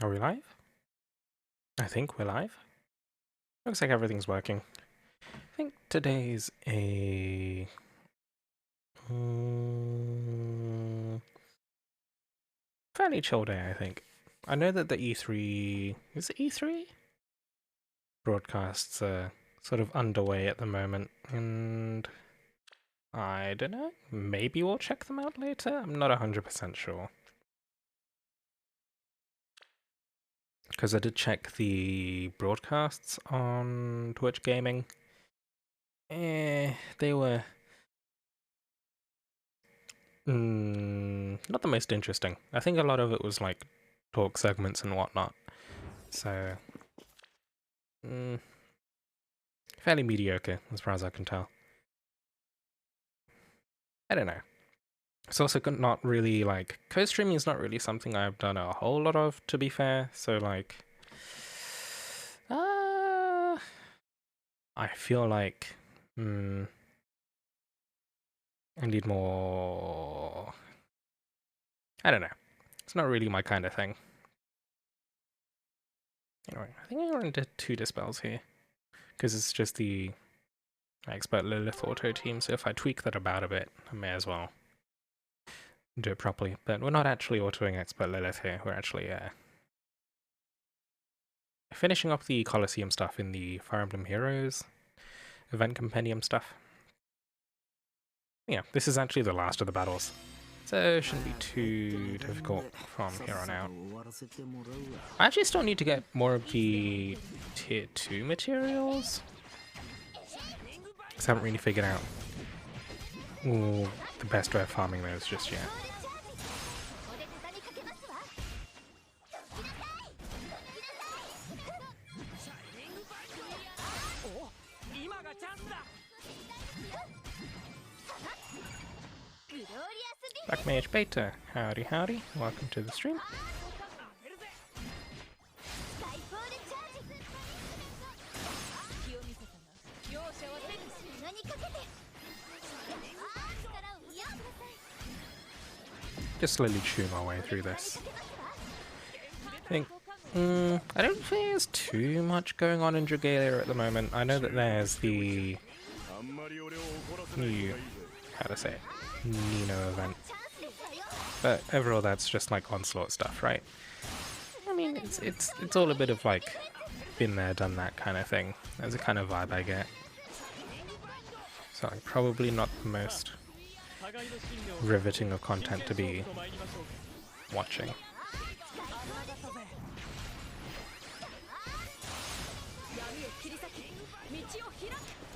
Are we live? I think we're live. Looks like everything's working. I think today's a fairly chill day, I think. I know that the E3... Is it E3? Broadcasts are sort of underway at the moment, and I don't know. Maybe we'll check them out later? I'm not 100% sure. Because I did check the broadcasts on Twitch Gaming. They were not the most interesting. I think a lot of it was like talk segments and whatnot. So, fairly mediocre as far as I can tell. I don't know. It's also not really like co-streaming is not really something I've done a whole lot of, to be fair. So like, I feel like I need more. I don't know. It's not really my kind of thing. Anyway, I think I run into 2 dispels here because it's just the Expert Lilith auto team. So if I tweak that about a bit, I may as well do it properly. But we're not actually autoing Expert Lilith here. We're actually finishing up the Colosseum stuff in the Fire Emblem Heroes event compendium stuff. Yeah, this is actually the last of the battles, so it shouldn't be too difficult from here on out. I actually still need to get more of the tier 2 materials, because I haven't really figured out the best way of farming those just yet. Black Mage Beta, howdy howdy, welcome to the stream. Just slowly chew my way through this. I think, I don't think there's too much going on in Dragalia at the moment. I know that there's the new, how to say it, Nino event. But overall that's just like Onslaught stuff, right? I mean, it's all a bit of like, been there, done that kind of thing. That's the kind of vibe I get. So like, probably not the most riveting of content to be watching.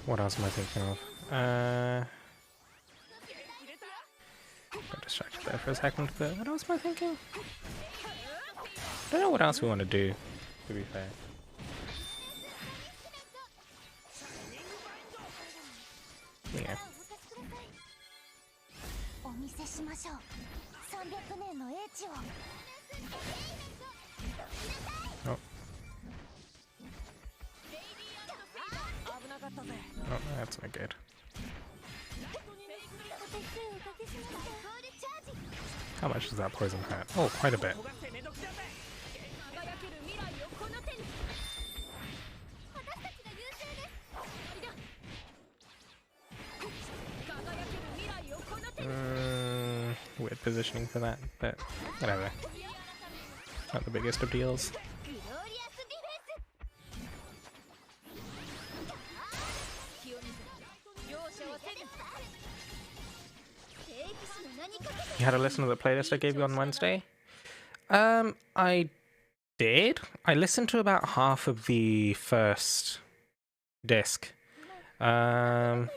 What else am I thinking of? Got distracted there for a second, but what else am I thinking? I don't know what else we want to do, to be fair. Yeah. Oh. Oh, that's not good. How much does that poison hurt? Oh, quite a bit. Weird positioning for that, but whatever. Not the biggest of deals. You had to listen to the playlist I gave you on Wednesday? I did. I listened to about half of the first disc. It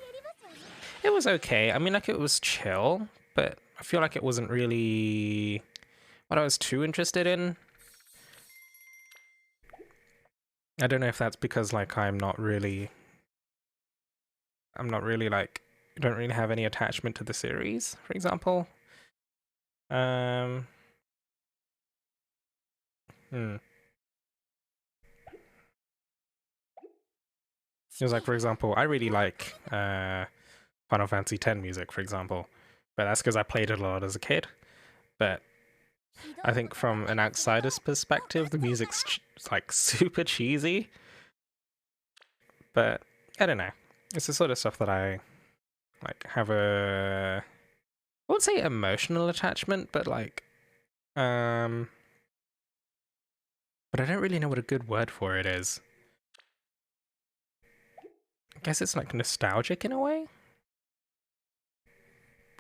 was okay. I mean, like, it was chill, but I feel like it wasn't really what I was too interested in. I don't know if that's because, like, I'm not really, like, don't really have any attachment to the series, for example. It was like, for example, I really like Final Fantasy X music, for example, but that's because I played it a lot as a kid. But I think from an outsider's perspective, the music's like super cheesy. But I don't know. It's the sort of stuff that I like have a, I won't say emotional attachment, but like but I don't really know what a good word for it is. I guess it's like nostalgic in a way.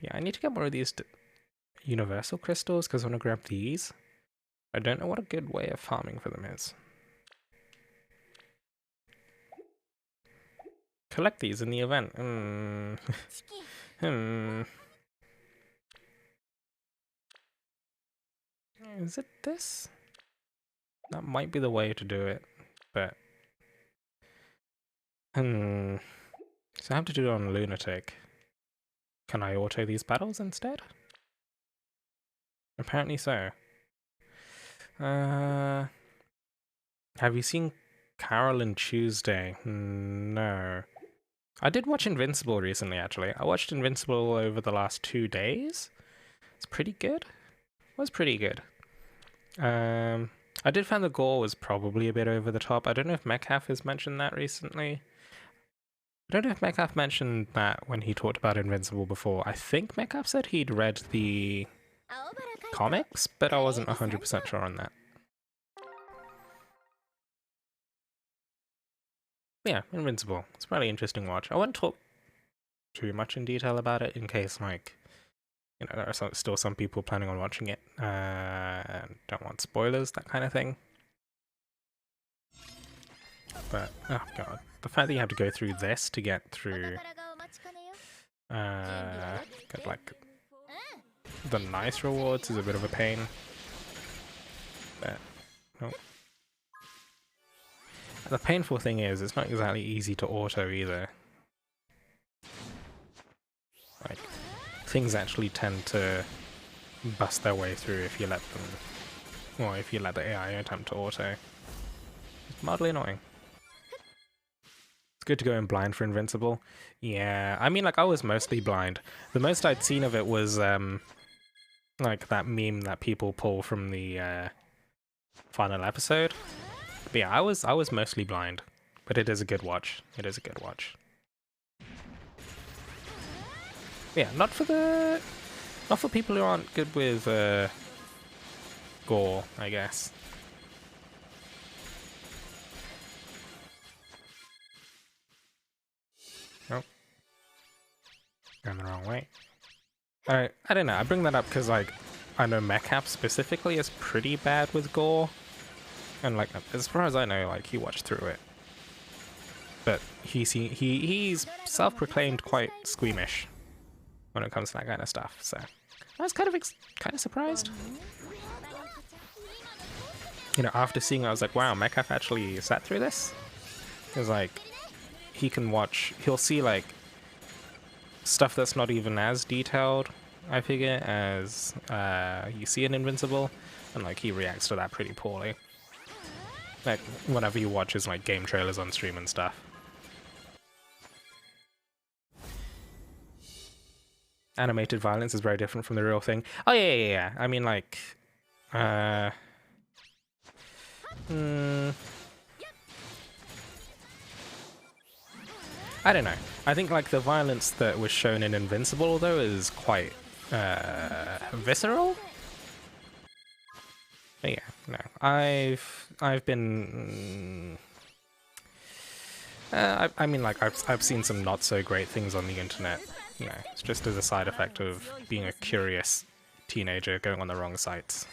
Yeah, I need to get more of these universal crystals because I want to grab these. I don't know what a good way of farming for them is. Collect these in the event. Is it this? That might be the way to do it, but so I have to do it on Lunatic. Can I auto these battles instead? Apparently so. Have you seen Carol and Tuesday? No. I did watch Invincible recently, actually. I watched Invincible over the last 2 days. It's pretty good. It was pretty good. I did find the gore was probably a bit over the top. I don't know if Metcalf has mentioned that recently. I don't know if Metcalf mentioned that when he talked about Invincible before. I think Metcalf said he'd read the comics, but I wasn't 100% sure on that. Yeah, Invincible. It's a really interesting watch. I won't talk too much in detail about it in case, like, you know, there are still some people planning on watching it and don't want spoilers, that kind of thing. But, oh god, the fact that you have to go through this to get through, get, like, the nice rewards is a bit of a pain. But, oh. The painful thing is, it's not exactly easy to auto either. Like, things actually tend to bust their way through if you let them, or if you let the AI attempt to auto. It's mildly annoying. It's good to go in blind for Invincible. Yeah, I mean, like, I was mostly blind. The most I'd seen of it was, like, that meme that people pull from the, final episode. But yeah, I was mostly blind. But it is a good watch. It is a good watch. Yeah, not for people who aren't good with, gore, I guess. Nope. Going the wrong way. I don't know, I bring that up because, like, I know Metcalf specifically is pretty bad with gore. And, like, as far as I know, like, he watched through it. But he's self-proclaimed quite squeamish when it comes to that kind of stuff, so I was kind of surprised. You know, after seeing it, I was like, wow, Metcalf actually sat through this? Because, like, he'll see, like, stuff that's not even as detailed, I figure, as you see in Invincible, and, like, he reacts to that pretty poorly. Like, whenever you watch his, like, game trailers on stream and stuff. Animated violence is very different from the real thing. Oh, yeah. I mean, like, I don't know. I think, like, the violence that was shown in Invincible, though, is quite, visceral. But yeah, no. I've been... I mean, like, I've seen some not so great things on the internet. You know, it's just as a side effect of being a curious teenager going on the wrong sites.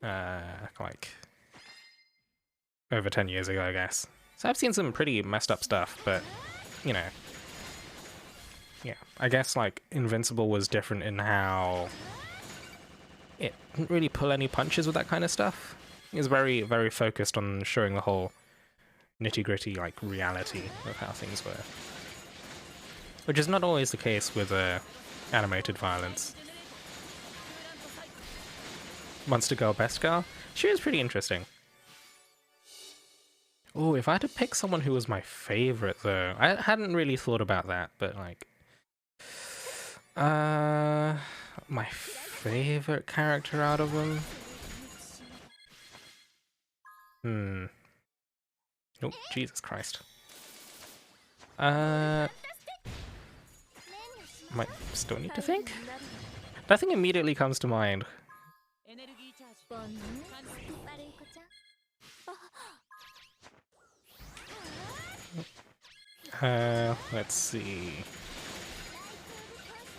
Like, over 10 years ago, I guess. So I've seen some pretty messed up stuff, but, you know. Yeah, I guess, like, Invincible was different in how it didn't really pull any punches with that kind of stuff. It was very, very focused on showing the whole nitty-gritty, like, reality of how things were. Which is not always the case with animated violence. Monster Girl, Best Girl? She was pretty interesting. Oh, if I had to pick someone who was my favorite, though, I hadn't really thought about that, but, like... my favorite character out of them? Oh, Jesus Christ. Might still need to think. Nothing immediately comes to mind. Let's see.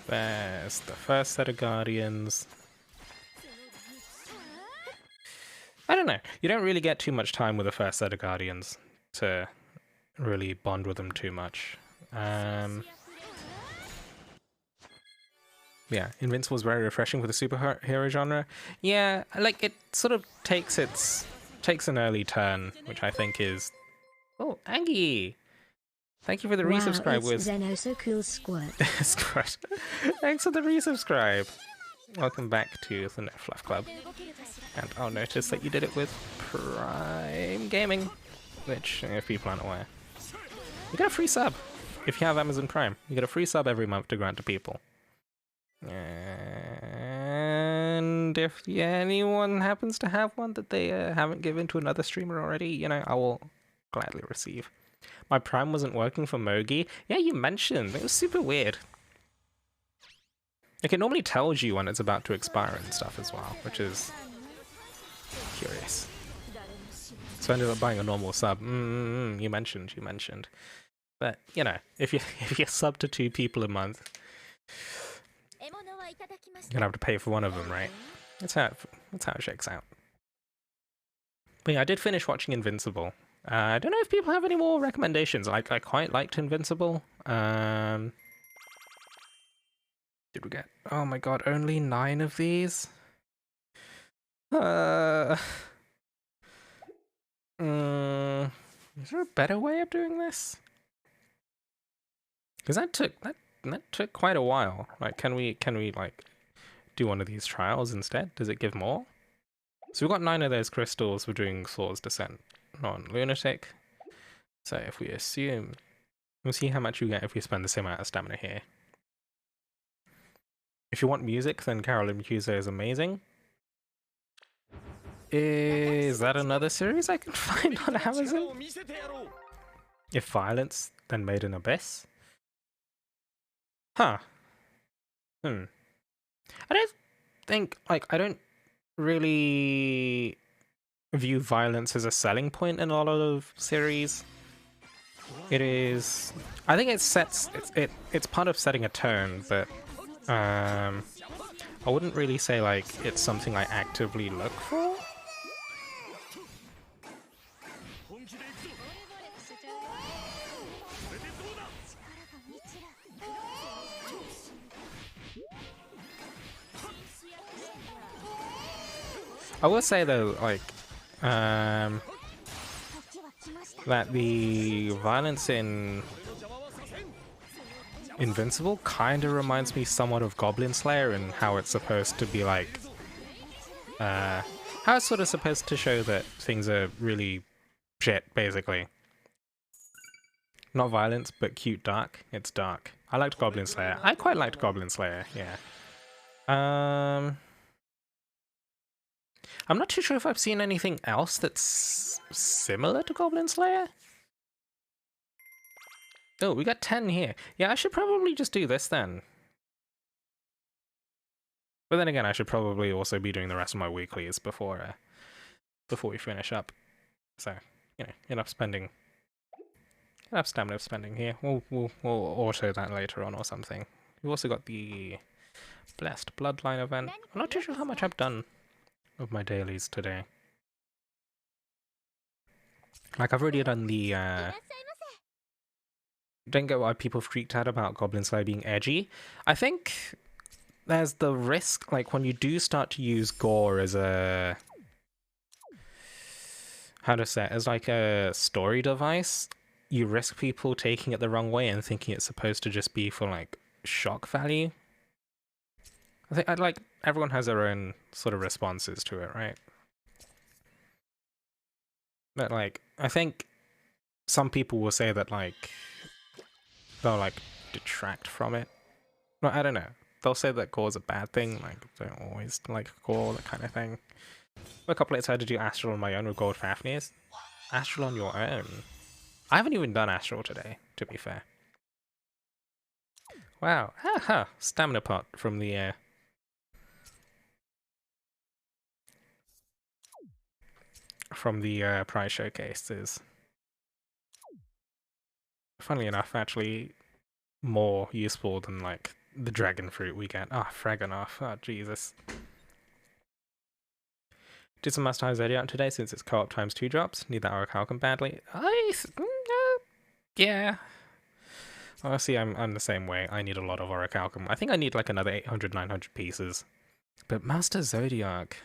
There's the first set of Guardians. I don't know. You don't really get too much time with the first set of Guardians to really bond with them too much. Yeah, Invincible's very refreshing for the superhero genre. Yeah, like it sort of takes an early turn, which I think is... Oh, Aggie! Thank you for the resubscribe with... Zeno so cool squirt. Squirt. Thanks for the resubscribe. Welcome back to the Net Fluff Club. And I'll notice that you did it with Prime Gaming, which, if people aren't aware, you get a free sub. If you have Amazon Prime, you get a free sub every month to grant to people. And if anyone happens to have one that they haven't given to another streamer already, you know, I will gladly receive. My Prime wasn't working for Mogi. Yeah, you mentioned. It was super weird. Like, it normally tells you when it's about to expire and stuff as well, which is curious. So I ended up buying a normal sub. You mentioned. But, you know, if you sub to 2 people a month, you're gonna have to pay for one of them, right? That's how it shakes out. But yeah, I did finish watching Invincible. I don't know if people have any more recommendations. Like, I quite liked Invincible. Did we get... Oh my god, only 9 of these? Is there a better way of doing this? Because that took quite a while. Like, can we like do one of these trials instead? Does it give more? So we've got 9 of those crystals for doing Swords Descent on Lunatic. So if we assume, we'll see how much you get if we spend the same amount of stamina here. If you want music, then Carolyn Cuso is amazing. Is that another series I can find on Amazon? If Violence, then Made in Abyss? Huh. I don't think, like, I don't really view violence as a selling point in a lot of series. It is... I think it sets... It's part of setting a tone, but... I wouldn't really say, like, it's something I actively look for. I will say though, like, that the violence in Invincible kind of reminds me somewhat of Goblin Slayer and how it's supposed to be like, how it's sort of supposed to show that things are really shit, basically. Not violence, but cute dark. It's dark. I liked Goblin Slayer. I quite liked Goblin Slayer, yeah. I'm not too sure if I've seen anything else that's similar to Goblin Slayer. Oh, we got 10 here. Yeah, I should probably just do this then. But then again, I should probably also be doing the rest of my weeklies before we finish up. So, you know, enough spending. Enough stamina spending here. We'll auto that later on or something. We've also got the Blessed Bloodline event. I'm not too sure how much I've done of my dailies today. Like, I've already done the, don't get why people freaked out about Goblin Slayer being edgy. I think there's the risk, like, when you do start to use gore as a... how to say it? As, like, a story device, you risk people taking it the wrong way and thinking it's supposed to just be for, like, shock value. I think I'd like... everyone has their own sort of responses to it, right? But, like, I think some people will say that, like, they'll, like, detract from it. No, I don't know. they'll say that Gore's a bad thing, like, don't always like Gore, that kind of thing. A couple of days I had to do Astral on my own with Gold Fafnir's. Astral on your own? I haven't even done Astral today, to be fair. Wow, haha, stamina pot from the prize showcase is, funnily enough, actually more useful than like the dragon fruit we get. Ah, oh, Phraeganoth. Oh, Jesus. Did some must-have Zodiac today since it's co-op times 2 drops. Need that Orichalcum badly. Yeah. Honestly, I'm the same way. I need a lot of Orichalcum. I think I need like another 800, 900 pieces. But Master Zodiac,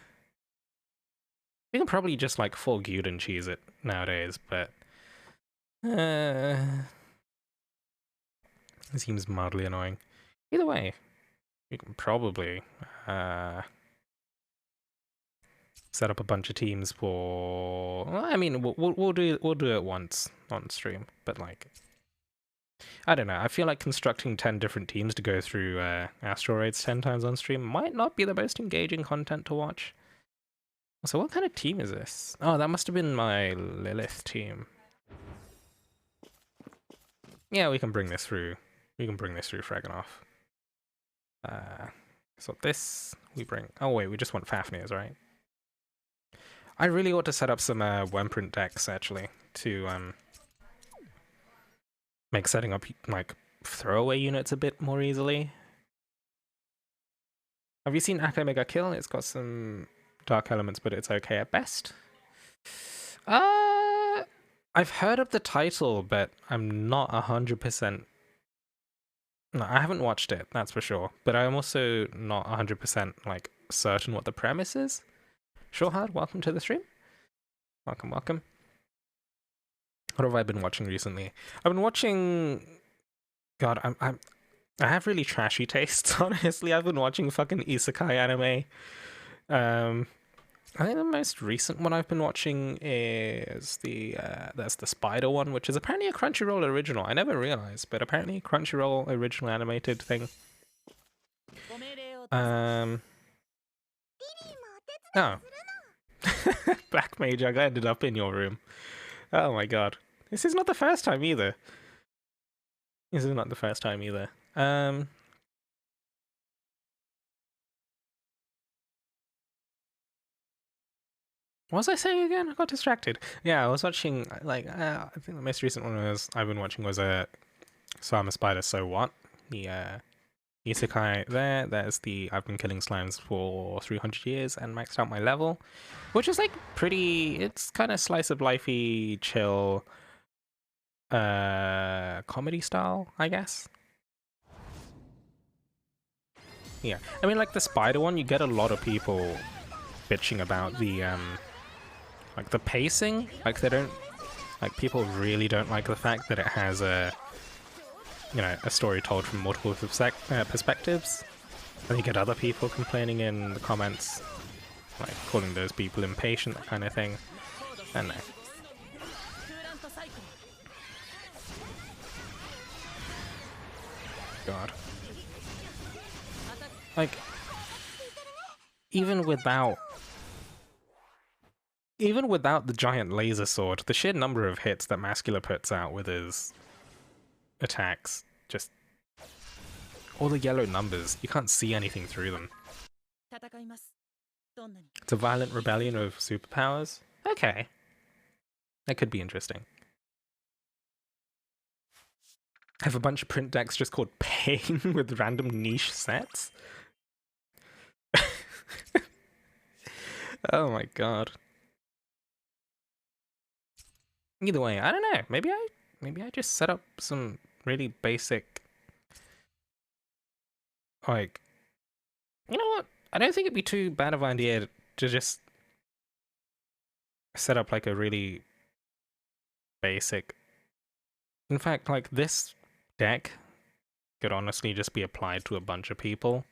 we can probably just like full Guden cheese it nowadays, but it seems mildly annoying. Either way, we can probably set up a bunch of teams for. Well, I mean, we'll do it once on stream, but like, I don't know. I feel like constructing 10 different teams to go through Astral raids 10 times on stream might not be the most engaging content to watch. So what kind of team is this? Oh, that must have been my Lilith team. Yeah, we can bring this through. We can bring this through Phraeganoth. So this we bring. Oh wait, we just want Fafnir's, right? I really ought to set up some Wemprint decks actually to make setting up like throwaway units a bit more easily. Have you seen Akko Mega Kill? It's got some dark elements, but it's okay at best. I've heard of the title, but I'm not 100%. No, I haven't watched it, that's for sure. But I'm also not 100% like certain what the premise is. Shorehard, welcome to the stream. Welcome, welcome. What have I been watching recently? I've been watching. God, I have really trashy tastes. Honestly, I've been watching fucking isekai anime. I think the most recent one I've been watching is that's the spider one, which is apparently a Crunchyroll original. I never realized, but apparently a Crunchyroll original animated thing. Oh. Black Mage, I ended up in your room. Oh my god. This is not the first time either. This is not the first time either. What was I saying again? I got distracted. Yeah, I was watching, like, I think the most recent one I've been watching was So I'm a Spider, So What? The isekai there. There's the I've been killing slimes for 300 years and maxed out my level, which is like pretty, it's kind of slice of lifey, chill, comedy style, I guess. Yeah, I mean, like the spider one, you get a lot of people bitching about the like the pacing. Like they don't, like people really don't like the fact that it has a, you know, a story told from multiple perspectives. And you get other people complaining in the comments, like calling those people impatient, that kind of thing. I don't know. God. Like, even without the giant laser sword, the sheer number of hits that Mascular puts out with his attacks, just all the yellow numbers, you can't see anything through them. It's a violent rebellion of superpowers? Okay. That could be interesting. I have a bunch of print decks just called Pain with random niche sets. Oh my god. Either way, I don't know. Maybe I just set up some really basic, like, you know what? I don't think it'd be too bad of an idea to just set up like a really basic. In fact, like this deck could honestly just be applied to a bunch of people.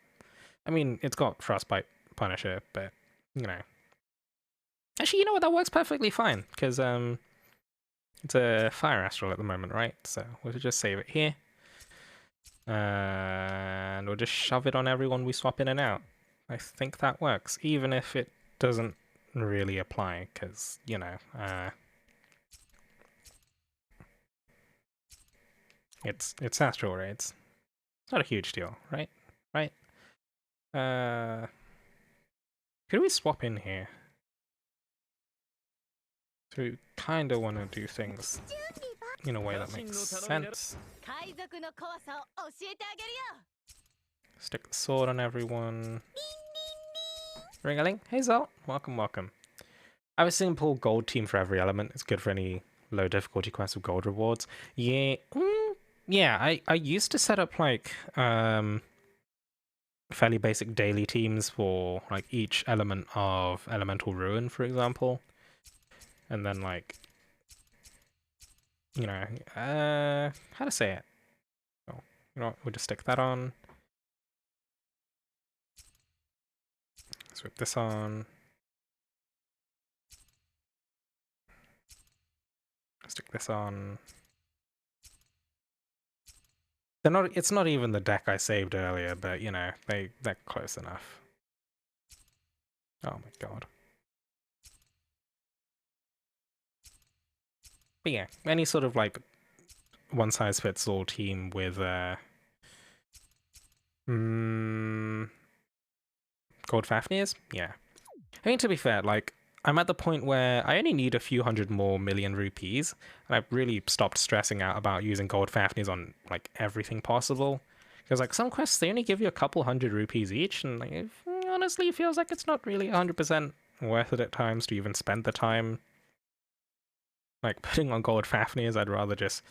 I mean, it's got Frostbite Punisher, but you know. Actually, you know what? That works perfectly fine because it's a Fire Astral at the moment, right? So we'll just save it here. And we'll just shove it on everyone we swap in and out. I think that works, even if it doesn't really apply, because, you know, it's Astral raids. It's not a huge deal, right? Right? Could we swap in here? So we kind of want to do things in a way that makes sense. Stick the sword on everyone. Ring-a-ling. Hey Zol, welcome, welcome. I have a simple gold team for every element. It's good for any low difficulty quests with gold rewards. Yeah, yeah. I used to set up like fairly basic daily teams for like each element of elemental ruin, for example, and then like, you know, how to say it? Oh, you know what? We'll just stick that on. Let's whip this on. Stick this on. They're not. It's not even the deck I saved earlier, but you know, they're close enough. Oh my god. But yeah, any sort of like one size fits all team with gold Fafnirs? Yeah. I mean, to be fair, like, I'm at the point where I only need a few hundred more million rupees, and I've really stopped stressing out about using gold Fafnirs on, like, everything possible. Because, like, some quests, they only give you a couple hundred rupees each, and, like, it honestly feels like it's not really 100% worth it at times to even spend the time. Like, putting on gold Fafnirs, I'd rather just...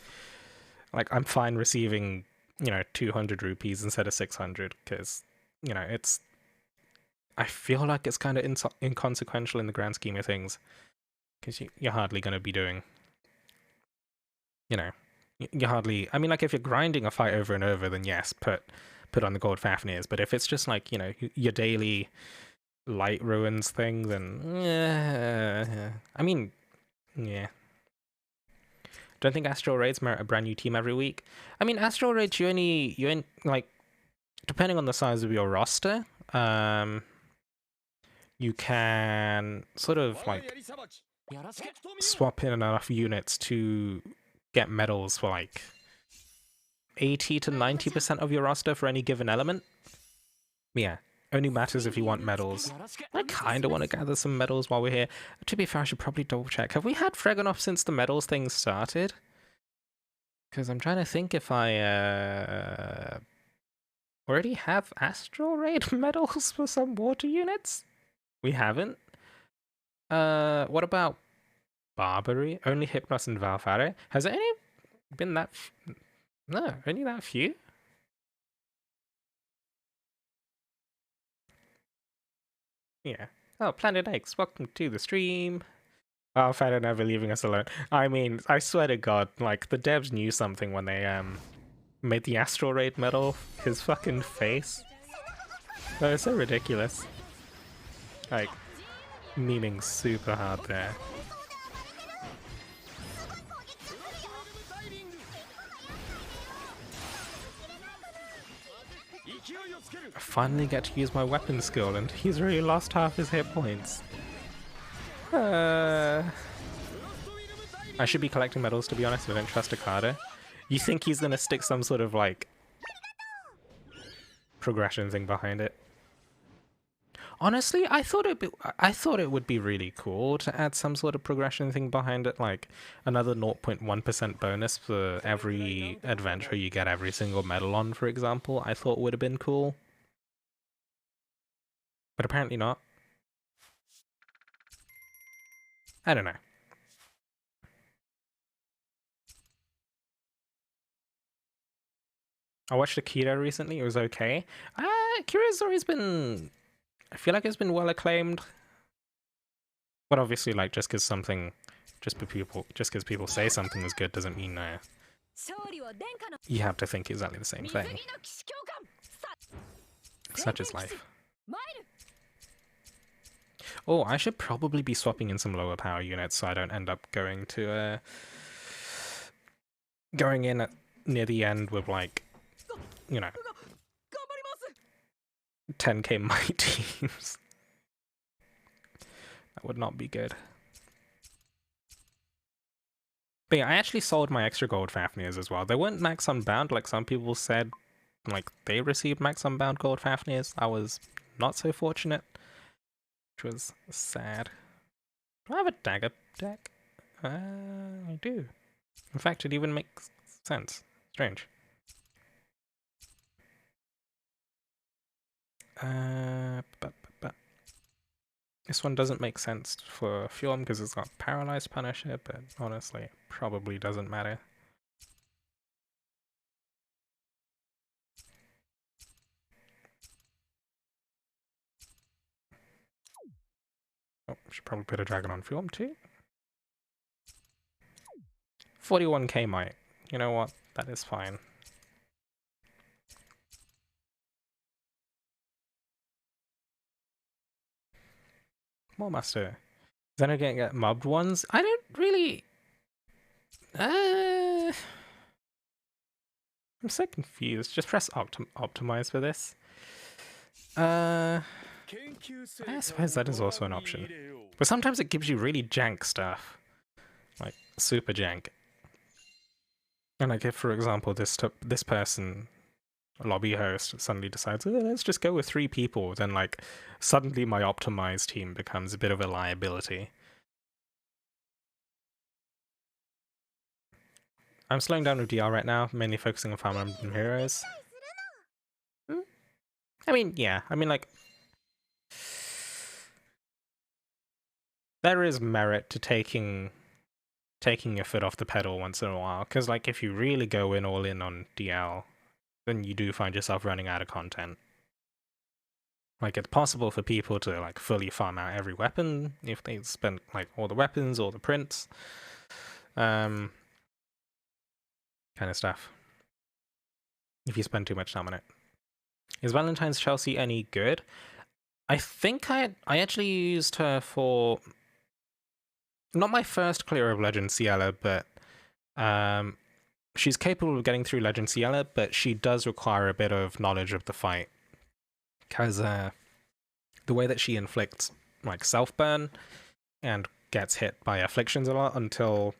Like, I'm fine receiving, you know, 200 rupees instead of 600, because, you know, it's... I feel like it's kind of inconsequential in the grand scheme of things, because you're hardly going to be doing, you know, you're hardly. I mean, like if you're grinding a fight over and over, then yes, put on the gold Fafnirs. But if it's just like, you know, your daily light ruins thing, then I mean, yeah. Don't think Astral raids merit a brand new team every week. I mean, Astral raids you like, depending on the size of your roster, you can sort of like swap in enough units to get medals for like 80 to 90% of your roster for any given element. Yeah, only matters if you want medals. I kind of want to gather some medals while we're here. To be fair, I should probably double check. Have we had Phraeganoth since the medals thing started? Because I'm trying to think if I already have Astral Raid medals for some water units. We haven't. What about Barbary? Only Hypnos and Valfare? Has there any been that... No, only that few? Yeah. Oh, Planet X, welcome to the stream. Valfare never leaving us alone. I mean, I swear to God, like, the devs knew something when they, made the Astral Raid medal. His fucking face. Oh, it's so ridiculous. Like, memeing super hard there. I finally get to use my weapon skill, and he's already lost half his hit points. I should be collecting medals, to be honest. I don't trust Okada. You think he's gonna stick some sort of, like, progression thing behind it? Honestly, I thought it would be really cool to add some sort of progression thing behind it, like another 0.1% bonus for every adventure you get every single medal on, for example. I thought would have been cool. But apparently not. I don't know. I watched Akira recently. It was okay. Akira's always been... I feel like it's been well acclaimed. But obviously, like, just because people say something is good doesn't mean you have to think exactly the same thing. Such is life. Oh, I should probably be swapping in some lower power units so I don't end up going in at near the end with like you know, 10k might teams. That would not be good. But yeah, I actually sold my extra gold Fafnirs as well. They weren't max unbound like some people said, like they received max unbound gold Fafnirs. I was not so fortunate, which was sad. Do I have a dagger deck? I do. In fact, it even makes sense. Strange. But this one doesn't make sense for Fjorm because it's got Paralyzed Punisher, but honestly, it probably doesn't matter. Oh, should probably put a dragon on Fjorm too. 41k might. You know what? That is fine. More Master. Then I get mobbed ones. I don't really. I'm so confused. Just press optimize for this. I suppose that is also an option. But sometimes it gives you really jank stuff. Like, super jank. And like if, for example, this person, a lobby host, suddenly decides, oh, let's just go with 3 people, then like, suddenly my optimized team becomes a bit of a liability. I'm slowing down with DR right now, mainly focusing on Fire Emblem Heroes. I mean, yeah, I mean like... There is merit to taking your foot off the pedal once in a while, because like if you really go in all in on DL, then you do find yourself running out of content. Like it's possible for people to like fully farm out every weapon if they spend like all the weapons, all the prints, kind of stuff. If you spend too much time on it. Is Valentine's Chelsea any good? I think I actually used her for not my first clear of Legend Ciela, but she's capable of getting through Legend Ciela, but she does require a bit of knowledge of the fight. Because the way that she inflicts like self-burn and gets hit by afflictions a lot until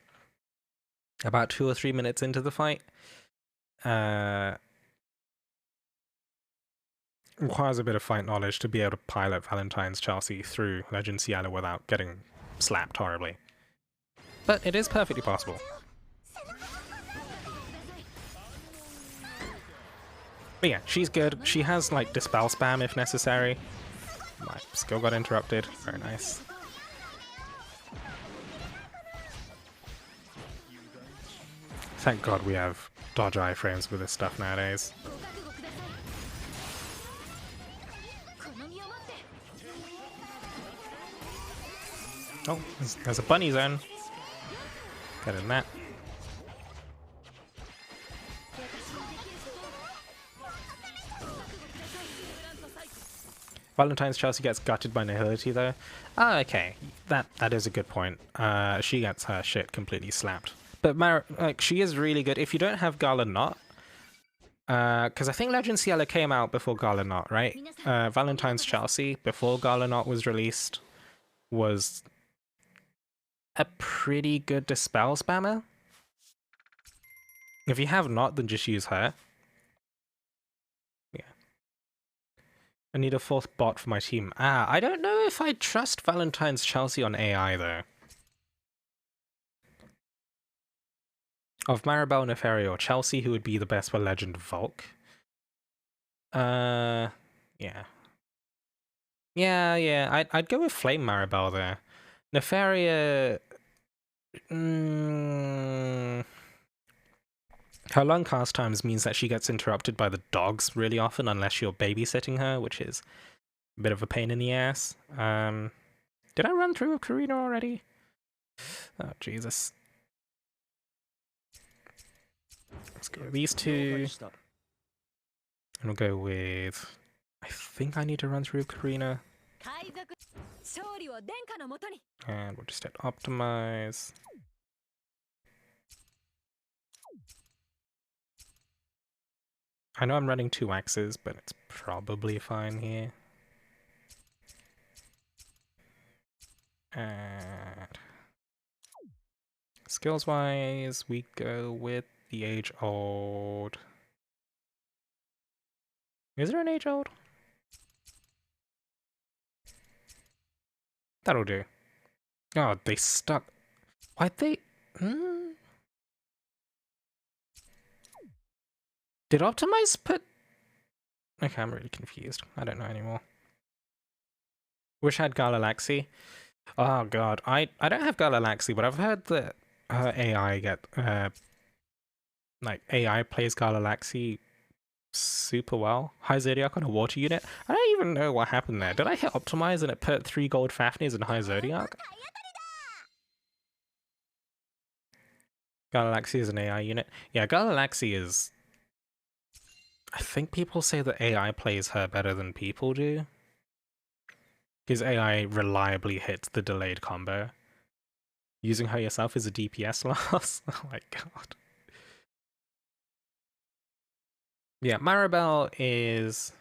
about 2 or 3 minutes into the fight requires a bit of fight knowledge to be able to pilot Valentine's Chelsea through Legend Ciela without getting slapped horribly. But it is perfectly possible. But yeah, she's good. She has like Dispel spam if necessary. My skill got interrupted. Very nice. Thank God we have dodge iframes with this stuff nowadays. Oh, there's a bunny zone. Get in that. Valentine's Chelsea gets gutted by Nihility though. Ah, okay. That is a good point. She gets her shit completely slapped. But like she is really good. If you don't have Gala Knot, because I think Legend Ciela came out before Gala Knot, right? Valentine's Chelsea, before Gala Knot was released, was a pretty good Dispel spammer. If you have Knot, then just use her. Yeah. I need a 4th bot for my team. I don't know if I trust Valentine's Chelsea on AI, though. Of Maribel, Nefaria, or Chelsea, who would be the best for Legend Volk? Yeah. Yeah, I'd go with Flame Maribel there. Nefaria... Her long cast times means that she gets interrupted by the dogs really often unless you're babysitting her, which is a bit of a pain in the ass. Did I run through Karina already? Oh, Jesus. Let's go with these 2. And we'll go with... I think I need to run through Karina. And we'll just hit optimize. I know I'm running 2 axes, but it's probably fine here. And skills-wise, we go with the age-old. Is there an age-old? That'll do. Oh, they stuck. Why'd they... Did Optimize put... Okay, I'm really confused. I don't know anymore. Wish I had Galaxy. Oh god, I don't have Galaxy, but I've heard that her AI like AI plays Galaxy super well. High Zodiac on a water unit. I don't even know what happened there. Did I hit Optimize and it put 3 gold Fafnir's in High Zodiac? Galaxy is an AI unit. Yeah, Galaxy is... I think people say that AI plays her better than people do. Because AI reliably hits the delayed combo. Using her yourself is a DPS loss. Oh my god. Yeah, Maribel is...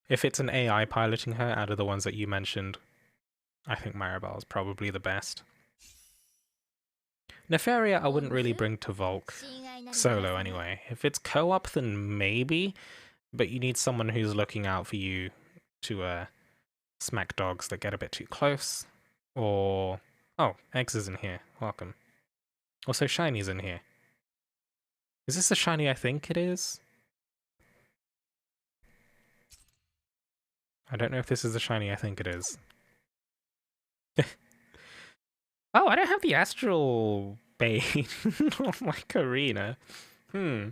If it's an AI piloting her out of the ones that you mentioned, I think Maribel is probably the best. Nefaria I wouldn't really bring to Volk solo anyway. If it's co-op then maybe, but you need someone who's looking out for you to smack dogs that get a bit too close. Or... Oh, Eggs is in here. Welcome. Also, Shiny's in here. Is this the Shiny I think it is? I don't know if this is the Shiny I think it is. Oh, I don't have the Astral Bane on my Karina. I'm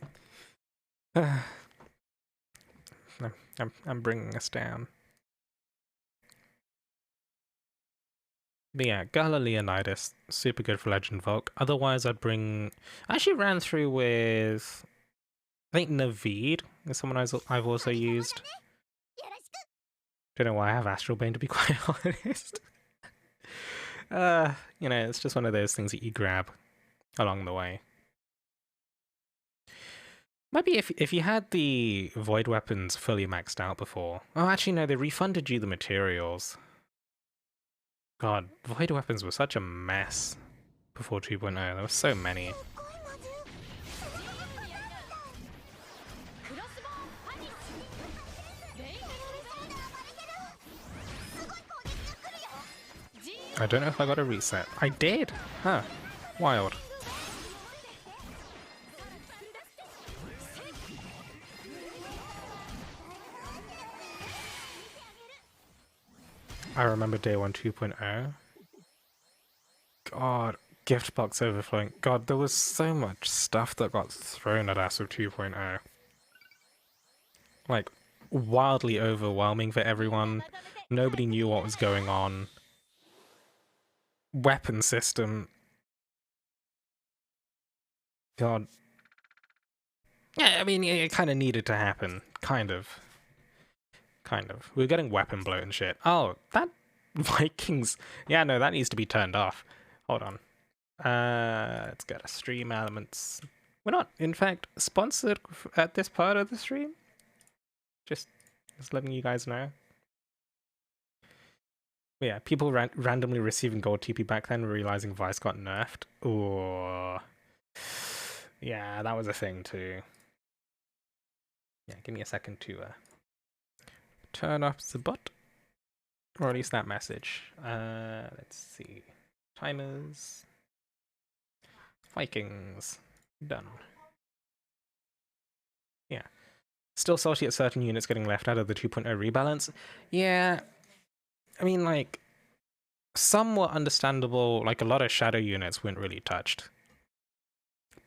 bringing us down. But yeah, Gala Leonidas, super good for Legend Volk. Otherwise, I'd bring... I actually ran through with... I think Naveed is someone I've also used. Don't know why I have Astral Bane, to be quite honest. You know, it's just one of those things that you grab along the way. Maybe if you had the Void Weapons fully maxed out before... Oh, actually no, they refunded you the materials. God, Void Weapons were such a mess before 2.0. There were so many. I don't know if I got a reset. I did! Huh. Wild. I remember day 1 2.0. God, gift box overflowing. God, there was so much stuff that got thrown at us with 2.0. Like, wildly overwhelming for everyone. Nobody knew what was going on. Weapon system. God. Yeah, I mean, it kind of needed to happen. Kind of. We were getting weapon bloat and shit. Oh, that Vikings... Yeah, no, that needs to be turned off. Hold on. Let's go to stream elements. We're not, in fact, sponsored at this part of the stream. Just letting you guys know. But yeah, people randomly receiving gold TP back then, realizing Vice got nerfed. Ooh. Yeah, that was a thing too. Yeah, give me a second to turn off the bot, or at least that message. Let's see. Timers. Vikings. Done. Yeah. Still salty at certain units getting left out of the 2.0 rebalance. Yeah. I mean, like, some were understandable. Like, a lot of shadow units weren't really touched.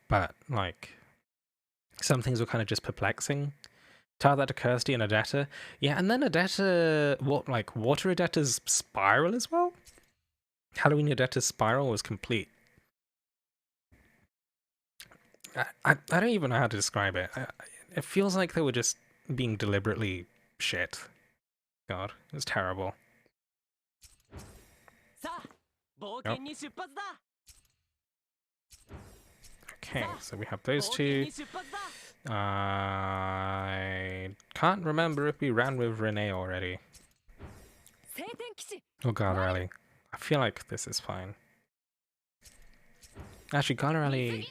But, like, some things were kind of just perplexing. Tell that to Kirsty and Adetta. Yeah, and then Adetta, Water Adetta's Spiral as well? Halloween Adetta's Spiral was complete. I don't even know how to describe it. It feels like they were just being deliberately shit. God, it was terrible. Nope. Okay, so we have those two. I can't remember if we ran with Renee already. Or Galarelli. I feel like this is fine. Actually, Galarelli...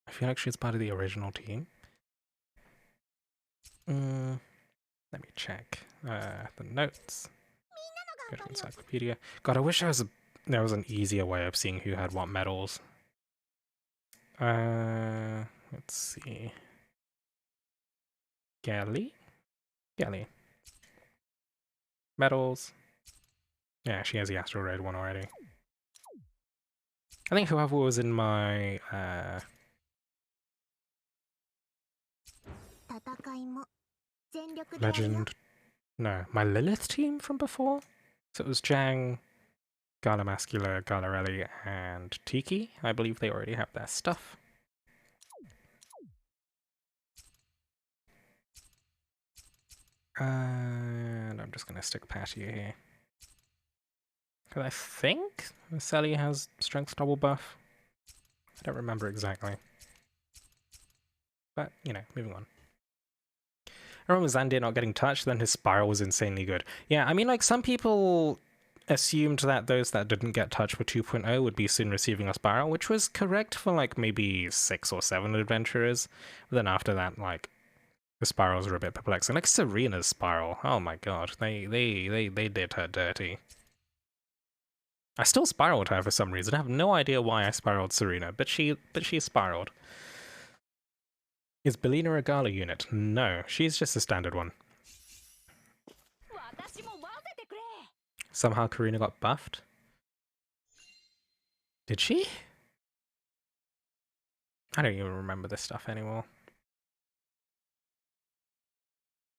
I feel like she's part of the original team. Let me check the notes. Go to encyclopedia. God, I wish there was an easier way of seeing who had what medals. Let's see. Gally? Medals. Yeah, she has the Astral Red one already. I think whoever was in my Legend... No, my Lilith team from before? So it was Jang, Galamascula, Galarelli, and Tiki. I believe they already have their stuff. And I'm just going to stick Patty here. Because I think Sally has strength double buff. I don't remember exactly. But, you know, moving on. I remember Xandir not getting touched, then his spiral was insanely good. Yeah, I mean, like, some people assumed that those that didn't get touched with 2.0 would be soon receiving a spiral, which was correct for, like, maybe 6 or 7 adventurers. But then after that, like, the spirals are a bit perplexing. Like Serena's spiral. Oh my god, they did her dirty. I still spiraled her for some reason. I have no idea why I spiraled Serena, but she spiraled. Is Belina a Gala unit? No, she's just a standard one. Somehow Karina got buffed? Did she? I don't even remember this stuff anymore.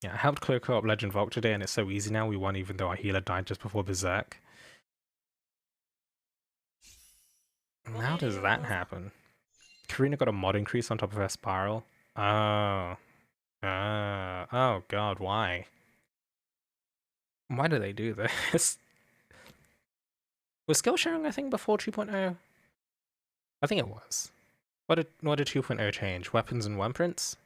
Yeah, I helped clear co-op Legend Vault today and it's so easy now. We won even though our healer died just before Berserk. How does that happen? Karina got a mod increase on top of her spiral. Oh. Oh god, why? Why do they do this? Was skill sharing a thing before 2.0? I think it was. What did 2.0 change? Weapons and one prints?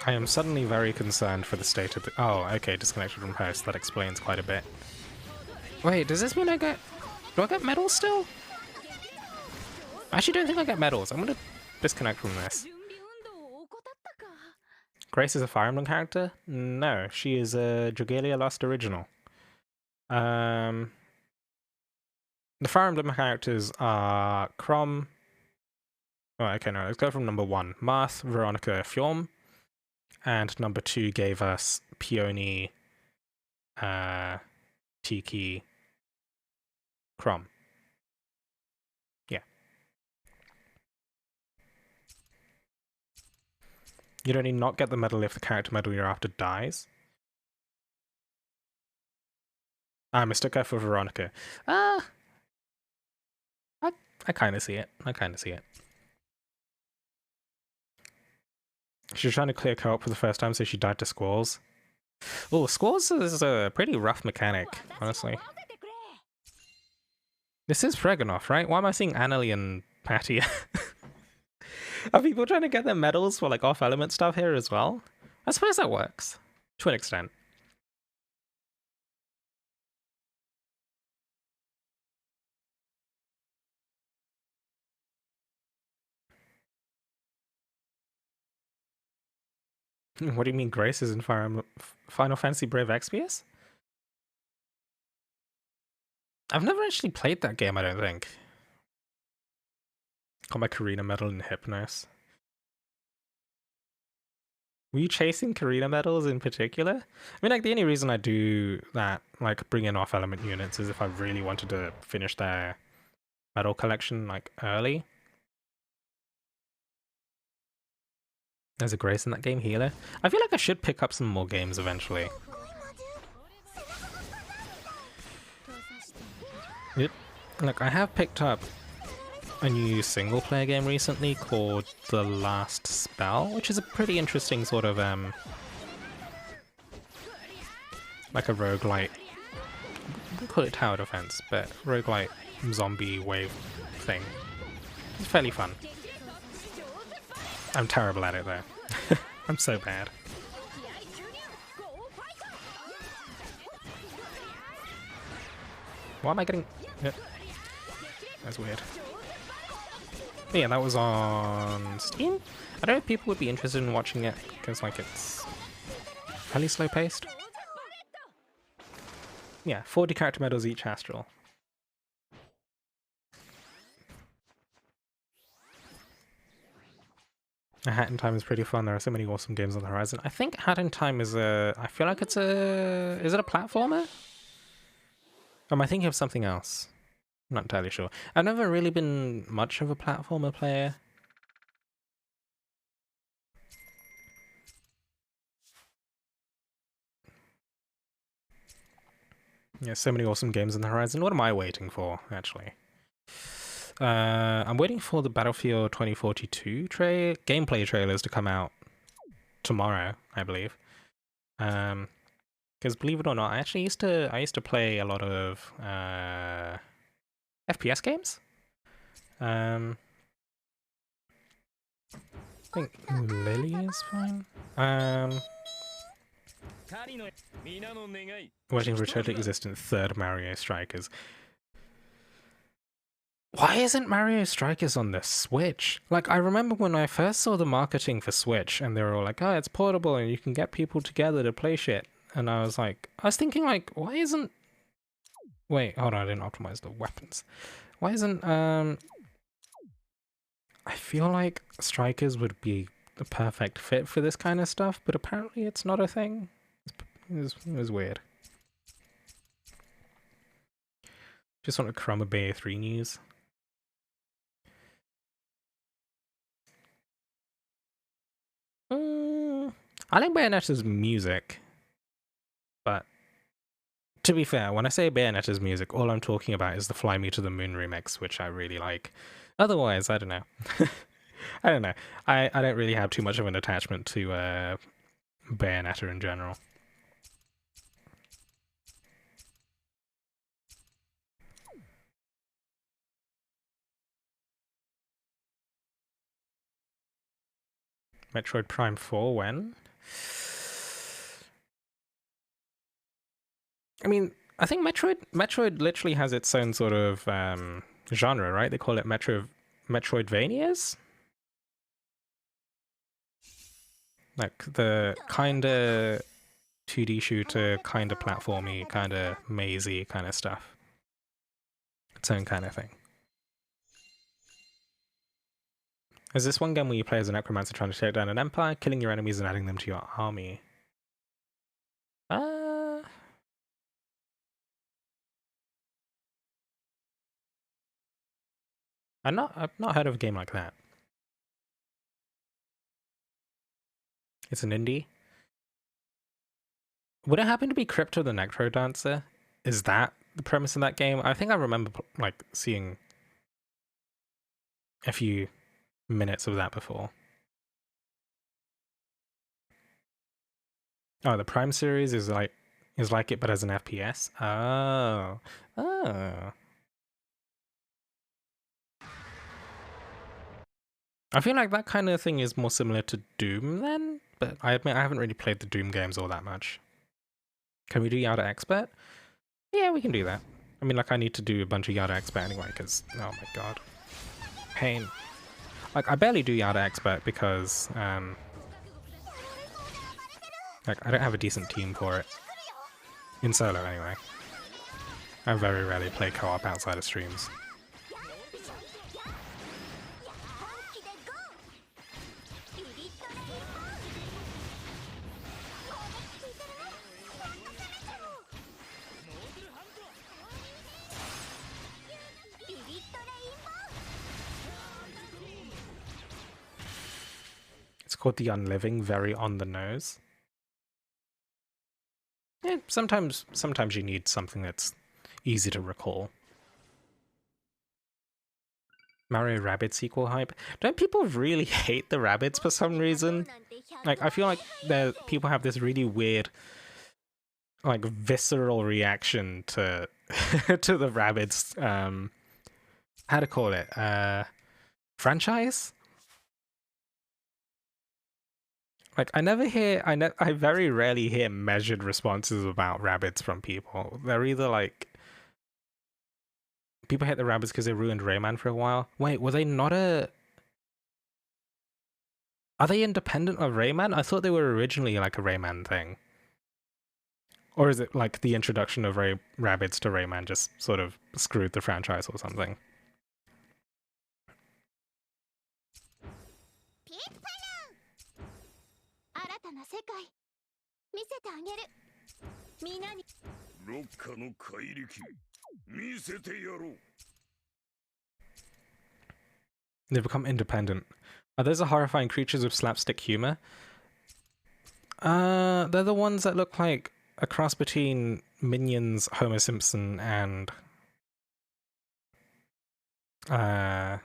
I am suddenly very concerned for the state of the... Oh, okay, disconnected from host. That explains quite a bit. Wait, does this mean I get... Do I get medals still? I actually don't think I get medals. I'm gonna disconnect from this. Grace is a Fire Emblem character? No, she is a Dragalia Lost Original. The Fire Emblem characters are Chrom... Oh, okay, no, let's go from number 1. Marth, Veronica, Fjorm. And number 2 gave us Peony, Tiki, Chrom. Yeah. You'd only not get the medal if the character medal you're after dies. I mistook her for Veronica. I kind of see it. She's trying to clear co-op for the first time, so she died to Squalls. Oh, Squalls is a pretty rough mechanic, honestly. This is Phraeganoth, right? Why am I seeing Annalie and Patty? Are people trying to get their medals for like off-element stuff here as well? I suppose that works, to an extent. What do you mean Grace is in Final Fantasy Brave Exvius? I've never actually played that game, I don't think. Got my Karina medal in Hypnos. Were you chasing Karina medals in particular? I mean, like, the only reason I do that, like, bring in off-element units is if I really wanted to finish their medal collection, like, early. There's a Grace in that game, healer. I feel like I should pick up some more games eventually. It, look, I have picked up a new single-player game recently called The Last Spell, which is a pretty interesting sort of, like a roguelite, I wouldn't call it tower defense, but roguelite zombie wave thing. It's fairly fun. I'm terrible at it though. I'm so bad. Why am I getting... Yep. That's weird. But yeah, that was on Steam. I don't know if people would be interested in watching it, because like it's fairly slow paced. Yeah, 40 character medals each Astral. A Hat in Time is pretty fun. There are so many awesome games on the horizon. I think Hat in Time is a... I feel like it's a... Is it a platformer? Or am I thinking of something else? I'm not entirely sure. I've never really been much of a platformer player. Yeah, so many awesome games on the horizon. What am I waiting for, actually? I'm waiting for the Battlefield 2042 gameplay trailers to come out tomorrow, I believe. Because believe it or not, I actually used to play a lot of FPS games. I think Lily is fine. Waiting for a totally existent third Mario Strikers. Why isn't Mario Strikers on the Switch? Like, I remember when I first saw the marketing for Switch, and they were all like, oh, it's portable, and you can get people together to play shit. And I was thinking, like, why isn't... Wait, hold on, I didn't optimize the weapons. Why isn't, I feel like Strikers would be the perfect fit for this kind of stuff, but apparently it's not a thing. It was weird. Just want to Chroma Bay 3 news. I like Bayonetta's music, but to be fair, when I say Bayonetta's music, all I'm talking about is the Fly Me to the Moon remix, which I really like. Otherwise, I don't know. I don't know. I don't really have too much of an attachment to Bayonetta in general. Metroid Prime 4, when? I mean, I think Metroid literally has its own sort of genre, right? They call it Metroidvanias? Like the kinda 2D shooter, kinda platformy, kinda mazy kind of stuff. Its own kind of thing. Is this one game where you play as a necromancer trying to take down an empire, killing your enemies and adding them to your army? I've not heard of a game like that. It's an indie. Would it happen to be Crypto the Necrodancer? Is that the premise of that game? I think I remember like seeing a few minutes of that before. Oh, the Prime series is like it, but as an FPS. Oh, oh. I feel like that kind of thing is more similar to Doom then, but I admit I haven't really played the Doom games all that much. Can we do Yada Expert? Yeah, we can do that. I mean, like, I need to do a bunch of Yada Expert anyway, because, oh my god. Pain. Like, I barely do Yada Expert because, like, I don't have a decent team for it. In solo, anyway. I very rarely play co-op outside of streams. It's called The Unliving, very on the nose. Yeah, sometimes you need something that's easy to recall. Mario Rabbids sequel hype. Don't people really hate the Rabbids for some reason? Like, I feel like people have this really weird, like, visceral reaction to to the Rabbids, how to call it, franchise? Like, I very rarely hear measured responses about Rabbids from people. They're either like, people hate the Rabbids because they ruined Rayman for a while. Wait, were they not are they independent of Rayman? I thought they were originally like a Rayman thing. Or is it like the introduction of Rabbids to Rayman just sort of screwed the franchise or something? They've become independent. Are those the horrifying creatures with slapstick humor? They're the ones that look like a cross between Minions, Homer Simpson, and I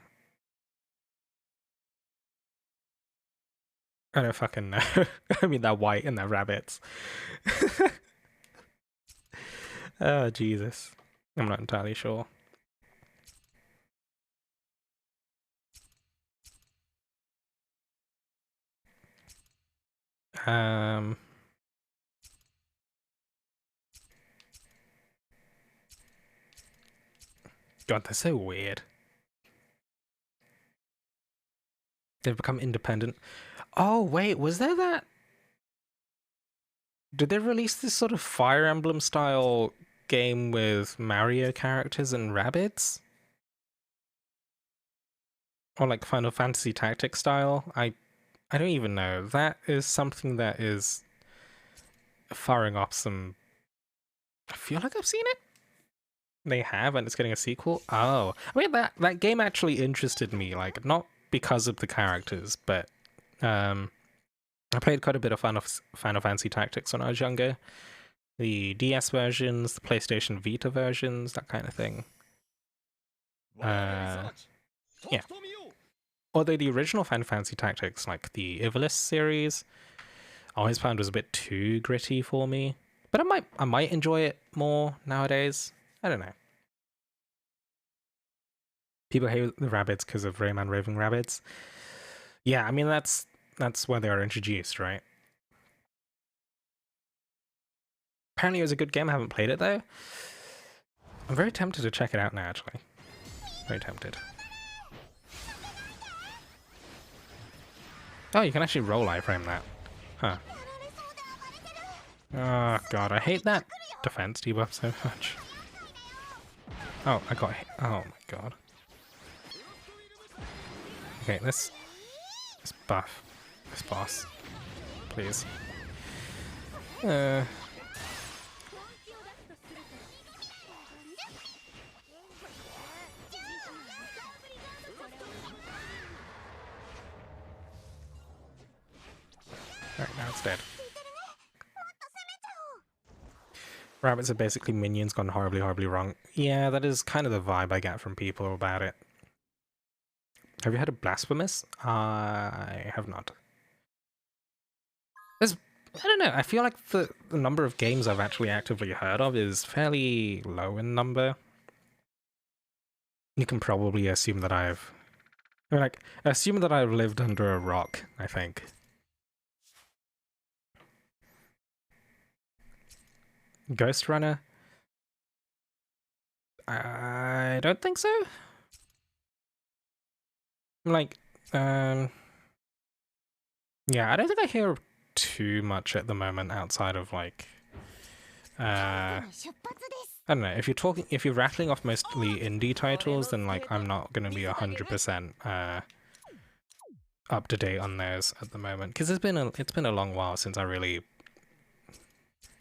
don't fucking know. I mean, they're white and they're rabbits. Oh, Jesus. I'm not entirely sure. God, they're so weird. They've become independent. Oh, wait, was there that? Did they release this sort of Fire Emblem style game with Mario characters and rabbits? Or like Final Fantasy Tactics style? I don't even know. That is something that is firing off some. I feel like I've seen it. They have, and it's getting a sequel. Oh, I mean that game actually interested me. Like, not because of the characters, but I played quite a bit of Final Fantasy Tactics when I was younger. The DS versions, the PlayStation Vita versions, that kind of thing. Yeah. Although the original Final Fantasy Tactics, like the Ivalice series, I always found was a bit too gritty for me. But I might enjoy it more nowadays. I don't know. People hate the rabbits because of Rayman Raving Rabbids. Yeah, I mean that's where they are introduced, right? Apparently it was a good game. I haven't played it though. I'm very tempted to check it out now, actually. Very tempted. Oh, you can actually roll iframe that. Huh. Oh god, I hate that defense debuff so much. Oh, I got hit. Oh my god. Okay, let's buff this boss, please. Alright, now it's dead. Rabbits are basically minions gone horribly, horribly wrong. Yeah, that is kind of the vibe I get from people about it. Have you heard of Blasphemous? I have not. I don't know, I feel like the number of games I've actually actively heard of is fairly low in number. You can probably assume that I've lived under a rock, I think. Ghost Runner? I don't think so. Like, yeah, I don't think I hear too much at the moment outside of like, I don't know, if you're rattling off mostly indie titles, then like I'm not gonna be 100% up to date on those at the moment, because it's been a long while since I really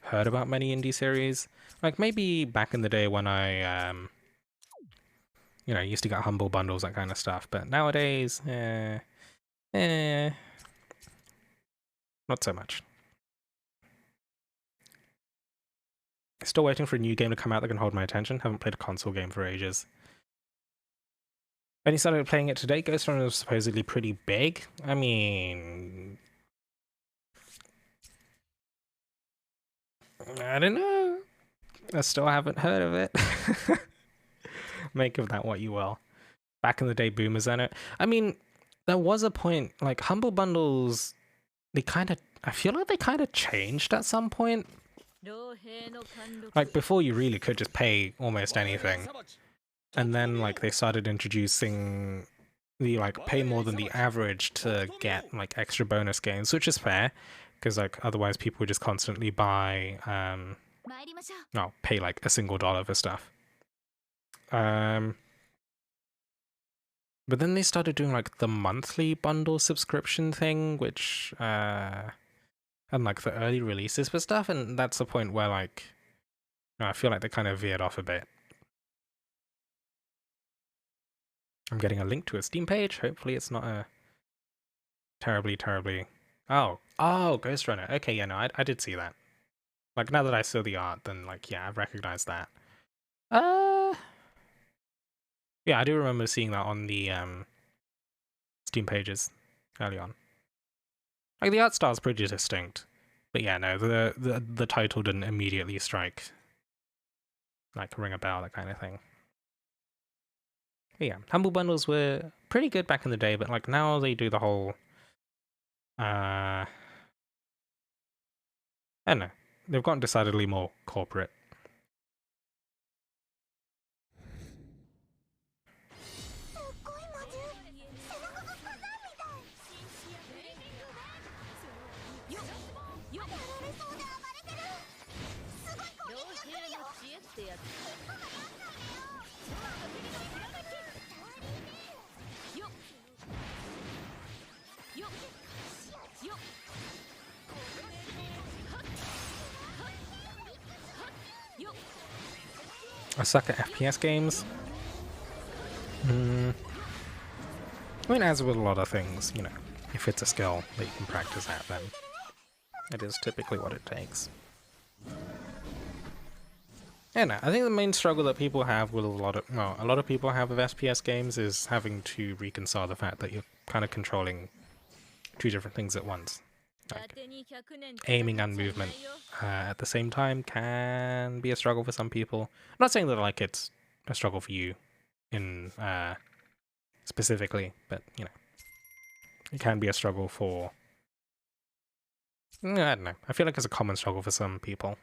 heard about many indie series. Like maybe back in the day when I used to get humble bundles, that kind of stuff, but nowadays not so much. Still waiting for a new game to come out that can hold my attention. Haven't played a console game for ages. When he started playing it today, Ghost Runner was supposedly pretty big. I mean, I don't know. I still haven't heard of it. Make of that what you will. Back in the day, boomers on it. I mean, there was a point, like, Humble Bundles, I feel like they kind of changed at some point. Like, before you really could just pay almost anything. And then, like, they started introducing the, like, pay more than the average to get, like, extra bonus games, which is fair, because, like, otherwise people would just constantly buy, pay, like, a single dollar for stuff. But then they started doing, like, the monthly bundle subscription thing, which, and, like, the early releases for stuff, and that's the point where, like, I feel like they kind of veered off a bit. I'm getting a link to a Steam page. Hopefully it's not a terribly... Oh, Ghost Runner. Okay, yeah, no, I did see that. Like, now that I saw the art, then, like, yeah, I've recognized that. Yeah, I do remember seeing that on the Steam pages early on. Like, the art style's pretty distinct. But yeah, no, the title didn't immediately strike, like, ring a bell, that kind of thing. But yeah, Humble Bundles were pretty good back in the day, but, like, now they do the whole... I don't know. They've gotten decidedly more corporate. I suck at FPS games. I mean, as with a lot of things, you know, if it's a skill that you can practice at, then it is typically what it takes. Yeah, no, I think the main struggle that people have with a lot of people have with FPS games is having to reconcile the fact that you're kind of controlling two different things at once. Like, aiming and movement at the same time can be a struggle for some people. I'm not saying that, like, it's a struggle for you in specifically, but, you know, it can be a struggle for... I don't know. I feel like it's a common struggle for some people.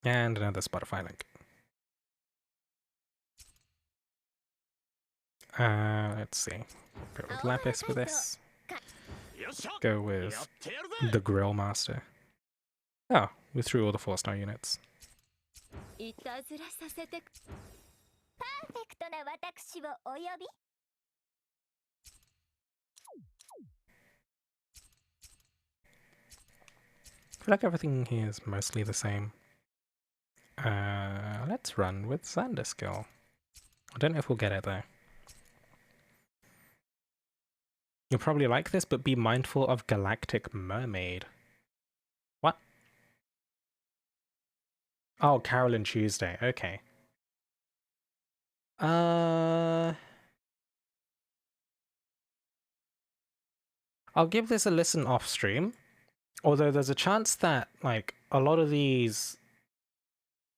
And another Spotify link. Let's see. Go with Lapis for this. Go with the Grill Master. Oh, we threw all the 4-star units. I feel like everything here is mostly the same. Let's run with Xander skill. I don't know if we'll get it though. You'll probably like this, but be mindful of Galactic Mermaid. What? Oh, Carolyn Tuesday. Okay. I'll give this a listen off stream. Although there's a chance that, like, a lot of these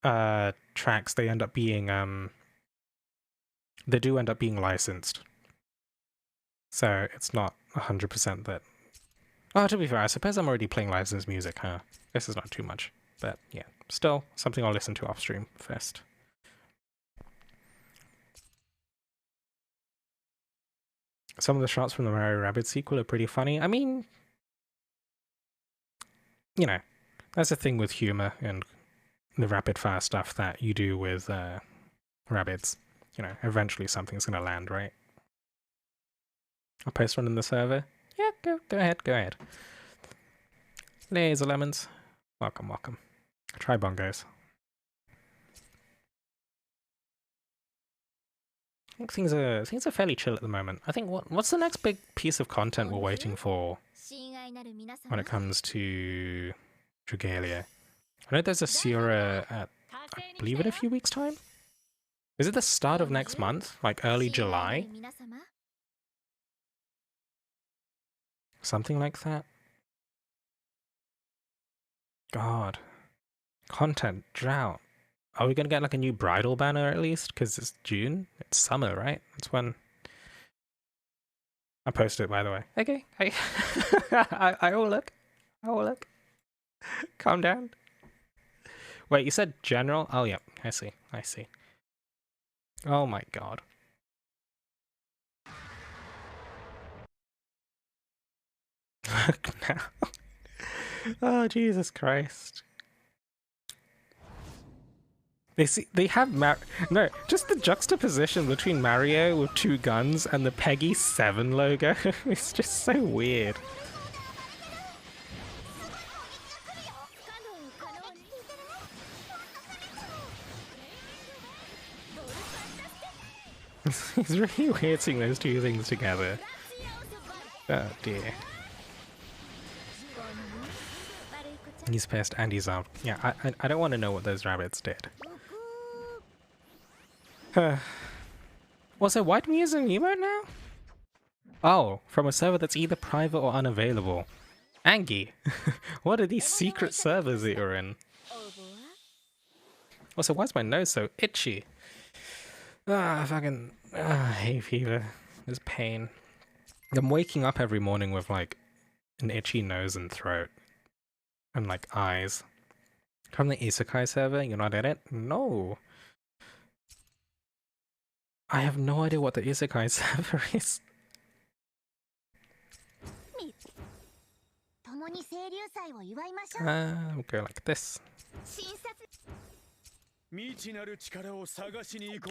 tracks, they end up being they do end up being licensed. So it's not 100% that... Oh, to be fair, I suppose I'm already playing licensed music, huh? This is not too much. But yeah, still something I'll listen to off stream first. Some of the shots from the Mario Rabbids sequel are pretty funny. I mean, you know, that's the thing with humor and the rapid fire stuff that you do with Rabbids. You know, eventually something's gonna land, right? I'll post one in the server. Yeah, go ahead. Laser lemons. Welcome. Try bongos. I think things are fairly chill at the moment. I think what's the next big piece of content we're waiting for when it comes to Dragalia? I know there's a Sierra at, I believe, in a few weeks' time. Is it the start of next month? Like early July? Something like that? God. Content drought. Are we gonna get like a new bridal banner at least? Because it's June? It's summer, right? It's when... I posted it, by the way. Okay. I will look. I will look. Calm down. Wait, you said general? Oh, yeah. I see. I see. Oh my god. Look now. Oh, Jesus Christ. They have no, just the juxtaposition between Mario with 2 guns and the Peggy 7 logo. It's just so weird. It's really weird seeing those 2 things together. Oh dear. He's pissed and he's out. Yeah, I don't want to know what those rabbits did. Also, why do we use an emote now? Oh, from a server that's either private or unavailable. Angie, what are these secret servers that you're in? Also, why is my nose so itchy? Hay fever. There's pain. I'm waking up every morning with like an itchy nose and throat. And like eyes. From the Isekai server, you're not in it? No. I have no idea what the Isekai server is. We'll go like this.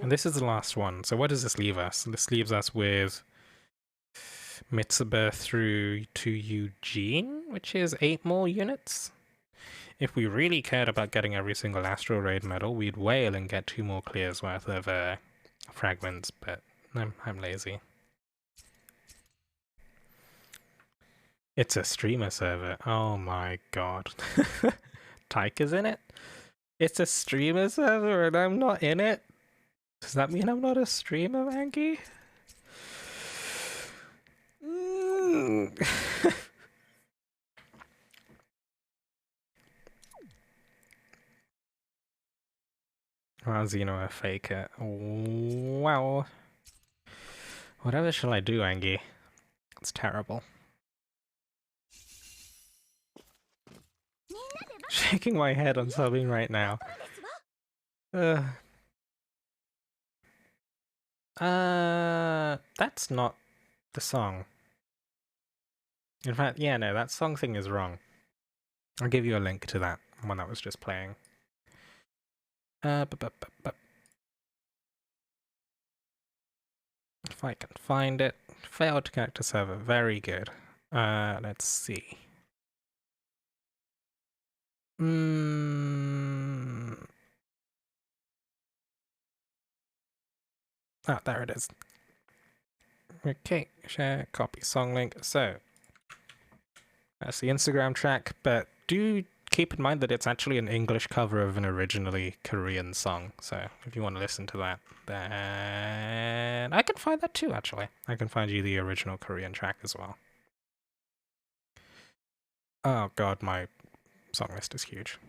And this is the last one. So what does this leave us? This leaves us with Mitsuba through to Eugene, which is 8 more units. If we really cared about getting every single Astral Raid medal, we'd wail and get 2 more clears worth of fragments, but I'm lazy. It's a streamer server. Oh my god. Taika's in it? It's a streamer server and I'm not in it? Does that mean I'm not a streamer, Angie? Wow, Xeno, a faker. Wow. Whatever shall I do, Angie? It's terrible. Shaking my head on subbing right now. That's not the song. In fact, yeah, no, that song thing is wrong. I'll give you a link to that one that was just playing. If I can find it. Failed to connect to server. Very good. Let's see. Ah, there it is. Okay, share, copy song link. So, that's the Instagram track, but do keep in mind that it's actually an English cover of an originally Korean song. So, if you want to listen to that, then I can find that too, actually. I can find you the original Korean track as well. Oh god, my song list is huge.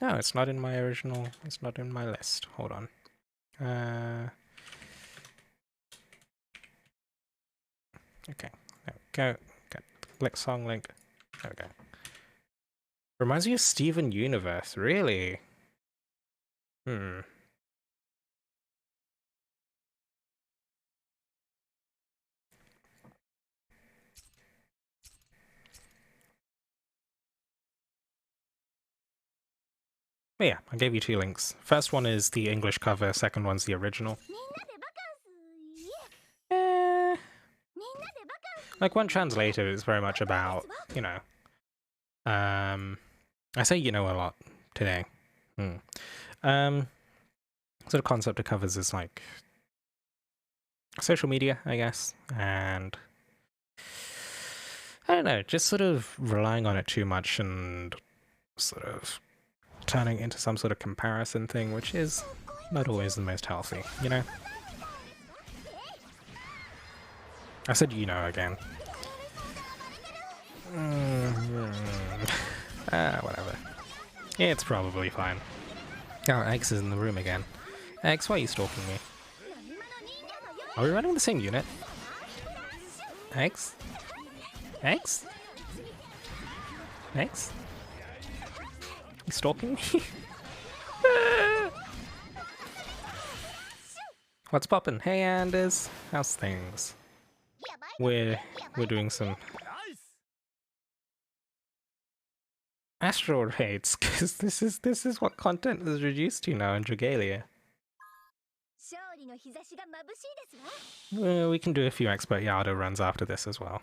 No, it's not in my original, it's not in my list. Hold on. Okay, there we go. Click song link. There we go. Reminds me of Steven Universe, really? But yeah, I gave you 2 links. First one is the English cover, second one's the original. Like, when translated, it's very much about, you know... I say you know a lot today. Sort of concept it covers is, like, social media, I guess, and... I don't know, just sort of relying on it too much and sort of turning into some sort of comparison thing, which is not always the most healthy, you know? I said you know again. Whatever. Yeah, it's probably fine. Oh, Eggs is in the room again. Eggs, why are you stalking me? Are we running the same unit? Eggs? Eggs? Eggs? You stalking me? What's poppin'? Hey Anders, how's things? We're doing some Astral raids, because this is what content is reduced to now in Dragalia. We can do a few expert Yardo runs after this as well.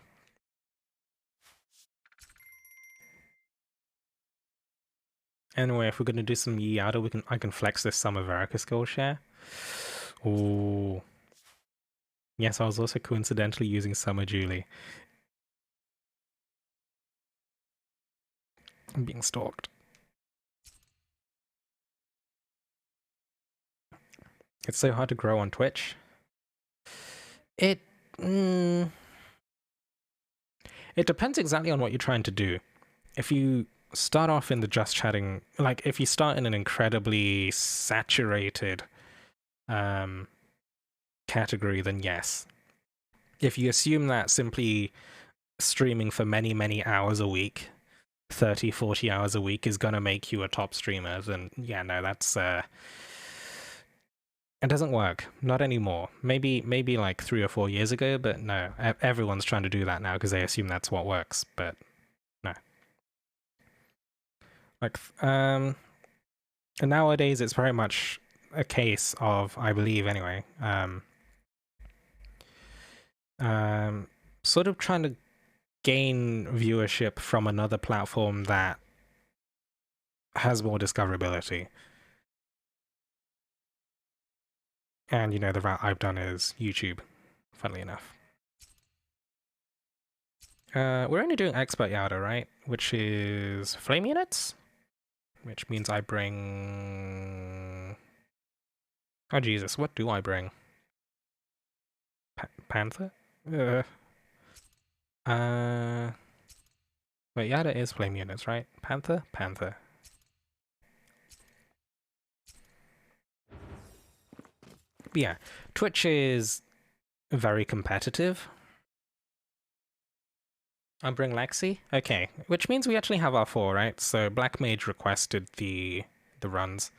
Anyway, if we're gonna do some Yardo, I can flex this Summer Verica skill share. Ooh. Yes, I was also coincidentally using Summer Julie. I'm being stalked. It's so hard to grow on Twitch. It depends exactly on what you're trying to do. If you start off in the just chatting, like if you start in an incredibly saturated category, then yes. If you assume that simply streaming for many, many hours a week, 30, 40 hours a week is gonna make you a top streamer, then yeah, no, that's it doesn't work. Not anymore. Maybe like 3 or 4 years ago, but no. Everyone's trying to do that now because they assume that's what works, but no. Like, and nowadays it's very much a case of, I believe anyway, sort of trying to gain viewership from another platform that has more discoverability. And, you know, the route I've done is YouTube, funnily enough. We're only doing Expert Yardo, right? Which is flame units? Which means I bring... Oh, Jesus, what do I bring? Panther? Wait, Yardo is flame units, right? Panther? Panther. But yeah, Twitch is very competitive. I bring Lexi? Okay, which means we actually have our 4, right? So Black Mage requested the runs.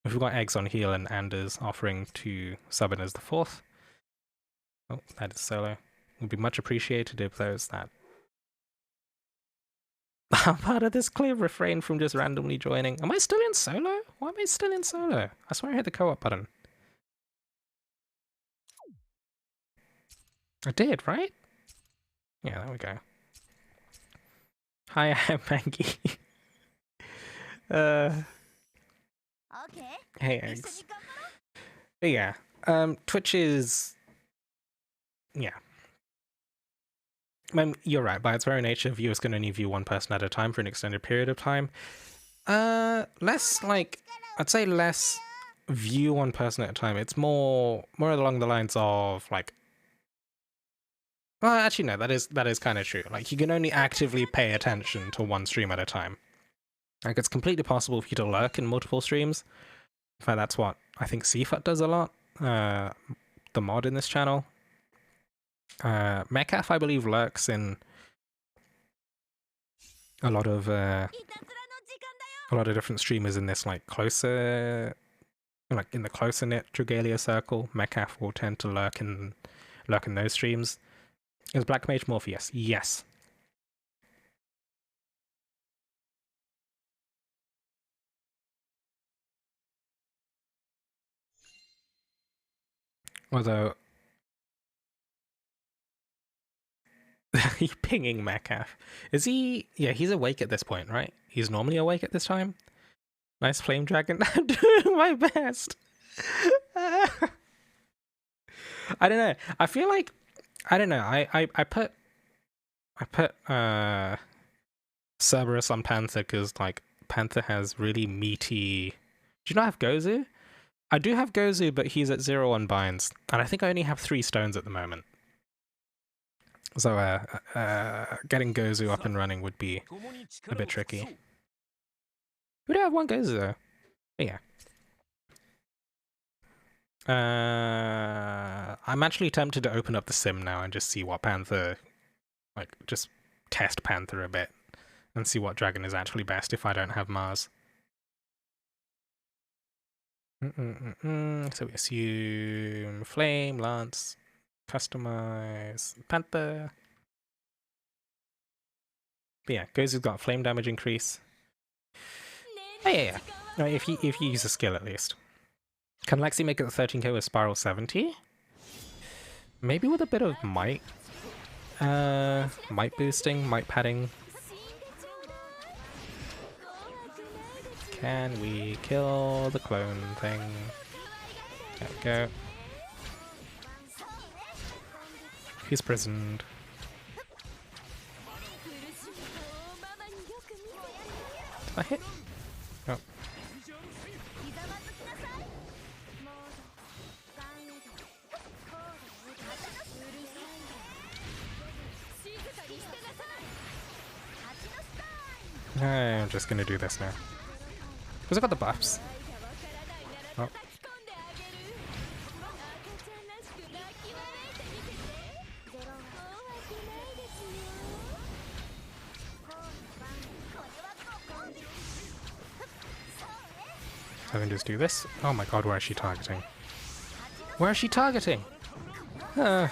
We've got Eggs on heal and Anders offering to sub in as the 4th. Oh, that is solo. Would be much appreciated if there's that. I'm part of this clear refrain from just randomly joining. Am I still in solo? Why am I still in solo? I swear I hit the co-op button. I did, right? Yeah, there we go. Hi, I'm Maggie. Hey, Eggs. But yeah, Twitch is... Yeah. You're right, by its very nature, viewers can only view one person at a time for an extended period of time. Less, like... I'd say less view one person at a time. It's more along the lines of, like... Well, actually, no, that is kind of true. Like, you can only actively pay attention to one stream at a time. Like, it's completely possible for you to lurk in multiple streams. In fact, that's what I think Seafut does a lot. The mod in this channel. Metcalf, I believe, lurks in a lot of different streamers in this, like, closer... Like, in the closer knit Dragalia circle. Metcalf will tend to lurk in those streams. Is Black Mage Morpheus? Yes. Although... you pinging Metcalf. Is he... Yeah, he's awake at this point, right? He's normally awake at this time? Nice flame dragon. I'm doing my best. I don't know. I feel like... I don't know. I put I put Cerberus on Panther because like Panther has really meaty. Do you not have Gozu? I do have Gozu, but he's at 0 on binds, and I think I only have 3 stones at the moment. So getting Gozu up and running would be a bit tricky. We do have 1 Gozu though. But yeah. I'm actually tempted to open up the sim now and just see what Panther, like, just test Panther a bit and see what dragon is actually best if I don't have Mars. So we assume Flame, Lance, customize Panther. But yeah, Gozu's got flame damage increase. Oh, yeah. No, if you use a skill at least. Can Lexi make it 13k with Spiral 70? Maybe with a bit of might. Might boosting, might padding. Can we kill the clone thing? There we go. He's prisoned. Did I hit? Oh. I'm just gonna do this now. Because I got the buffs. Oh. I can just do this. Oh my god, where is she targeting? Where is she targeting? Okay,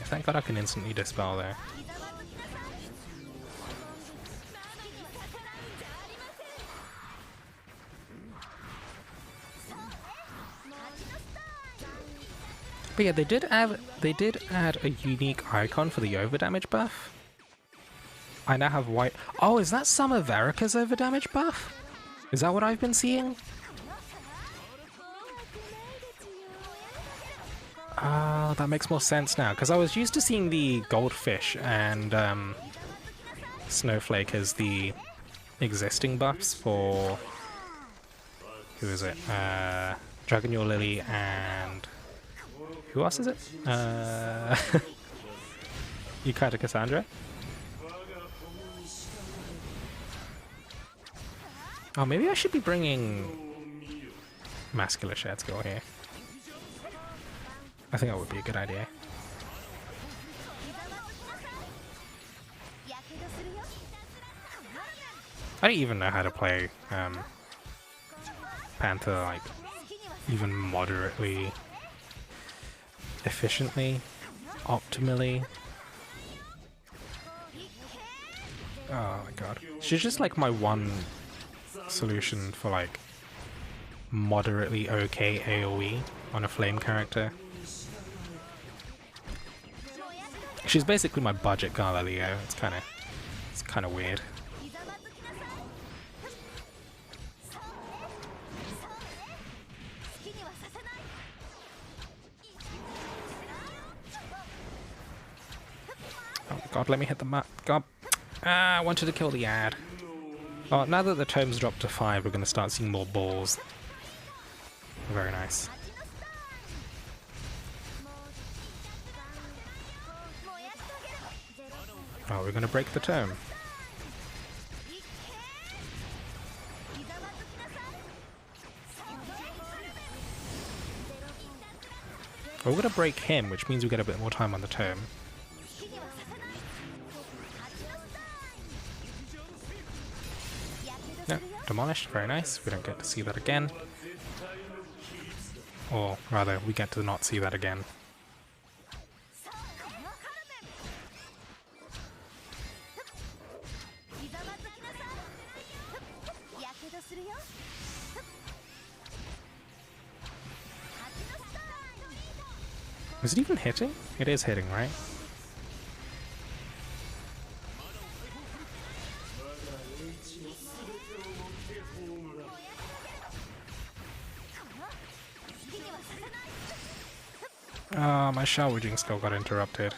thank god I can instantly dispel there. But yeah, they did add a unique icon for the overdamage buff. I now have white. Oh, is that some of Verica's overdamage buff? Is that what I've been seeing? Oh, that makes more sense now, because I was used to seeing the Goldfish and Snowflake as the existing buffs for... Who is it? Dragonure Lily and... Who else is it? Yukata Cassandra? Oh, maybe I should be bringing Masculine Shared Skill here. I think that would be a good idea. I don't even know how to play Panther, like, even moderately efficiently, optimally. Oh my god. She's just like my one solution for like moderately okay AoE on a flame character. She's basically my budget Galileo. It's kind of weird. Oh god, let me hit the map. God. I wanted to kill the ad. Oh, now that the tome's dropped to 5, we're going to start seeing more balls. Very nice. Oh, we're going to break the tome. Oh, we're going to break him, which means we get a bit more time on the tome. No, demolished, very nice. We don't get to see that again. Or rather, we get to not see that again. Is it even hitting? It is hitting, right? Ah, my showering skill got interrupted.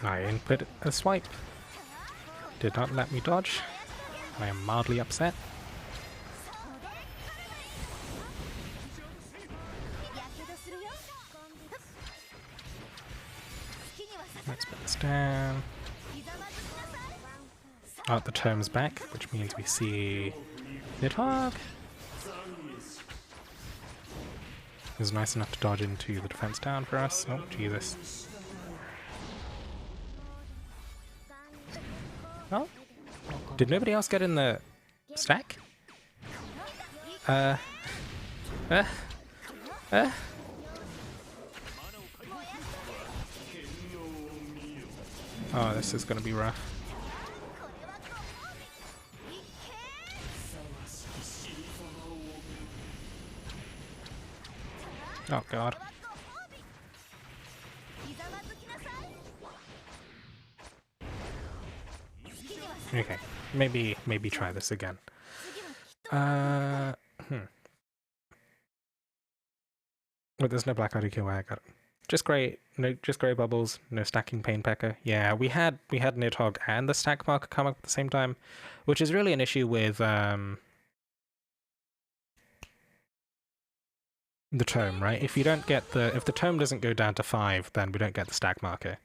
I input a swipe. Did not let me dodge. I am mildly upset. Let's put this down. Oh, the term's back, which means we see Nidhogg. It was nice enough to dodge into the defense town for us. Oh, Jesus. Oh, did nobody else get in the stack? Oh, this is gonna be rough. Oh god. Okay, maybe try this again. But there's no black IDQ where I got it. Just grey, just grey bubbles, no stacking pain pecker. Yeah, we had Nidhogg and the stack marker come up at the same time, which is really an issue with the tome, right? If you don't get if the tome doesn't go down to 5, then we don't get the stack marker.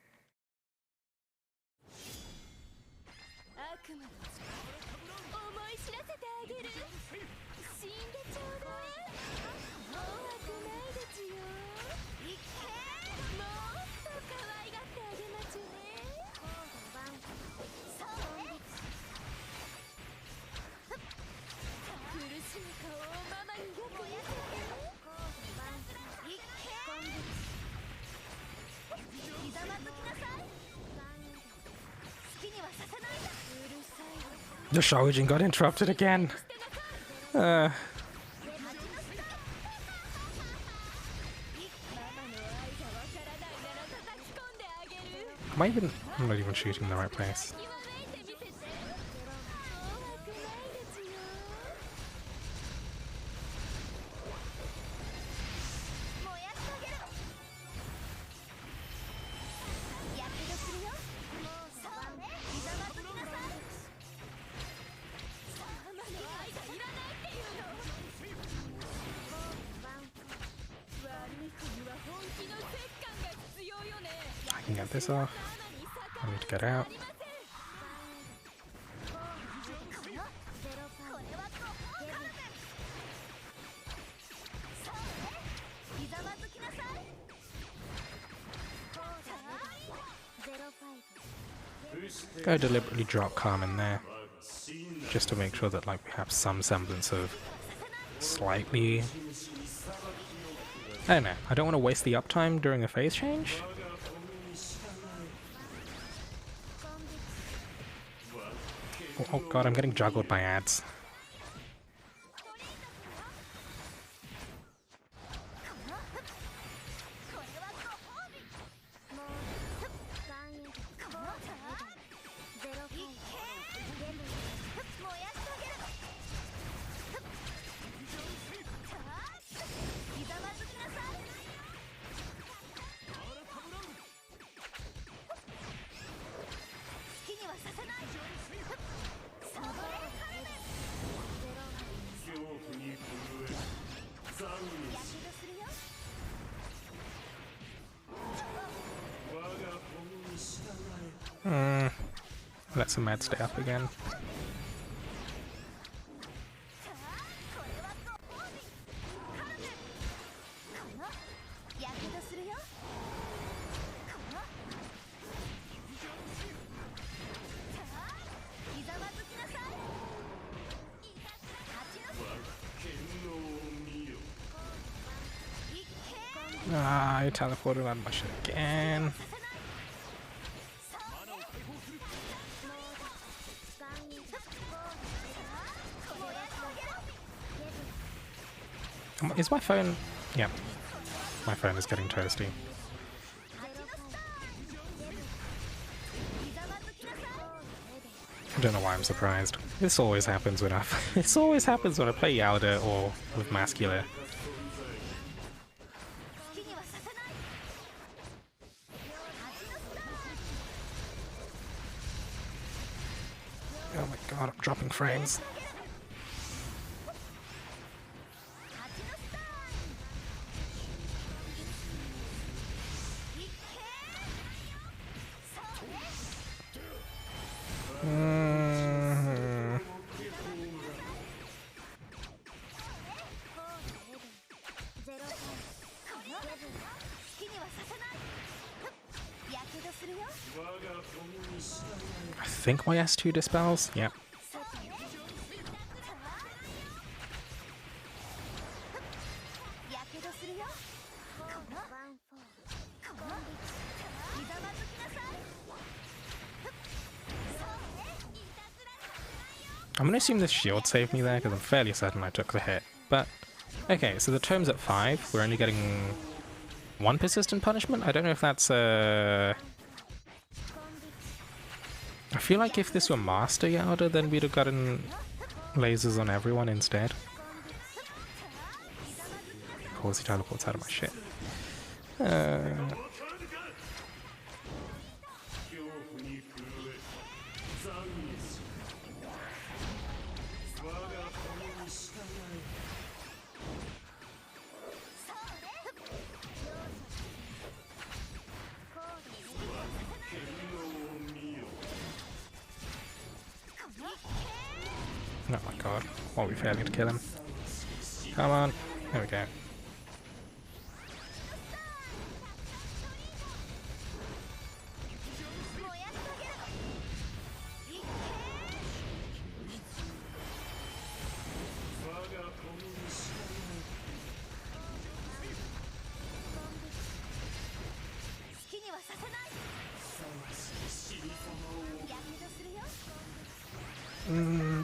The Shoujin got interrupted again. Am I even? I'm not even shooting in the right place. I can get this off. I need to get out. Go deliberately drop Calm in there, just to make sure that like we have some semblance of slightly. I don't know. I don't want to waste the uptime during a phase change. Oh god, I'm getting juggled by ads. Let some mad stay up again. Ah, I teleported on my shit again. Is my phone? Yeah, my phone is getting toasty. I don't know why I'm surprised. This always happens when I this always happens when I play Jalda or with Masculine. Oh my god, I'm dropping frames. I think my S2 dispels? Yep. I'm gonna assume this shield saved me there because I'm fairly certain I took the hit. But, okay, so the tome's at 5. We're only getting 1 persistent punishment? I don't know if that's I feel like if this were Master Jalda, then we'd have gotten lasers on everyone instead. Of course, he teleports out of my shit. Oh my god, why are we failing to kill him? Come on, there we go.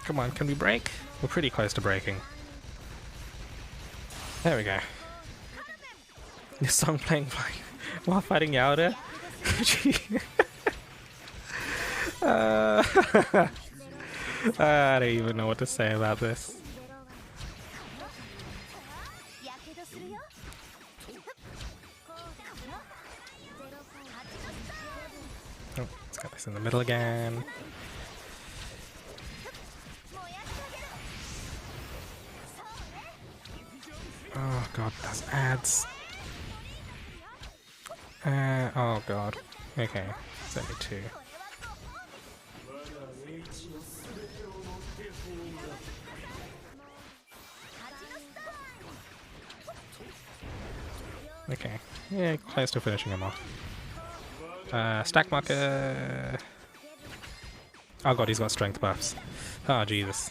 Come on, can we break? We're pretty close to breaking. There we go. This song playing while fighting Jalda. I don't even know what to say about this. Oh, let's get this in the middle again. Oh god, that's ads. Oh god. Okay, it's only 2. Okay, yeah, close to finishing him off. Stack marker. Oh god, he's got strength buffs. Oh Jesus.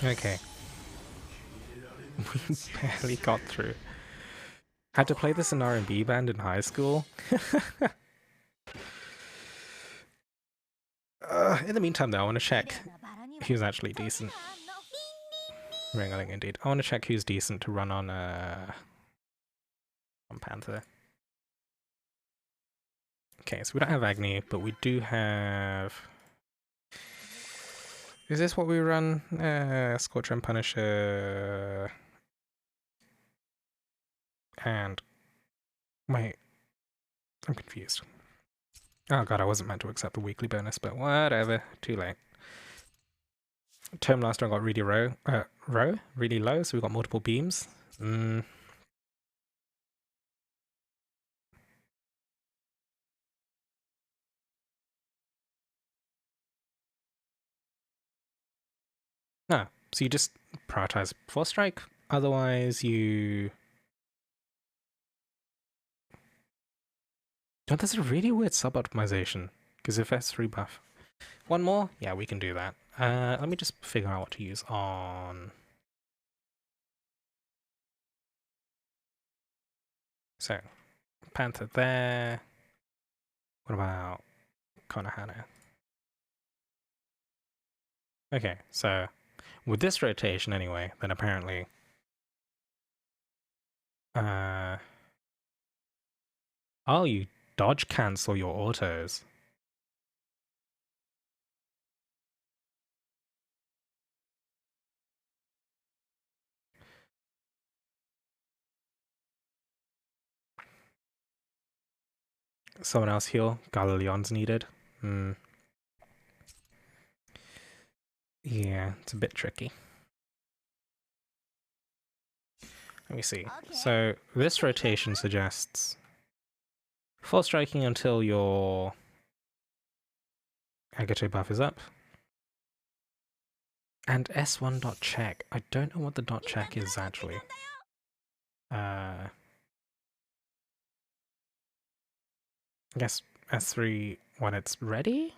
Okay. We barely got through. Had to play this in R&B band in high school. In the meantime though, I want to check who's actually decent. Ringling indeed. I want to check who's decent to run on Panther. Okay, so we don't have Agni, but we do have... Is this what we run? Scorcher and Punisher... And... Wait. I'm confused. Oh god, I wasn't meant to accept the weekly bonus, but whatever. Too late. Tome last time got really really low, so we got multiple beams. Ah, so you just prioritize Force Strike, otherwise you... Oh, that's a really weird sub-optimization, because if S3 buff... One more? Yeah, we can do that. Let me just figure out what to use on... So, Panther there. What about Konohana? Okay, so with this rotation anyway, then apparently Oh, you dodge cancel your autos. Someone else heal. Galileon's needed. Yeah, it's a bit tricky. Let me see. So this rotation suggests full striking until your Agate buff is up. And S1 dot check. I don't know what the dot check is actually. I guess S3 when it's ready?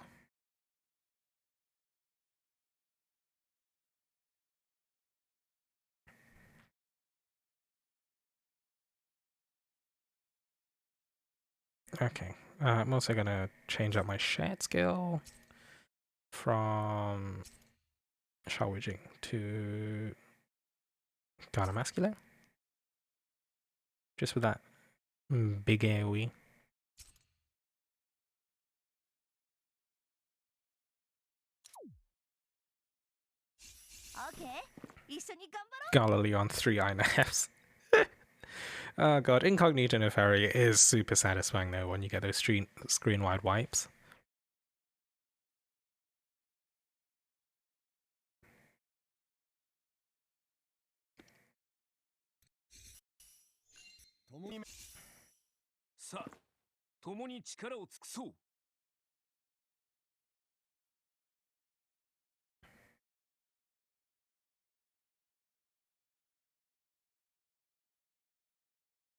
Okay. I'm also going to change up my shared skill from Shawijing to Ghana Masculine. Just with that big AoE. Galileo on 3 INFs. Oh god, Incognito Neferi is super satisfying though when you get those screen-wide wipes.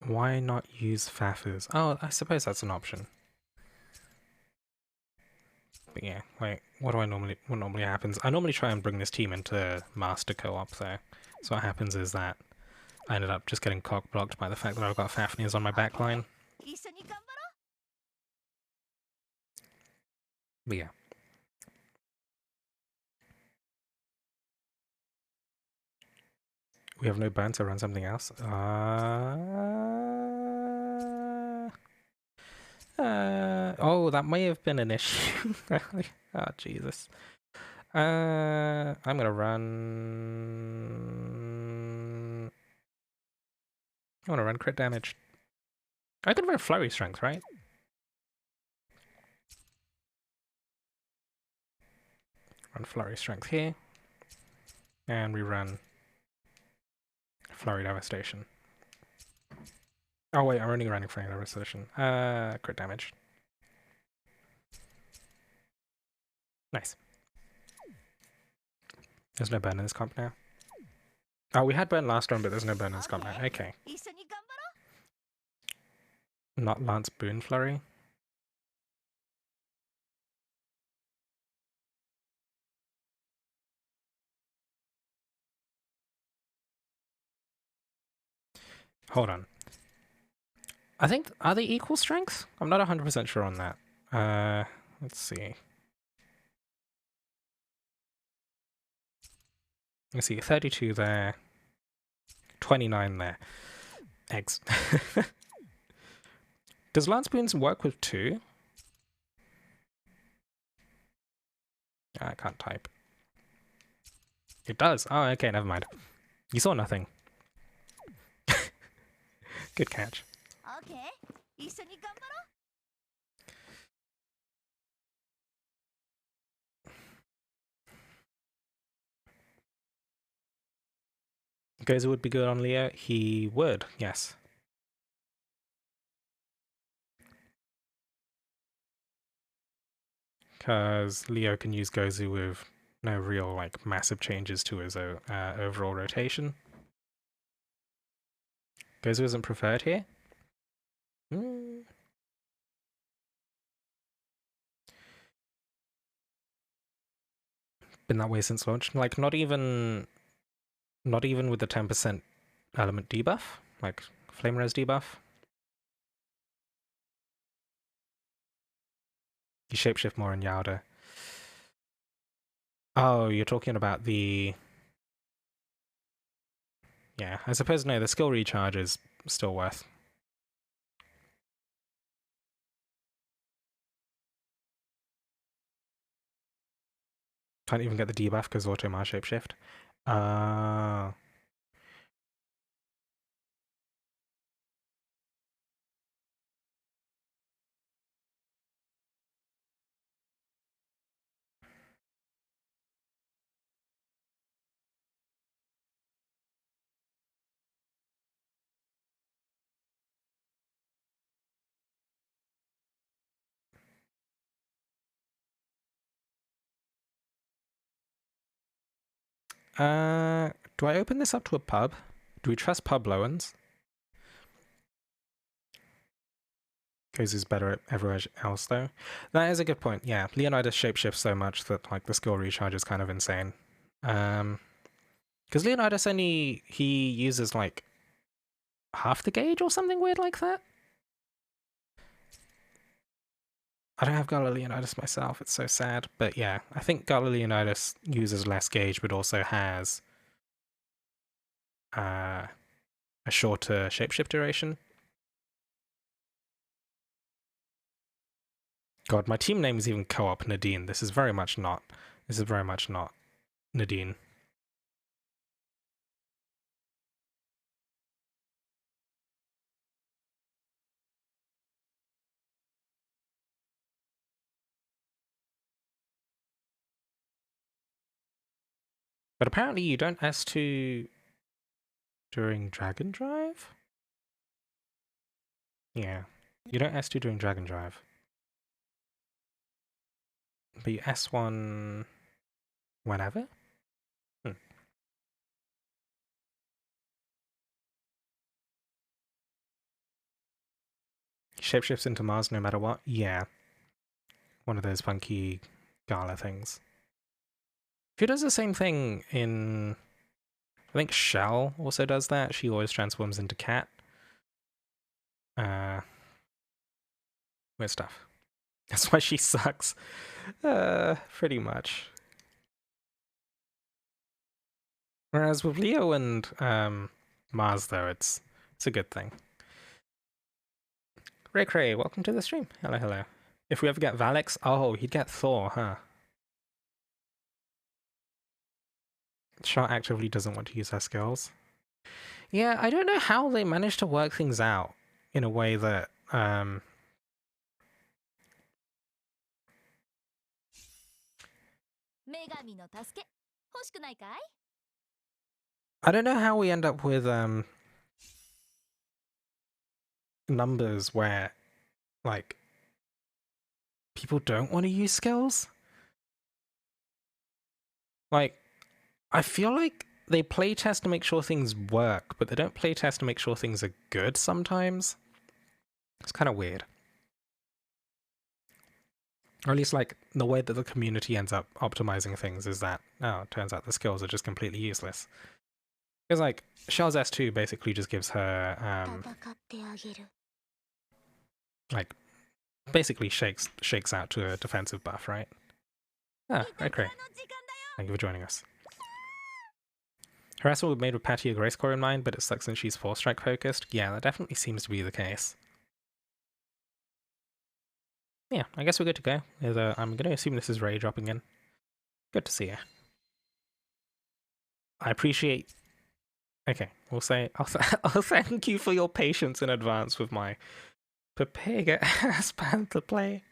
Why not use Fafus? Oh, I suppose that's an option. But yeah, like, what normally happens? I normally try and bring this team into Master Co-op though. So what happens is that I ended up just getting cock-blocked by the fact that I've got Fafnir's on my backline. But yeah. We have no burn to run something else. Oh, that may have been an issue. Oh, Jesus. I'm gonna run... I wanna run crit damage. I could run flurry strength, right? Run flurry strength here. And we run flurry devastation. Oh wait, I'm only running flurry devastation. Crit damage. Nice. There's no burn in this comp now. Oh, we had burn last round, but there's no burn in this comp now. Okay. Not Lance Boon Flurry. Hold on. I think, are they equal strength? I'm not 100% sure on that. Let's see. Let's see, 32 there. 29 there. Eggs. Does Lance Boons work with 2? I can't type. It does. Oh, okay, never mind. You saw nothing. Good catch. Gozer would be good on Leo. He would, yes. Because Leo can use Gozu with no real, like, massive changes to his overall rotation. Gozu isn't preferred here? Been that way since launch. Like, not even with the 10% element debuff, like Flame Res debuff. You shapeshift more in Yauda. Oh, you're talking about the... Yeah, I suppose no, the skill recharge is still worth. Can't even get the debuff because auto Mars shapeshift. Uh, do I open this up to a pub? Do we trust pub Lowens? Because he's better at everywhere else, though. That is a good point. Yeah, Leonidas shapeshifts so much that like the skill recharge is kind of insane. Because Leonidas he uses like half the gauge or something weird like that. I don't have Gala Leonidas myself. It's so sad, but yeah, I think Gala Leonidas uses less gauge, but also has a shorter shapeshift duration. God, my team name is even co-op Nadine. This is very much not. This is very much not Nadine. But apparently you don't S2 during Dragon Drive? Yeah, you don't S2 during Dragon Drive. But you S1 whenever? Shapeshifts into Mars no matter what? Yeah. One of those funky Gala things. She does the same thing in... I think Shell also does that. She always transforms into cat. Weird stuff. That's why she sucks. Pretty much. Whereas with Leo and Mars, though, it's a good thing. Ray, welcome to the stream. Hello, hello. If we ever get Valix, oh, he'd get Thor, huh? Char actively doesn't want to use her skills. Yeah, I don't know how they managed to work things out in a way that I don't know how we end up with numbers where like people don't want to use skills. Like, I feel like they playtest to make sure things work, but they don't playtest to make sure things are good sometimes. It's kind of weird. Or at least, like, the way that the community ends up optimizing things is that, oh, it turns out the skills are just completely useless. Because, like, Shell's S2 basically just gives her, like, basically shakes out to a defensive buff, right? Ah, okay. Thank you for joining us. Her S will be made with Patty or Grace Core in mind, but it sucks since she's 4-strike focused. Yeah, that definitely seems to be the case. Yeah, I guess we're good to go. I'm going to assume this is Ray dropping in. Good to see you. I appreciate... Okay, we'll say... I'll thank you for your patience in advance with my Papega ass panther play.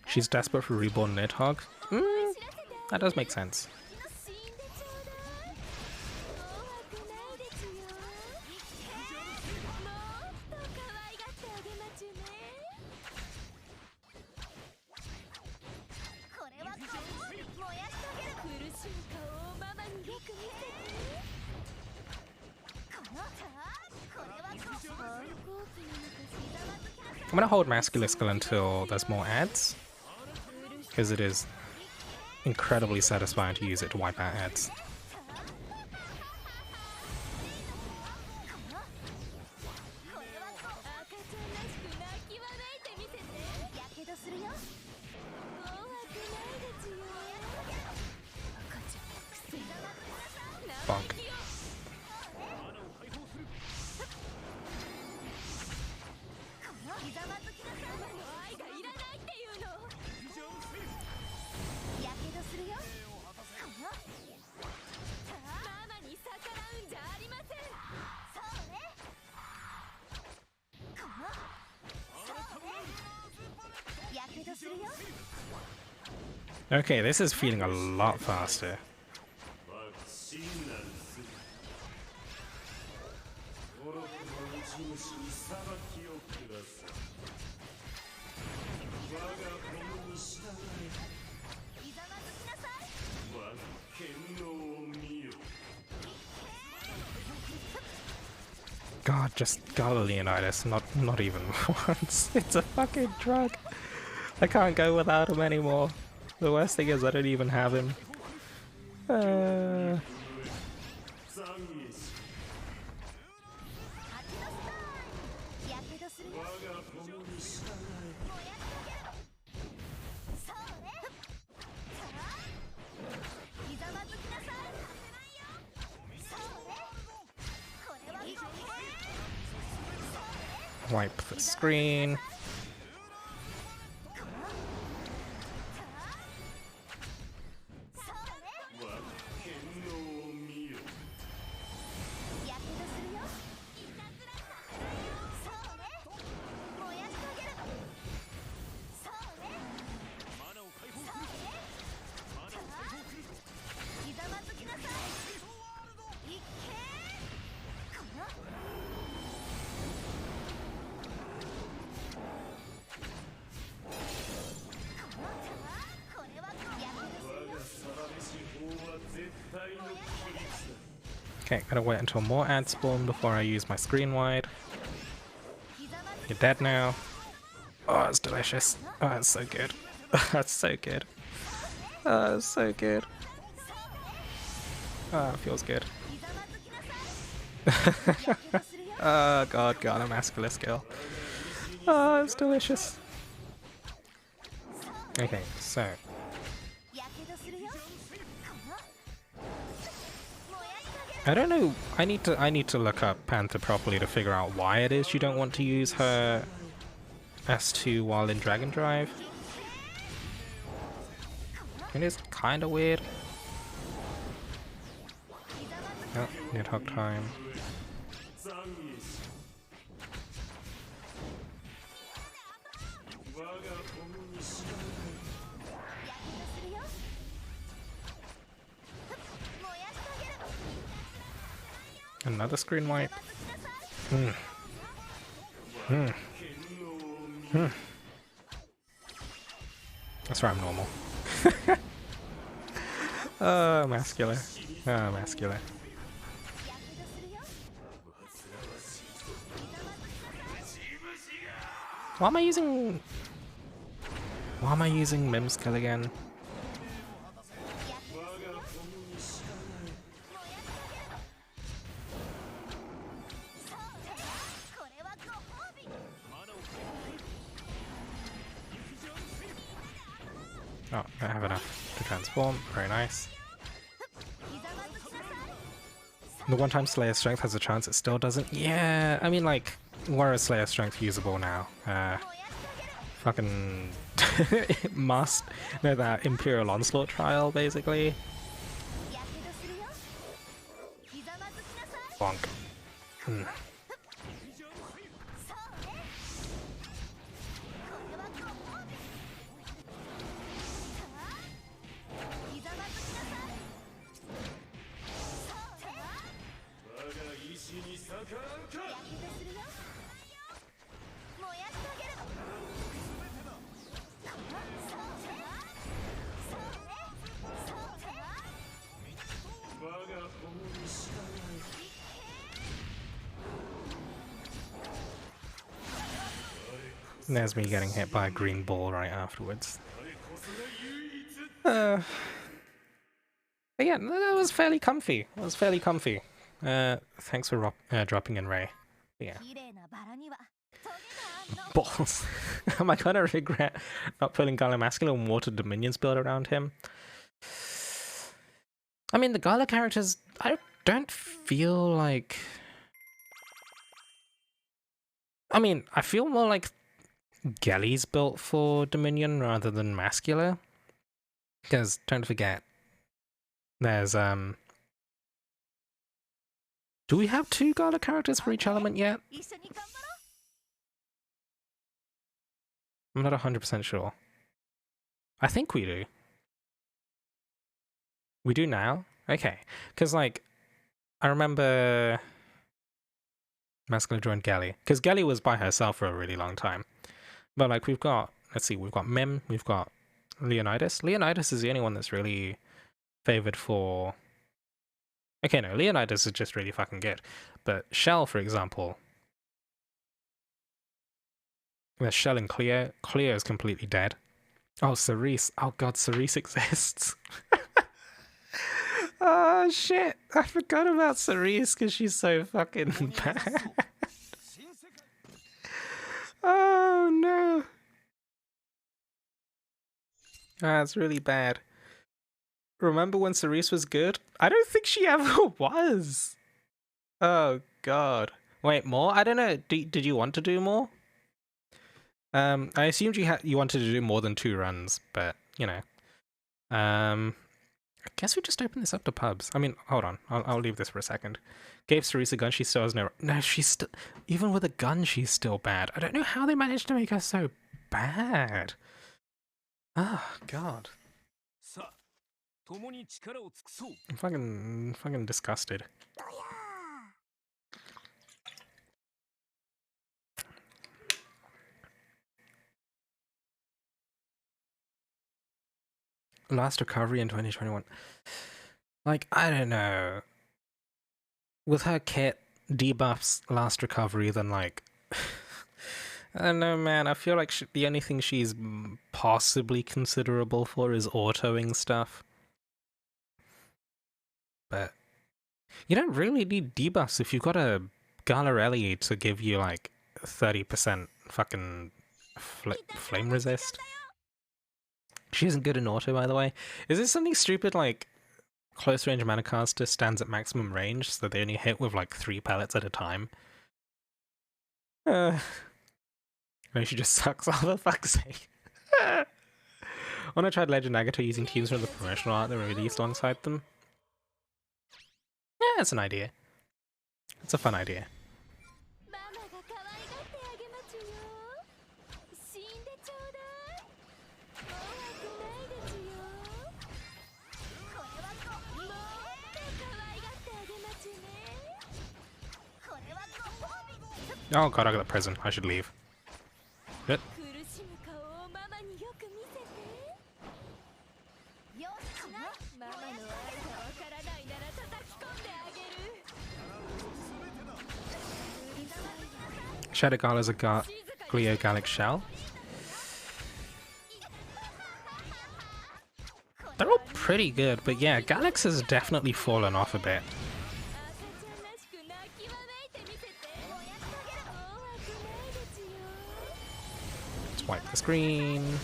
She's desperate for reborn Nidhogg. That does make sense. I'm gonna hold Masculiscal until there's more ads, because it is incredibly satisfying to use it to wipe out ads. Okay, this is feeling a lot faster. God, just Gala Leonidas, not even once. It's a fucking drug. I can't go without him anymore. The worst thing is I don't even have him. Wipe the screen. Okay, gotta wait until more ads spawn before I use my screen wide. You're dead now. Oh, it's delicious. Oh, it's so good. That's so good. Oh, it's so good. Oh, it feels good. Oh god, a masculine skill. Oh, it's delicious. Okay, so I don't know. I need to look up Panther properly to figure out why it is you don't want to use her S2 while in Dragon Drive. It is kind of weird. Oh, Nidhogg time. Another screen wipe. That's right, I'm normal. Oh, masculine. Oh, masculine. Why am I using Mim skill again? Oh, I have enough to transform. Very nice. The one-time Slayer Strength has a chance it still doesn't. Yeah, I mean, like, where is Slayer Strength usable now? Fucking it must know that Imperial Onslaught trial, basically. Bonk. There's me getting hit by a green ball right afterwards. But yeah, that was fairly comfy. It was fairly comfy. Thanks for dropping in, Ray. Yeah. Balls. Am I gonna regret not putting Gala Masculine Water Dominions build around him? I mean, the Gala characters, I don't feel like... I mean, I feel more like Gelly's built for Dominion rather than Masculine. Because, don't forget, there's, do we have 2 Gala characters for each element yet? I'm not 100% sure. I think we do. We do now? Okay. Because, like, I remember Masculine joined Gelly. Because Gelly was by herself for a really long time. But, like, we've got, let's see, we've got Mim, we've got Leonidas. Leonidas is the only one that's really favored for... Okay, no, Leonidas is just really fucking good. But Shell, for example... There's Shell and Cleo. Cleo is completely dead. Oh, Cerise. Oh god, Cerise exists. Oh shit, I forgot about Cerise because she's so fucking bad. Oh no. That's really bad. Remember when Cerise was good? I don't think she ever was. Oh god. Wait, more? I don't know. Did you want to do more? I assumed you wanted to do more than 2 runs, but you know. I guess we just open this up to pubs. I mean, hold on. I'll leave this for a second. Gave Cerise a gun. She still has no... No, she's still... Even with a gun, she's still bad. I don't know how they managed to make her so bad. Oh, God. I'm fucking disgusted. Last recovery in 2021. Like, I don't know. With her kit, debuffs last recovery, then like... I don't know, man. I feel like the only thing she's possibly considerable for is autoing stuff. But you don't really need debuffs if you've got a Galarelli to give you like 30% fucking flame resist. She isn't good in auto, by the way. Is this something stupid like close range Manicaster stands at maximum range, so they only hit with like 3 pellets at a time? No, she just sucks, oh for fuck's sake. When I tried Legend Nagato using teams from the promotional art that were released alongside them. Yeah, it's an idea. It's a fun idea. Oh god, I got a prison. I should leave. Good. Shadow Gala's a Glio Gallic Shell. They're all pretty good, but yeah, Galax has definitely fallen off a bit. Let's wipe the screen.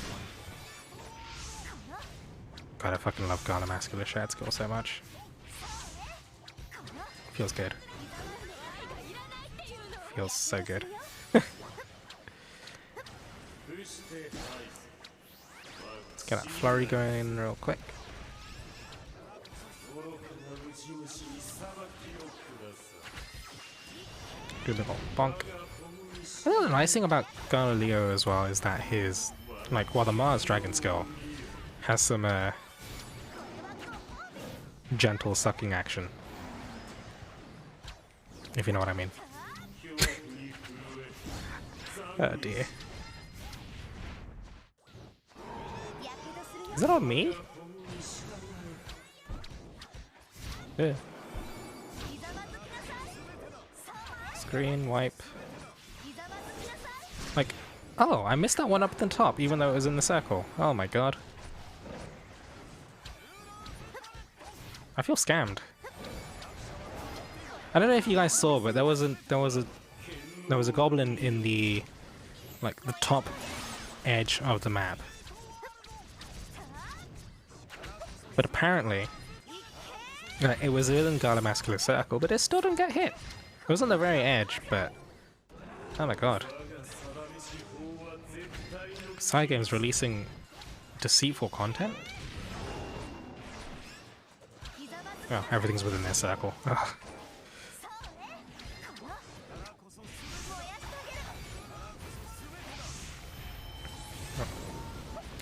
God, I fucking love Gala Masculine Shared Skill so much. Feels good. Feels so good. Let's get that flurry going real quick. Do a little bonk. I think the nice thing about Galileo as well is that his, like, while the Mars Dragon skill has some gentle sucking action. If you know what I mean. Oh dear. Is that on me? Yeah. Screen wipe. Like, oh, I missed that one up at the top, even though it was in the circle. Oh my god. I feel scammed. I don't know if you guys saw, but there was a goblin in the, like, the top edge of the map. But apparently, it was within Gala Masculine Circle, but it still didn't get hit. It was on the very edge, but oh my god. Cygame's releasing deceitful content? Oh, everything's within their circle. Ugh.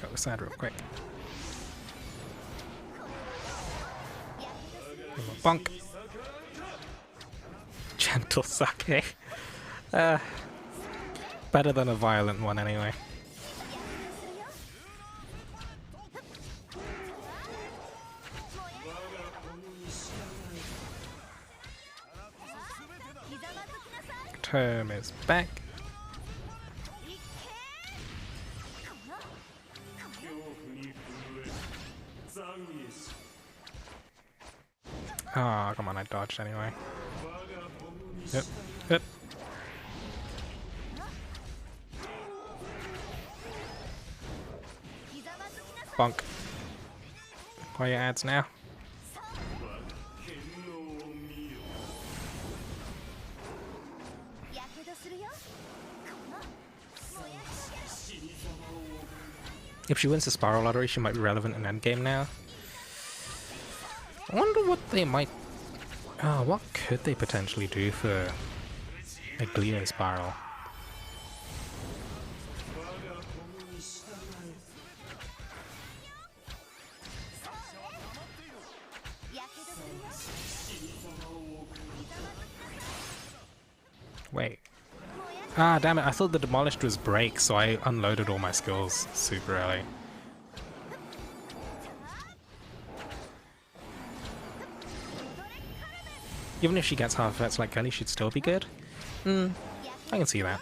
Go aside real quick. Bonk. Gentle sake. Better than a violent one anyway. Term is back. Oh, come on, I dodged anyway. Yep, yep. Bonk. What are your ads now? If she wins the Spiral Lottery, she might be relevant in Endgame now. I wonder what they might... Oh, what could they potentially do for a Glio Spiral? Wait. Ah, damn it, I thought the Demolished was break, so I unloaded all my skills super early. Even if she gets half vets like Kelly, she'd still be good. I can see that.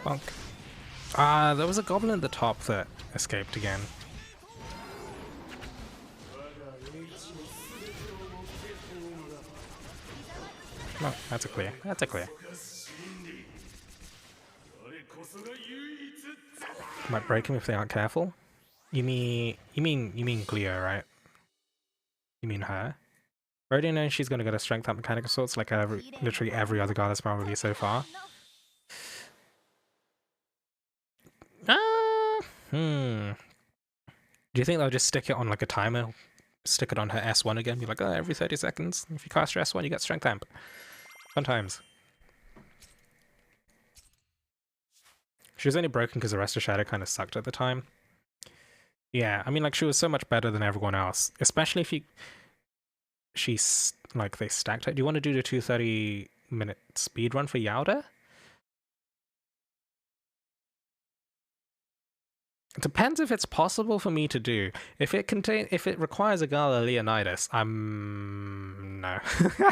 Bonk. Ah, there was a goblin at the top that escaped again. No, that's a clear. That's a clear. Might break him if they aren't careful. You mean Cleo, right? You mean her? I already know she's gonna get a strength up mechanic of sorts, like literally every other god that's probably so far. Do you think they'll just stick it on like a timer? Stick it on her S1 again? Be like, oh, every 30 seconds. If you cast your S1, you get strength amp. Fun times. She was only broken because the rest of Shadow kind of sucked at the time. Yeah, I mean, like, she was so much better than everyone else. Especially if like, they stacked her. Do you want to do the 230-minute speedrun for Yalda? It depends if it's possible for me to do. If it requires a Gala Leonidas, no. I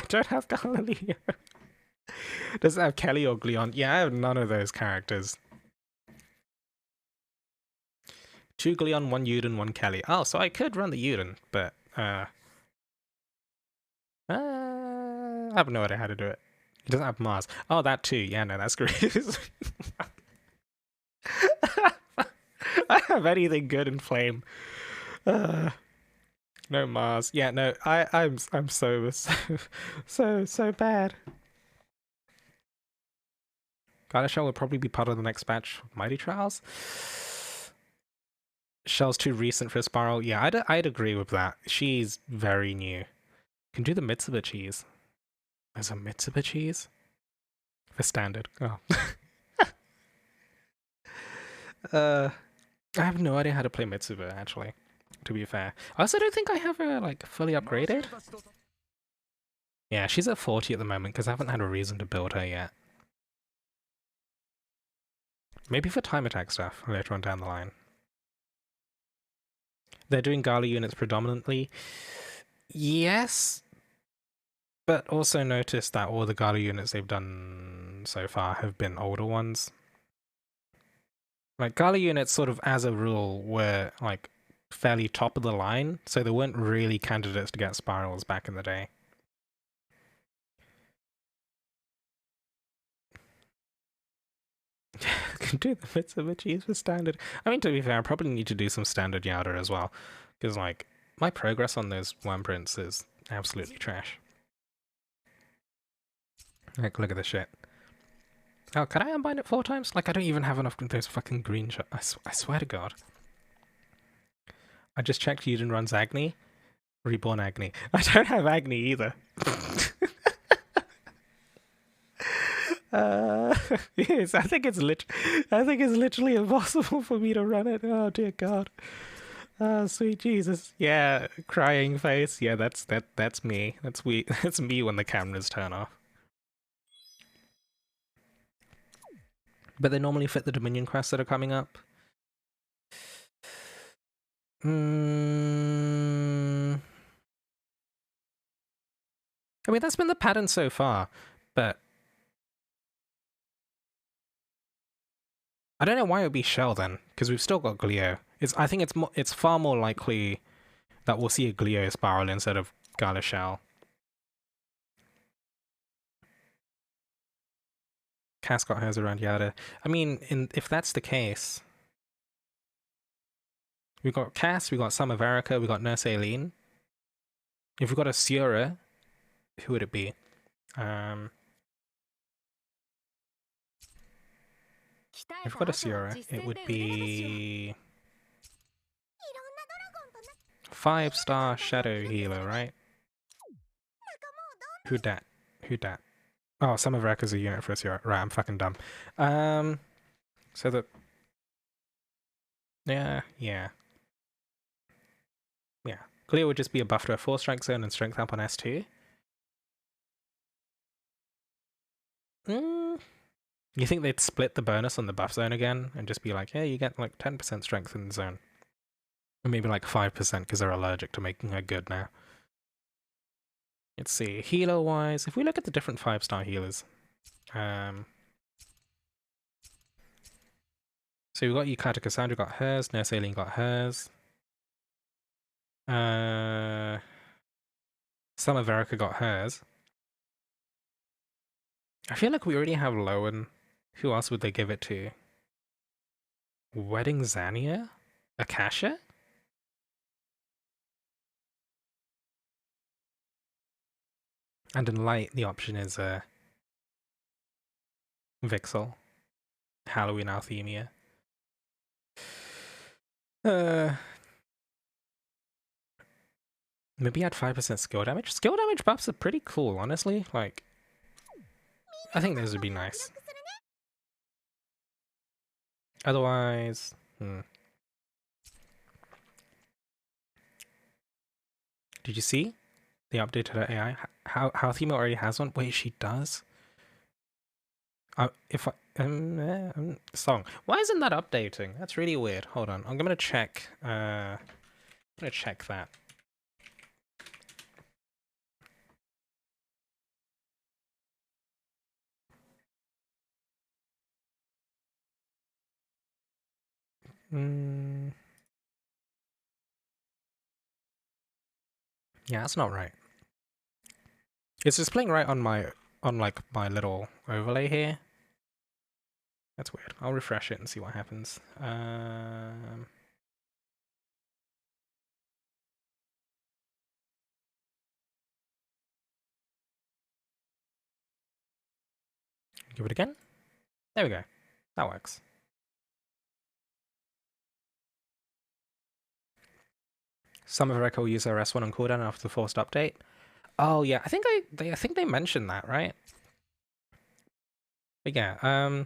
don't have Gala Leo. Does it have Kelly or Gleon? Yeah, I have none of those characters. 2 Gleon, 1 Yuden, 1 Kelly. Oh, so I could run the Yuden, but I have no idea how to do it. It doesn't have Mars. Oh, that too. Yeah, no, that's great. I have anything good in Flame. No Mars. Yeah, no, I'm so bad. Garda Shell will probably be part of the next batch of Mighty Trials. Shell's too recent for a Spiral. Yeah, I'd agree with that. She's very new. Can do the Mitsuba cheese. There's a Mitsuba cheese? For standard. Oh. I have no idea how to play Mitsuba, actually, to be fair. I also don't think I have her, like, fully upgraded. Yeah, she's at 40 at the moment, because I haven't had a reason to build her yet. Maybe for time attack stuff later on down the line. They're doing Gala units predominantly. Yes, but also notice that all the Gala units they've done so far have been older ones. Like, Gala units sort of, as a rule, were, like, fairly top of the line, so they weren't really candidates to get spirals back in the day. Can do the Mitsuba cheese for standard. I mean, to be fair, I probably need to do some standard Yada as well, because, like, my progress on those worm prints is absolutely trash. Like, look at this shit. Oh, can I unbind it 4 times? Like, I don't even have enough of those fucking green I swear to God. I just checked Yuden runs Agni. Reborn Agni. I don't have Agni either. Yes, I think it's literally impossible for me to run it. Oh dear God. Oh sweet Jesus. Yeah, crying face. Yeah, that's me. That's we. That's me when the cameras turn off. But they normally fit the Dominion quests that are coming up. I mean, that's been the pattern so far, but I don't know why it would be Shell then, because we've still got Glio. I think it's far more likely that we'll see a Glio Spiral instead of Gala Shell. Cass got hers around Yada. I mean, if that's the case, we've got Cass, we've got Summer Verica, we've got Nurse Aileen. If we've got a Siora, who would it be? If we've got a Siora, it would be 5-star Shadow Healer, right? Who dat? Oh, Summer Verica's a unit for a Siora. Right, I'm fucking dumb. So the... Yeah. Glio would just be a buff to a 4-strike zone and strength up on S2. You think they'd split the bonus on the buff zone again and just be like, hey, you get like 10% strength in the zone. Or maybe like 5% because they're allergic to making her good now. Let's see, healer-wise, if we look at the different 5-star healers. So we've got Yukata Cassandra got hers, Nurse Aileen got hers. Summer Verica got hers. I feel like we already have Lowen. Who else would they give it to? Wedding Zania? Akasha? And in light, the option is Vixel. Halloween Althemia. Maybe add 5% skill damage. Skill damage buffs are pretty cool, honestly. Like, I think those would be nice. Otherwise, Did you see the update to the AI? How Althemia already has one? Wait, she does? Song. Why isn't that updating? That's really weird. Hold on. I'm gonna check. I'm gonna check that. Yeah, that's not right. It's displaying right on my my little overlay here. That's weird. I'll refresh it and see what happens. Give it again. There we go. That works. Some of Rekka will use their S1 on cooldown after the forced update. Oh yeah, I think they mentioned that, right? But yeah,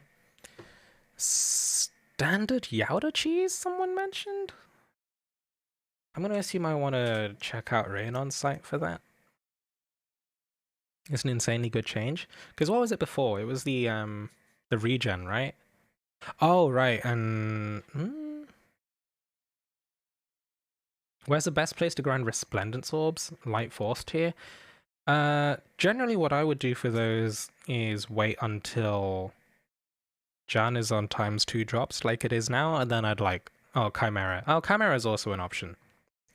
standard Yowda cheese someone mentioned? I'm gonna assume I want to check out Raynon's site for that. It's an insanely good change. Because what was it before? It was the regen, right? Oh right, and where's the best place to grind Resplendence Orbs? Light Force tier? Generally what I would do for those is wait until Jan is on ×2 drops like it is now, and then I'd like, Chimera. Oh, Chimera is also an option.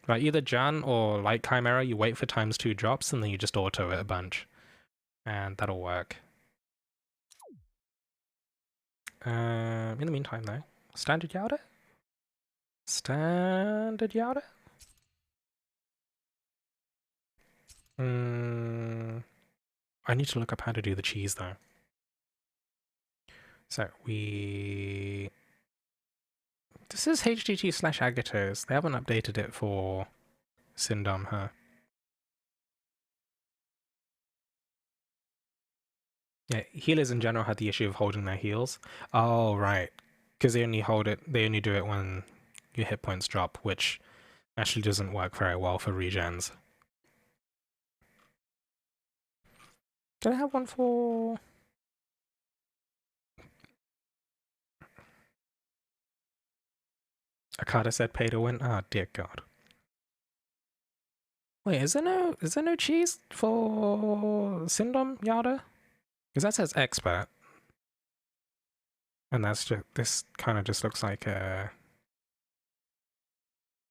Right, either Jan or Light Chimera, you wait for ×2 drops and then you just auto it a bunch. And that'll work. In the meantime though, standard Yowda? Standard Yowda? I need to look up how to do the cheese though. So this is HTT/Agatos. They haven't updated it for Sindom, huh? Yeah, healers in general had the issue of holding their heals. Oh, right. Because they only do it when your hit points drop, which actually doesn't work very well for regens. Did I have one for... Akata said pay to win? Oh, dear God. Wait, is there no cheese for Syndom Yada? Because that says expert. And that's just, this kind of just looks like a...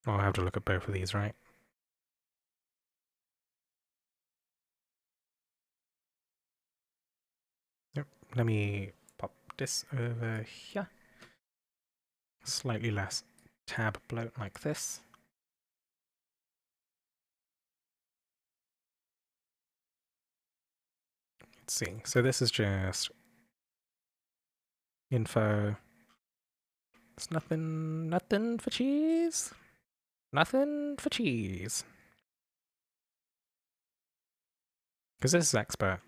Oh, I have to look at both of these, right? Yep, let me pop this over here. Slightly less tab bloat like this. Let's see, so this is just info. It's nothing for cheese. Nothing for cheese. Because this is expert.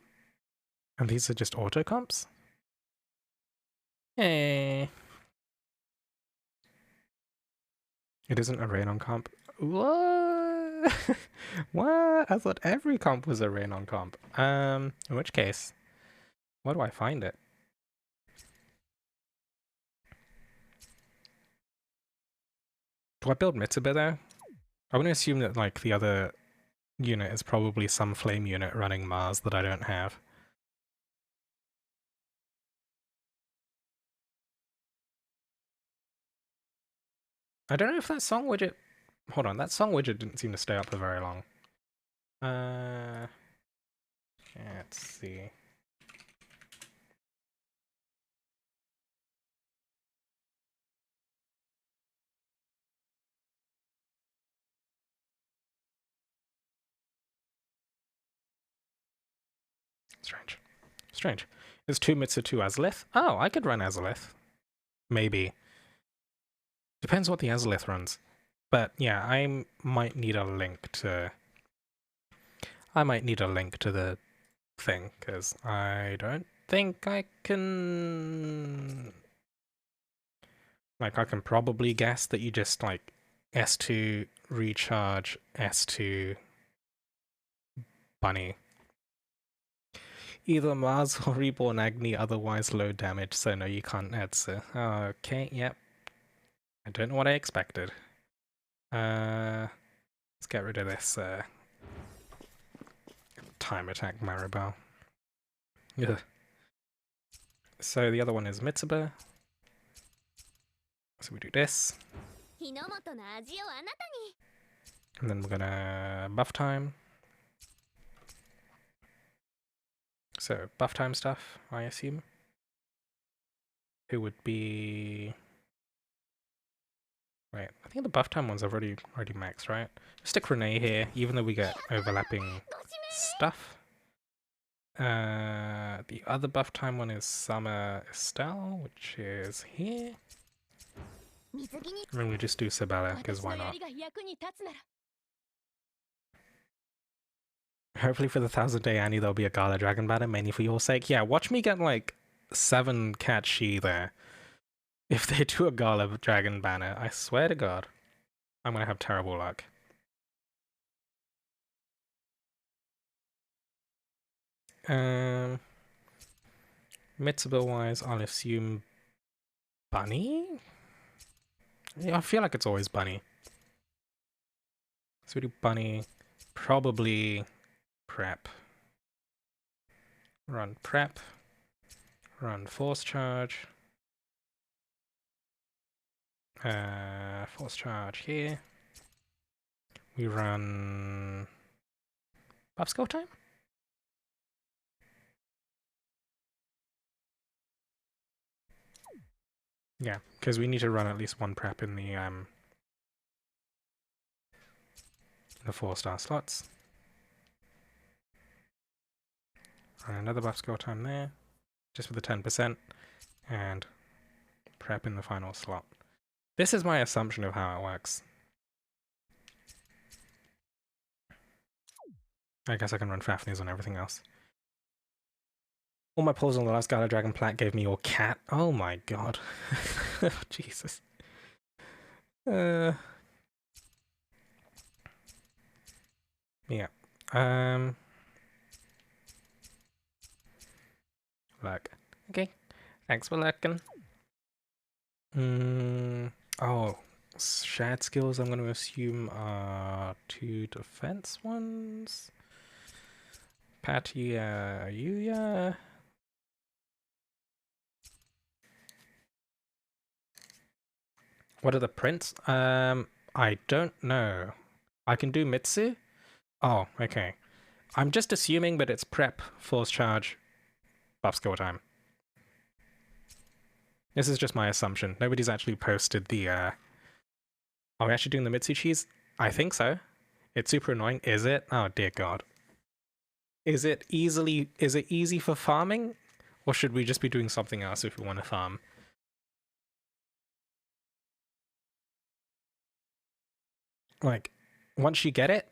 And these are just auto comps? Hey. It isn't a rain on comp. What? What? I thought every comp was a rain on comp. In which case, where do I find it? Do I build Mitsuba though? I'm gonna assume that like the other unit is probably some flame unit running Mars that I don't have. I don't know if that song widget... Hold on, that song widget didn't seem to stay up for very long. Let's see. Strange. Strange. Is 2 Mitsu 2 Azalith? Oh, I could run Azalith. Maybe. Depends what the Azalith runs. But yeah, I might need a link to... I might need a link to the thing, because I don't think I can... Like, I can probably guess that you just, like, S2 recharge, S2 bunny. Either Mars or Reborn Agni, otherwise low damage, so no, you can't Etsu. Okay, yep. I don't know what I expected. Let's get rid of this time attack Maribel. Ugh. So the other one is Mitsuba. So we do this. And then we're gonna buff time. So buff time stuff, I assume. Who would be... Wait, I think the buff time ones have already maxed, right? Stick Renee here, even though we get overlapping stuff. The other buff time one is Summer Estelle, which is here. And then we just do Sabella, because why not? Hopefully for the 1000-day Annie there'll be a Gala Dragon banner, mainly for your sake. Yeah, watch me get like 7 Cat She there. If they do a Gala Dragon banner, I swear to God, I'm gonna have terrible luck. Mitsuba wise, I'll assume Bunny? Yeah, I feel like it's always Bunny. So we do Bunny, probably Prep. Run Prep, run Force Charge. Force Charge here. We run Buff Skill Time? Yeah, because we need to run at least one prep in the 4-star slots. Run another buff skill time there, just for the 10%, and prep in the final slot. This is my assumption of how it works. I guess I can run Fafnir's on everything else. All my pulls on the last Gala Dragon plat gave me your cat. Oh my god. Jesus. Yeah. Look. Okay. Thanks for looking. Oh. Shared skills, I'm going to assume, are 2 defense ones. Patty, Yuya. What are the prints? I don't know. I can do Mitsu? Oh, okay. I'm just assuming, but it's prep, force charge, buff skill time. This is just my assumption. Nobody's actually posted the, Are we actually doing the Mitsu cheese? I think so. It's super annoying. Is it? Oh, dear God. Is it easy for farming? Or should we just be doing something else if we want to farm? Like, once you get it,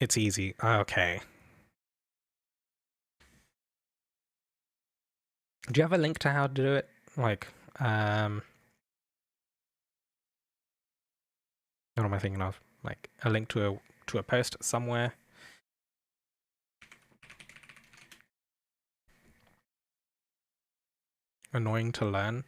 it's easy. Okay. Do you have a link to how to do it? Like, what am I thinking of? Like, a link to a post somewhere? Annoying to learn.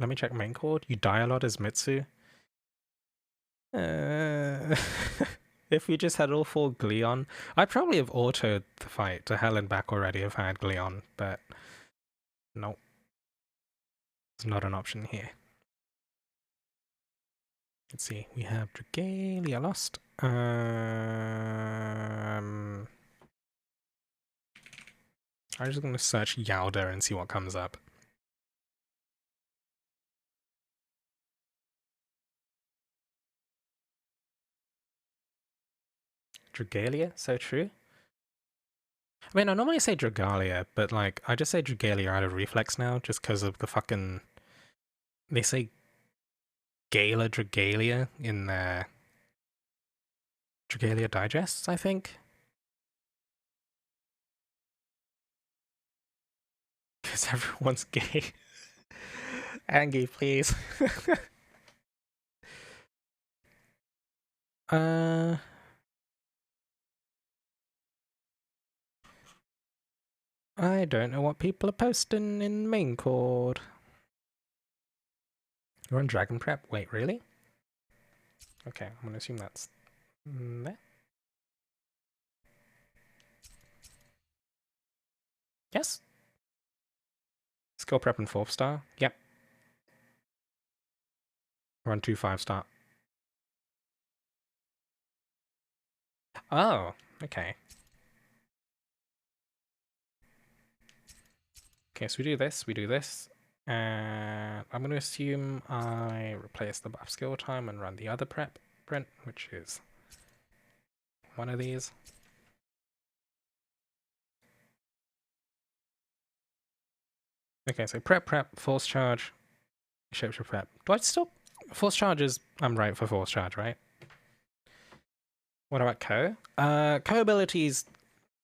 Let me check main chord. You die a lot as Mitsu. If we just had all 4 Gleon, I'd probably have autoed the fight to hell and back already if I had Gleon, but nope. It's not an option here. Let's see, we have Dragalia lost. I'm just gonna search Yalda and see what comes up. Dragalia? So true? I mean, I normally say Dragalia, but like, I just say Dragalia out of reflex now, just because of the fucking... They say Gala Dragalia in their Dragalia digests, I think. Because everyone's gay. Angie, please. I don't know what people are posting in main chord. You're on Dragon Prep? Wait, really? Okay, I'm gonna assume that's there. Yes? Skill Prep and 4th star? Yep. We're on 2 5-star. Oh, okay. Okay, so we do this. And I'm going to assume I replace the buff skill time and run the other print, which is one of these. Okay, so prep, force charge, shapeshifter prep. Do I still... Force charge is... I'm right for force charge, right? What about Co? Co abilities,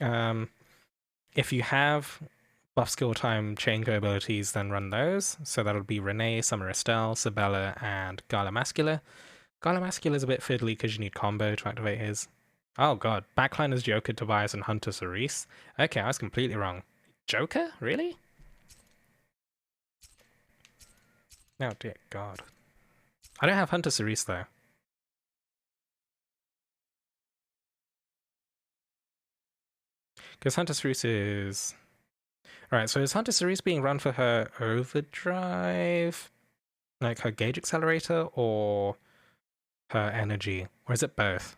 if you have buff skill time chain Co abilities, then run those. So that'll be Renee, Summer Estelle, Sabella, and Gala Mascular. Gala Mascular is a bit fiddly because you need combo to activate his. Oh god, backline is Joker, Tobias, and Hunter Cerise. Okay, I was completely wrong. Joker? Really? Oh dear god. I don't have Hunter Cerise though. Because Hunter Cerise is... Alright, so is Hunter Cerise being run for her overdrive? Like her gauge accelerator or her energy? Or is it both?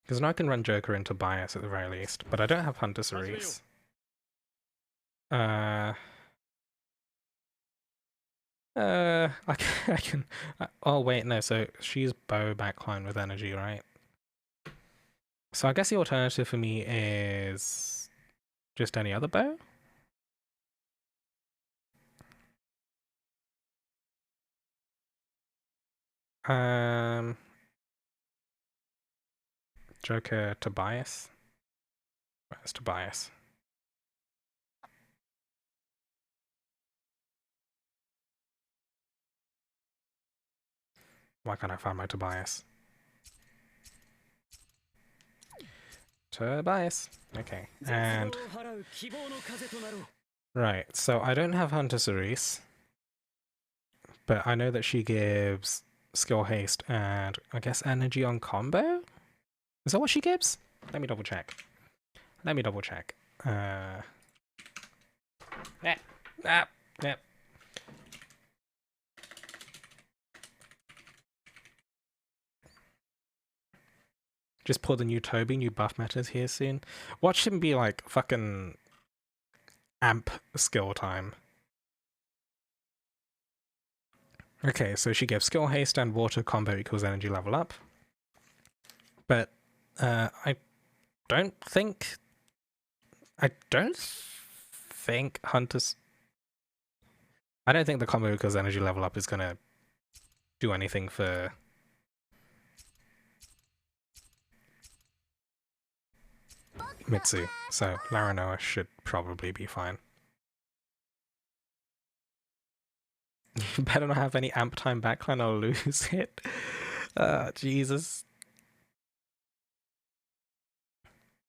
Because now I can run Joker into Bias at the very least, but I don't have Hunter Cerise. I can... Oh wait, no, so she's bow backline with energy, right? So I guess the alternative for me is just any other bow? Joker Tobias. Where's Tobias? Why can't I find my Tobias? Tobias. Okay, and... Right, so I don't have Hunter Cerise, but I know that she gives skill haste and I guess energy on combo? Is that what she gives? Let me double check. Let me double check. Yeah. Just pull the new Toby, new buff matters here soon. Watch him be like fucking amp skill time. Okay, so she gives skill haste and water combo equals energy level up. But I don't think Hunter's... I don't think the combo equals energy level up is gonna do anything for... Mitsu, so Laranoa should probably be fine. You better not have any amp time backline or lose it. Jesus.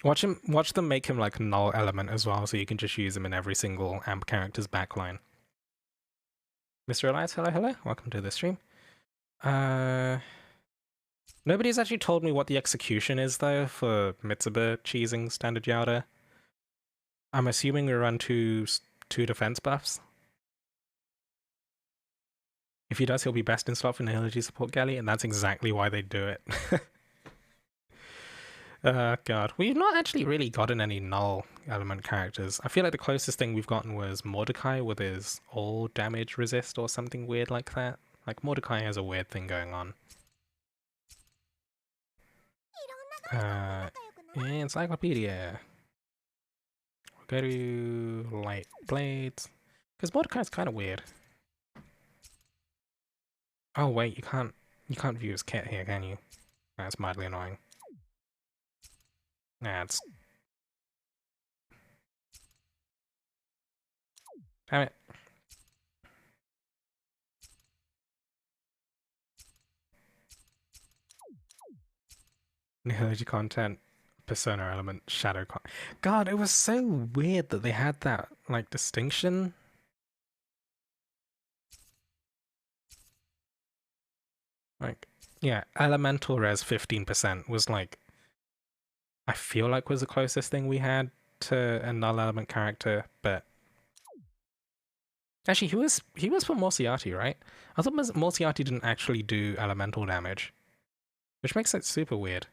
Watch them make him like null element as well, so you can just use him in every single amp character's backline. Mr. Elias, hello. Welcome to the stream. Nobody's actually told me what the execution is, though, for Mitsuba cheesing standard Yada. I'm assuming we run two defense buffs. If he does, he'll be best in slot for Nihility support galley, and that's exactly why they do it. God. We've not actually really gotten any null element characters. I feel like the closest thing we've gotten was Mordecai with his all damage resist or something weird like that. Like, Mordecai has a weird thing going on. Encyclopedia. We'll go to Light Blades. Because Mordecai's kind of weird. Oh wait, you can't view his kit here, can you? That's mildly annoying. Nah, it's... Damn it. Nihility content, persona element, shadow con... God, it was so weird that they had that, like, distinction. Like, yeah, elemental res 15% was like... I feel like was the closest thing we had to a null element character, but... Actually, he was for Morciati, right? I thought Morciati didn't actually do elemental damage, which makes it super weird.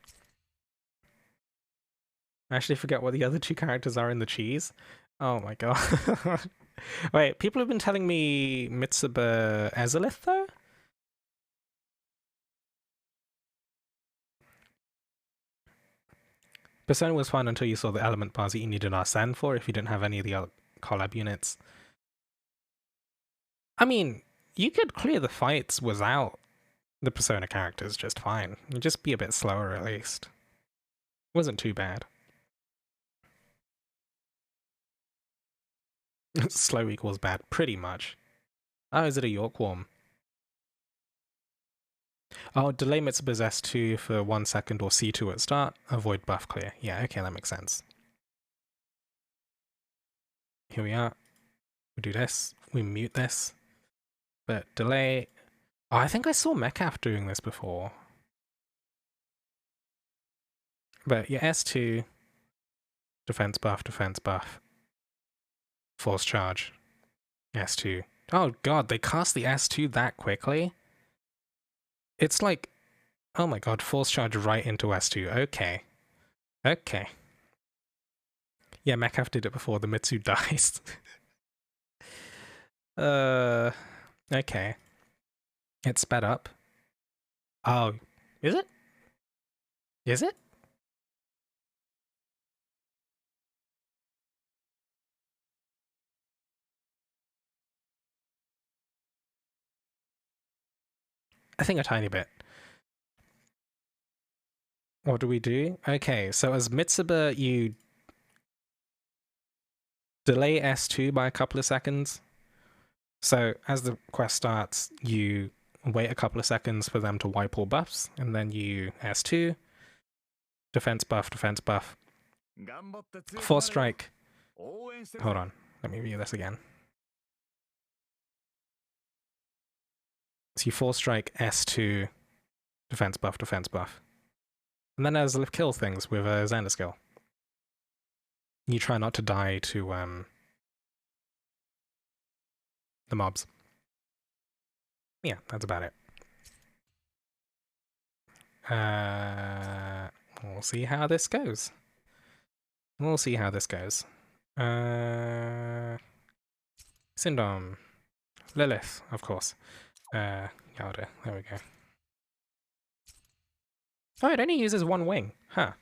I actually forget what the other two characters are in the cheese. Oh my god. Wait, people have been telling me Mitsuba Ezolith, though? Persona was fun until you saw the element bars that you needed Arsene for if you didn't have any of the other collab units. I mean, you could clear the fights without the Persona characters just fine. You'd just be a bit slower at least. Wasn't too bad. Slow equals bad, pretty much. Oh, is it a Yorkworm? Oh, delay Mitsuba's S2 for 1 second or C2 at start, avoid buff clear. Yeah, okay, that makes sense. Here we are. We do this, we mute this. But delay... Oh, I think I saw Mechaf doing this before. But yeah, S2, defense buff, force charge, S2. Oh god, they cast the S2 that quickly? It's like, oh my god, force charge right into S2. Okay. Okay. Yeah, Mechaf did it before the Mitsu dies. Okay. It's sped up. Oh, is it? Is it? I think a tiny bit. What do we do? Okay, so as Mitsuba, you delay S2 by a couple of seconds. So as the quest starts, you wait a couple of seconds for them to wipe all buffs, and then you S2, defense buff, defense buff. Force strike. Hold on, let me view this again. So you force strike S2, defense buff, defense buff. And then Azalith kills things with a Xander skill. You try not to die to the mobs. Yeah, that's about it. We'll see how this goes. We'll see how this goes. Syndom. Lilith, of course. Yalda, there we go. Oh, it only uses one wing. Huh.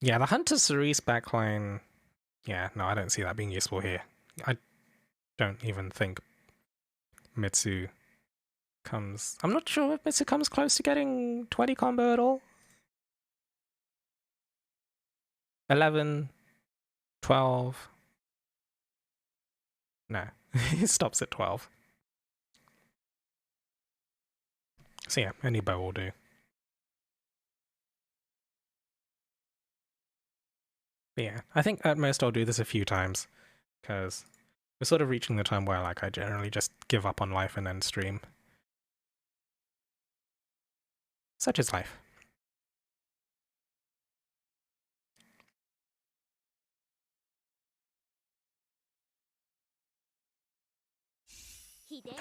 Yeah, the Hunter Cerise backline... Yeah, no, I don't see that being useful here. I don't even think Mitsu comes... I'm not sure if Mitsu comes close to getting 20 combo at all. 11, 12... No, he stops at 12. So yeah, any bow will do. But yeah, I think at most I'll do this a few times, because we're sort of reaching the time where like I generally just give up on life and end stream. Such is life.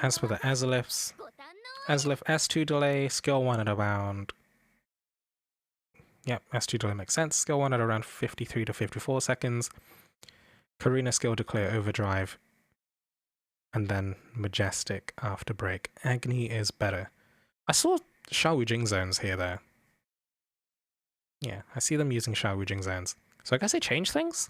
As for the Azaliths, Azalith S2 delay, skill 1 at around... Yep, S2 delay makes sense. Skill 1 at around 53 to 54 seconds. Karina skill to clear overdrive. And then Majestic after break. Agni is better. I saw Shao Wujing zones here though. Yeah, I see them using Shao Wujing zones. So I guess they changed things?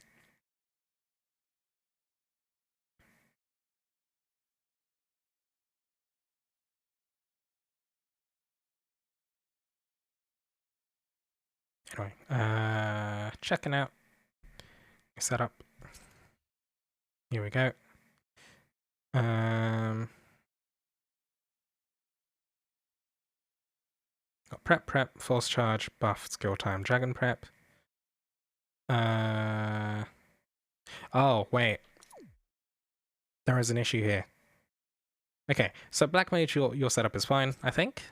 Anyway, checking out setup. Here we go. Got prep, force charge, buff, skill time, dragon prep. Oh, wait. There is an issue here. Okay, so Black Mage, your setup is fine, I think.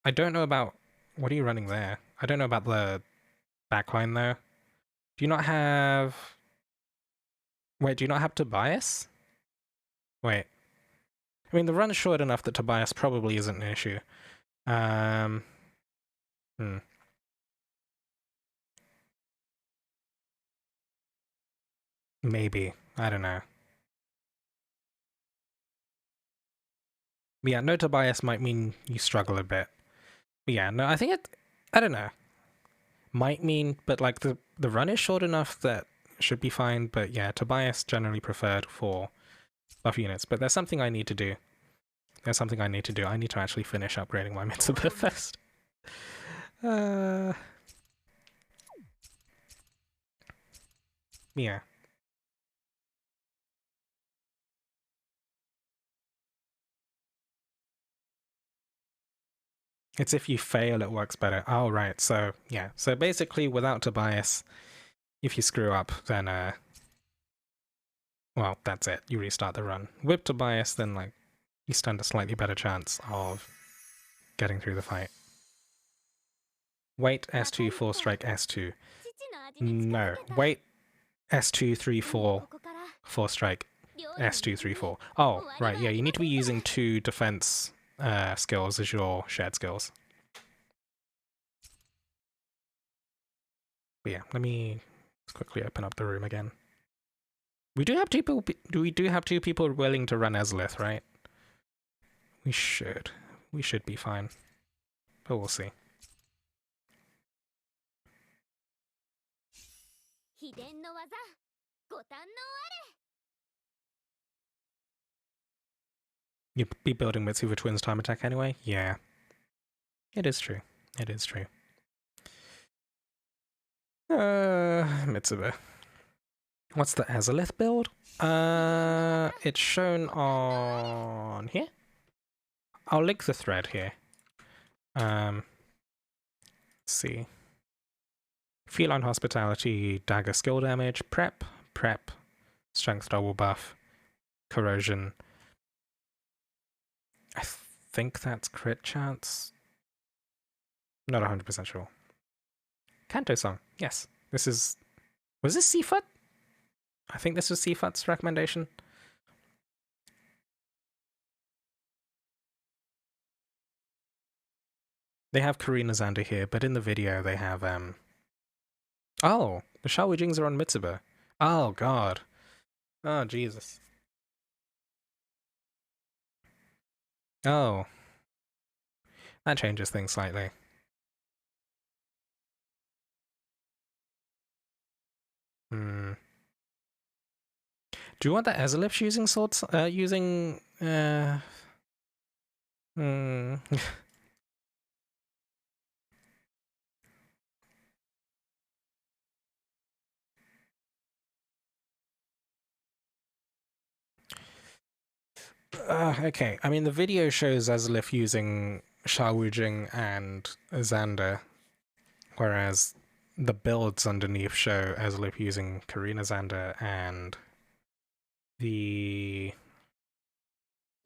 I don't know about... What are you running there? I don't know about the backline though. Do you not have... Wait, do you not have Tobias? Wait. I mean, the run's short enough that Tobias probably isn't an issue. Maybe. I don't know. But yeah, no Tobias might mean you struggle a bit. But yeah, no, I think it... I don't know. Might mean, but like the run is short enough that it should be fine. But yeah, Tobias generally preferred for buff units. But there's something I need to do. There's something I need to do. I need to actually finish upgrading my Mitsuba first. Yeah. It's if you fail, it works better. Oh, right. So, yeah. So basically, without Tobias, if you screw up, then, well, that's it. You restart the run. With Tobias, then, like, you stand a slightly better chance of getting through the fight. Wait, S2, force strike, S2. No. Wait, S2, 3, 4, force strike, S2, 3, 4. Oh, right. Yeah, you need to be using 2 defense skills as your shared skills. But yeah, let me quickly open up the room again. We do have people. We do have 2 people willing to run Ezlith, right? We should. We should be fine. But we'll see. You'd be building Mitsu for Twins time attack anyway? Yeah. It is true. It is true. Mitsuba. What's the Azalith build? It's shown on here. I'll link the thread here. Let's see. Feline Hospitality, Dagger skill damage, Prep, Strength double buff, Corrosion. I think that's crit chance. Not 100% sure. Kanto song, yes. This is... Was this Seafoot? I think this was Seafoot's recommendation. They have Karina Zander here, but in the video they have, Oh! The Shaowijings are on Mitsuba. Oh, God. Oh, Jesus. Oh. That changes things slightly. Hmm. Do you want the Ezelips using swords? Okay, I mean, the video shows Ezlif using Shaowijing and Xander, whereas the builds underneath show Ezlif using Karina Xander and the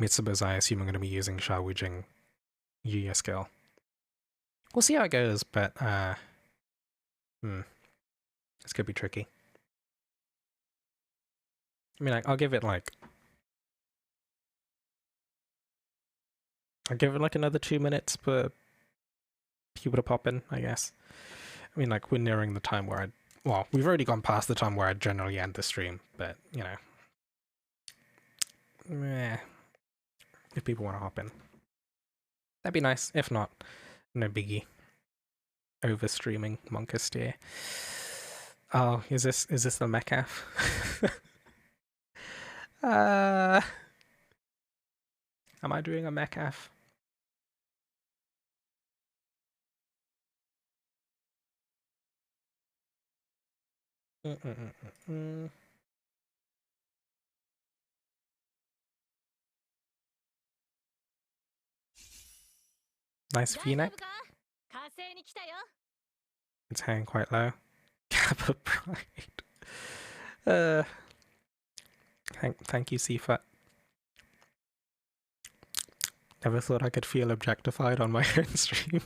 Mitsubas, I assume, are going to be using Shaowijing Yuya skill. We'll see how it goes, but, this could be tricky. I mean, I'll give it, like... I'll give it, like, another 2 minutes for people to pop in, I guess. I mean, like, we're nearing the time where well, we've already gone past the time where I generally end the stream, but, you know. If people want to hop in. That'd be nice. If not, no biggie. Overstreaming Monka steer. Oh, is this the Mecaf? Am I doing a Mecaf? Nice V-neck. It's hanging quite low. Kappa Pride. Thank you, Seafoot. Never thought I could feel objectified on my own stream.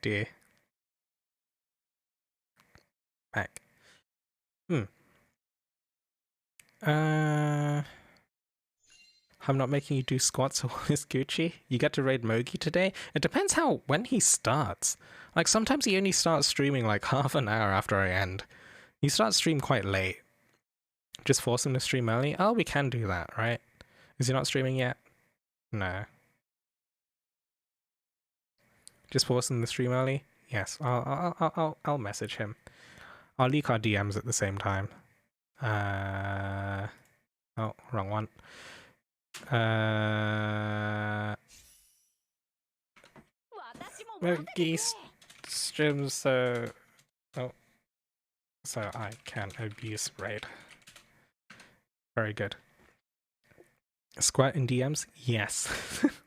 Dear. Back. I'm not making you do squats or is Gucci. You get to raid Mogi today? It depends when he starts. Like, sometimes he only starts streaming like half an hour after I end. He starts stream quite late. Just force him to stream early? Oh, we can do that, right? Is he not streaming yet? No. Just force him to stream early? Yes, I'll message him. I'll leak our DMs at the same time. Oh, wrong one. Geese streams so I can abuse raid. Very good. Squat in DMs? Yes.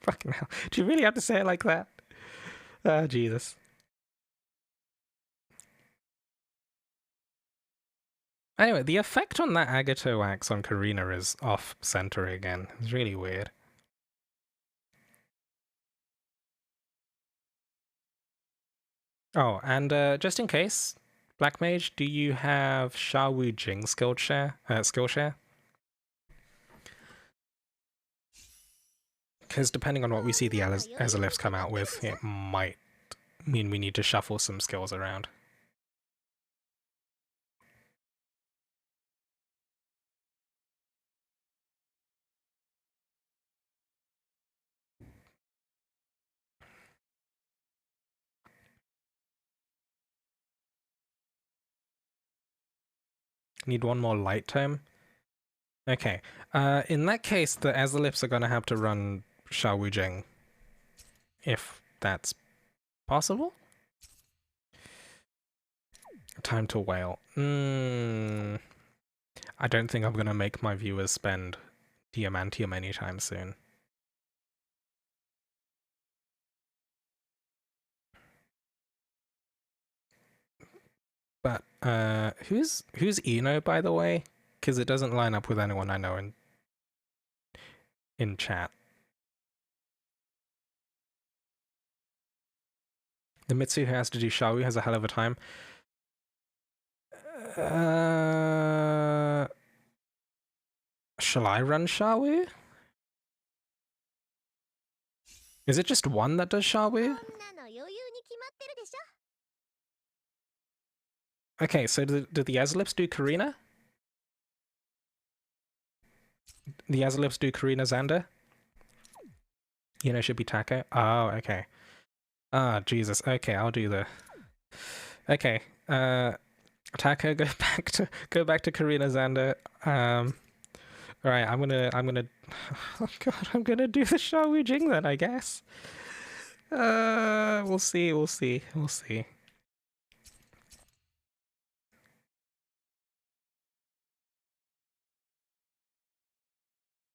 Fucking hell. Do you really have to say it like that? Oh, Jesus. Anyway, the effect on that Agato axe on Karina is off-center again. It's really weird. Oh, and just in case, Black Mage, do you have Shaowijing Skillshare? Because depending on what we see the Ezelips come out with, it might mean we need to shuffle some skills around. Need one more light tome. Okay. In that case, the Azalifs are gonna have to run Shao Wujing. If that's possible? Time to wail. I don't think I'm gonna make my viewers spend Diamantium anytime soon. But who's Eno, by the way? Because it doesn't line up with anyone I know in chat. The Mitsu who has to do Shaowu has a hell of a time. Shall I run Shaowu? Is it just one that does Shaowu? Okay, so do the Azalifs do Karina? The Azalifs do Karina Xander? You know, should be Taco. Oh, okay. Ah, Jesus. Okay, I'll do the... Okay, Taco, go back to Karina Xander. Alright, I'm gonna oh god, I'm gonna do the Shao Wujing then, I guess. We'll see.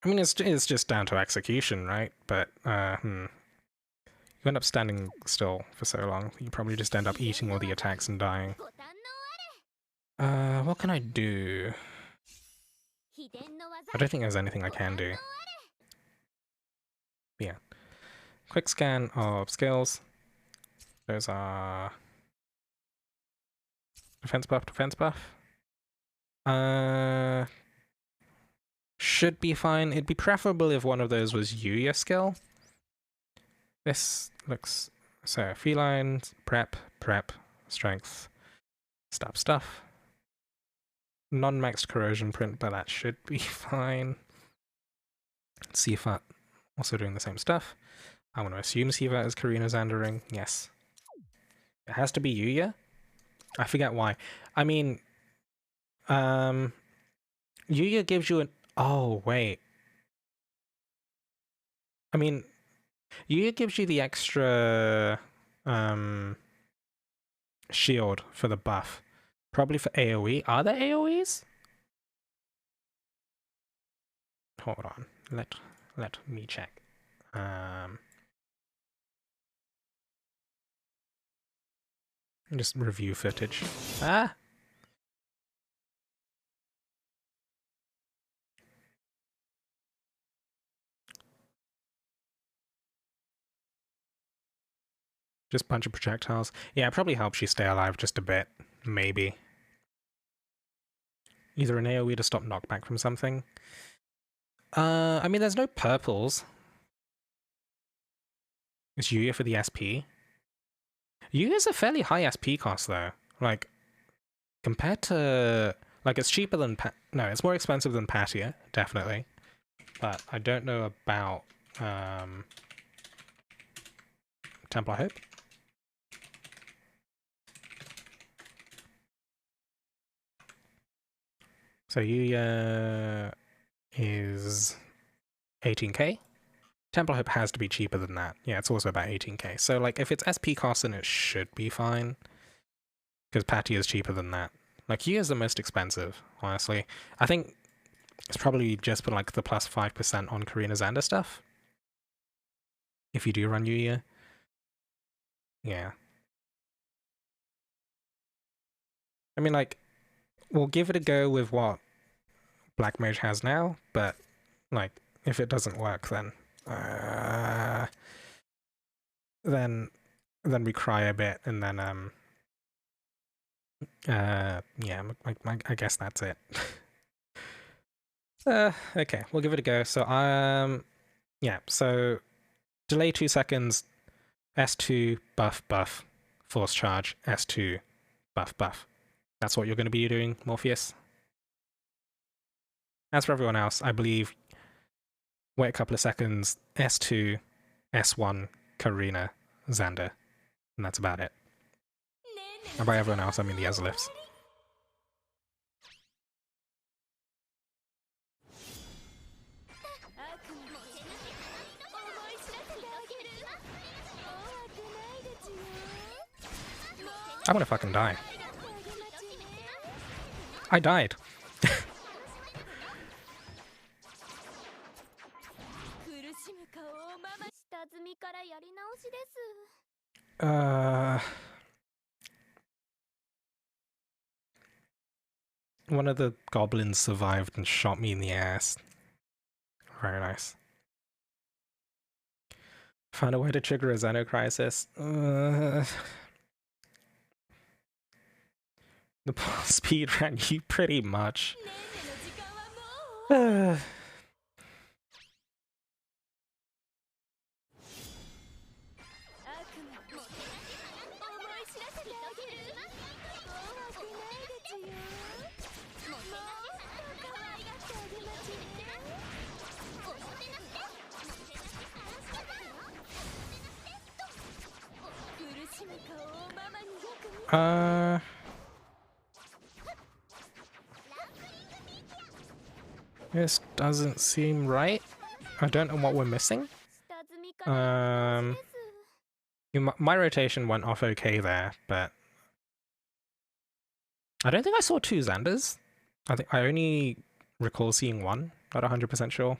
I mean, it's just down to execution, right? But, you end up standing still for so long, you probably just end up eating all the attacks and dying. What can I do? I don't think there's anything I can do. Yeah. Quick scan of skills. Those are... Defense buff. Should be fine. It'd be preferable if one of those was Yuya skill. This looks... So, feline, prep, strength, stuff. Non-maxed corrosion print, but that should be fine. Sifat, also doing the same stuff. I want to assume Sifat is Karina Xandering. Yes. It has to be Yuya? I forget why. I mean... Yuya gives you an... Oh, wait. I mean... Yuya gives you the extra... shield for the buff. Probably for AoE. Are there AoEs? Hold on. Let me check. Just review footage. Ah! Just a bunch of projectiles. Yeah, it probably helps you stay alive just a bit. Maybe. Either an AoE to stop knockback from something. I mean, there's no purples. It's Yuya for the SP. Yuya's a fairly high SP cost, though. Like, compared to... Like, it's cheaper than... No, it's more expensive than Patia, definitely. But I don't know about... Templar Hope. So Yuya is 18k. Templar Hope has to be cheaper than that. Yeah, it's also about 18k. So, like, if it's SP cost, then it should be fine. Because Patia is cheaper than that. Like, Yuya's the most expensive, honestly. I think it's probably just for, like, the plus 5% on Karina Xander stuff. If you do run Yuya. Yeah. I mean, like, we'll give it a go with what Black Mage has now, but, like, if it doesn't work, then we cry a bit, and then yeah, I guess that's it. Okay, we'll give it a go. So yeah, so delay 2 seconds, S2 buff, force charge, S2 buff. That's what you're going to be doing, Morpheus. As for everyone else, I believe wait a couple of seconds, S2, S1, Karina, Xander, and that's about it. And by everyone else, I mean the Azalifs. I'm gonna fucking die. I died. One of the goblins survived and shot me in the ass. Very nice. Found a way to trigger a XenoXilus. The speed ran you pretty much. This doesn't seem right. I don't know what we're missing. My rotation went off okay there, but I don't think I saw 2 Xanders. I think I only recall seeing 1. Not 100% sure.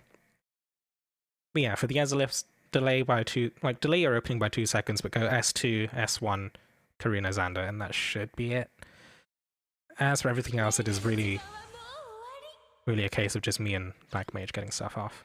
But yeah, for the XenoXilus, delay by 2, like delay your opening by 2 seconds, but go S2, S1, Karina Xander, and that should be it. As for everything else, it is really a case of just me and Black Mage getting stuff off.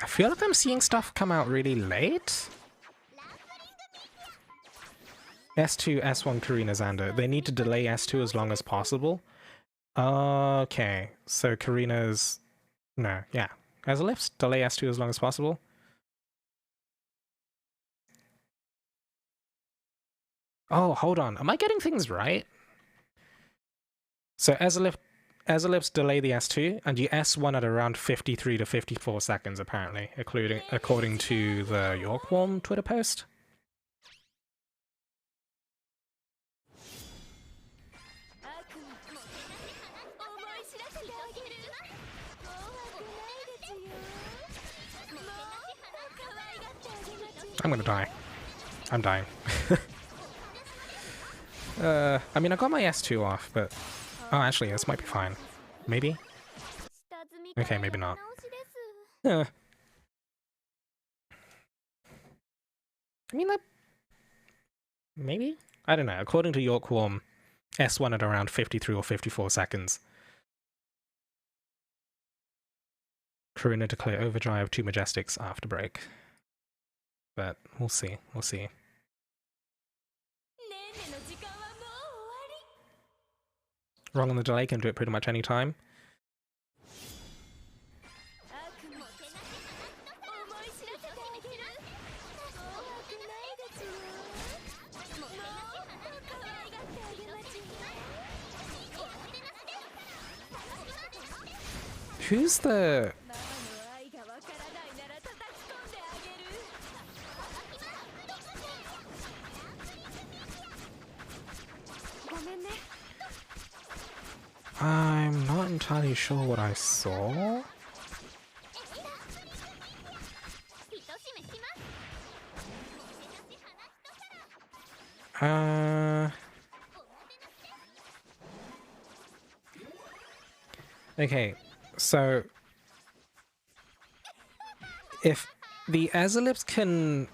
I feel like I'm seeing stuff come out really late. S2, S1, Karina Xander. They need to delay S2 as long as possible. Okay, so Karina's... No, yeah. XenoXilus, delay S2 as long as possible. Oh, hold on. Am I getting things right? So XenoXilus delay the S2, and you S1 at around 53 to 54 seconds, apparently, according to the Yorkwolm Twitter post. I'm gonna die. I'm dying. I mean, I got my S2 off, but... Oh, actually, this might be fine. Maybe? Okay, maybe not. I mean, that... Maybe? I don't know. According to Yorkwolm, S1 at around 53 or 54 seconds. Karina to clear Overdrive, 2 Majestics after break. But we'll see. We'll see. Wrong on the delay, can do it pretty much any time. Who's the... I'm not entirely sure what I saw. Okay, so if the XenoXilus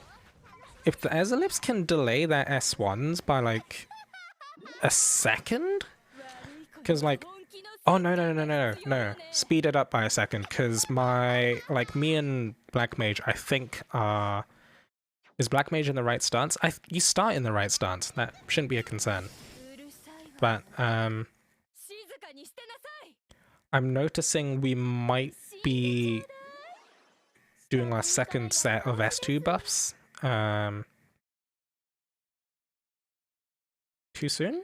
can delay their S1s by like a second, because like, oh no, speed it up by a second, because me and Black Mage, I think is Black Mage in the right stance? You start in the right stance, that shouldn't be a concern. But I'm noticing we might be doing our second set of S2 buffs Too soon?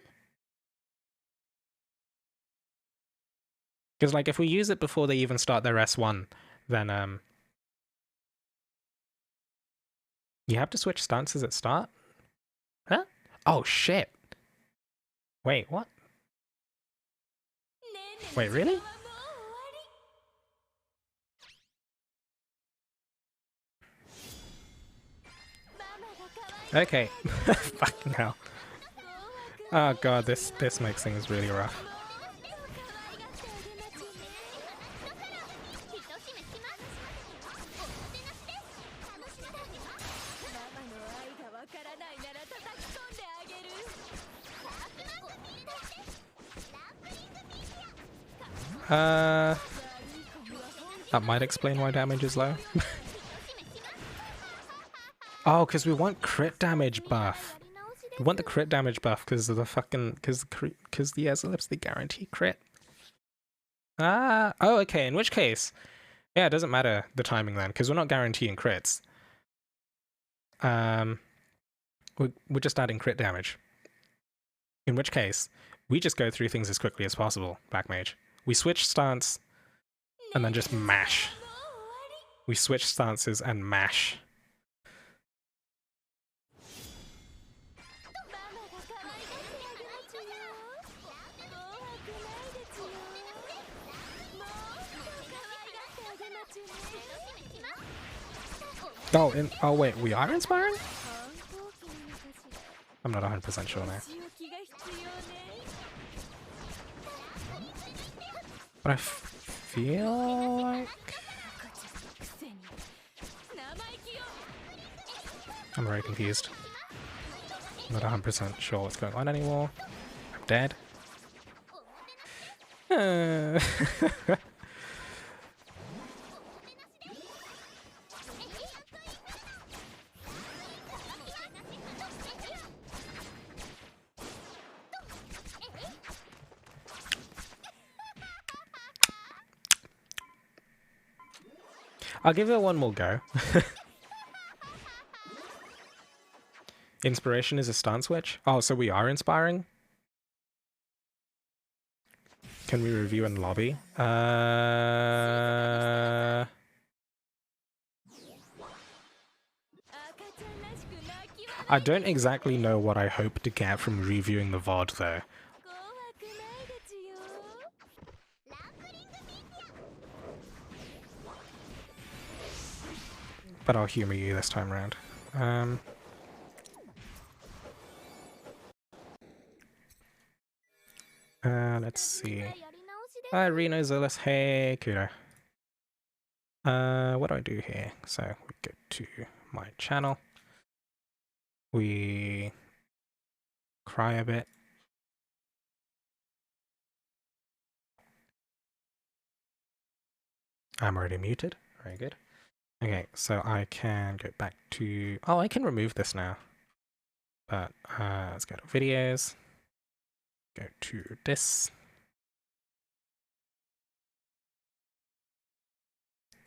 Because, like, if we use it before they even start their S1, then, you have to switch stances at start? Huh? Oh, shit. Wait, what? Wait, really? Okay. Fucking hell. Oh god, this makes things really rough. That might explain why damage is low. Oh, because we want crit damage buff. We want the crit damage buff because of the fucking because the Exilips, they guarantee crit. Oh, okay. In which case, yeah, it doesn't matter the timing then because we're not guaranteeing crits. We're just adding crit damage. In which case, we just go through things as quickly as possible, Black Mage. We switch stance and then just mash. We switch stances and mash. Oh wait, we are inspiring? I'm not 100% sure now. But I feel like... I'm very confused. I'm not 100% sure what's going on anymore. I'm dead. I'll give it one more go. Inspiration is a stance switch? Oh, so we are inspiring? Can we review in lobby? I don't exactly know what I hope to get from reviewing the VOD though. But I'll humor you this time around. Let's see. XenoXilus, hey, Kudo. What do I do here? So we go to my channel. We cry a bit. I'm already muted. Very good. Okay, so I can go back to... Oh, I can remove this now. But let's go to videos. Go to this.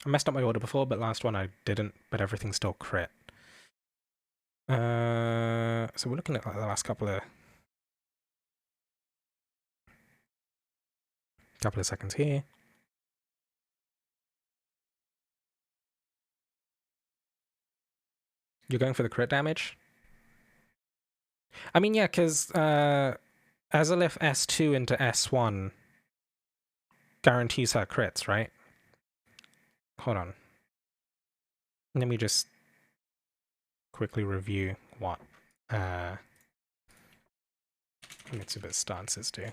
I messed up my order before, but last one I didn't, but everything's still crit. So we're looking at like the last couple of seconds here. You're going for the crit damage? I mean, yeah, because Azalith S2 into S1 guarantees her crits, right? Hold on. Let me just quickly review what Mitsubi's stances do.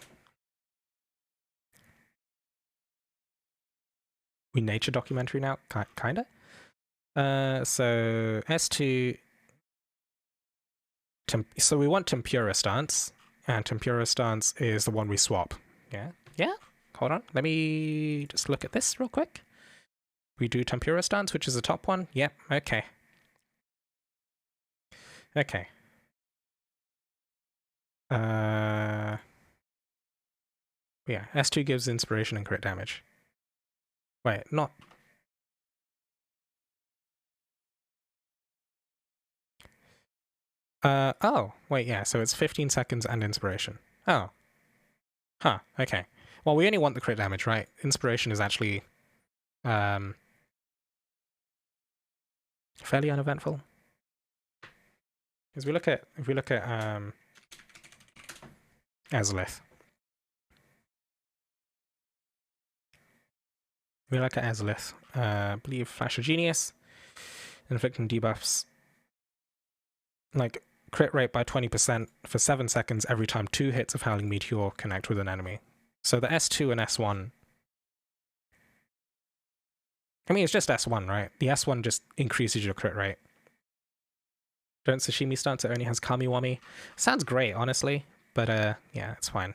We nature documentary now? Kinda? So S2... So we want Tempura stance, and Tempura stance is the one we swap. Yeah? Yeah? Hold on. Let me just look at this real quick. We do Tempura stance, which is the top one. Yep, okay. Okay. Yeah, S2 gives inspiration and crit damage. Wait, not... Oh, wait, yeah, so it's 15 seconds and inspiration. Oh. Huh, okay. Well, we only want the crit damage, right? Inspiration is actually, fairly uneventful. Because if we look at, Azalith. We look at Azalith. I believe Flash of Genius, inflicting debuffs, like, crit rate by 20% for 7 seconds every time 2 hits of Howling Meteor connect with an enemy. So the S2 and S1... I mean, it's just S1, right? The S1 just increases your crit rate. Don't sashimi stunts, it only has Kamiwami. Sounds great, honestly, but yeah, it's fine.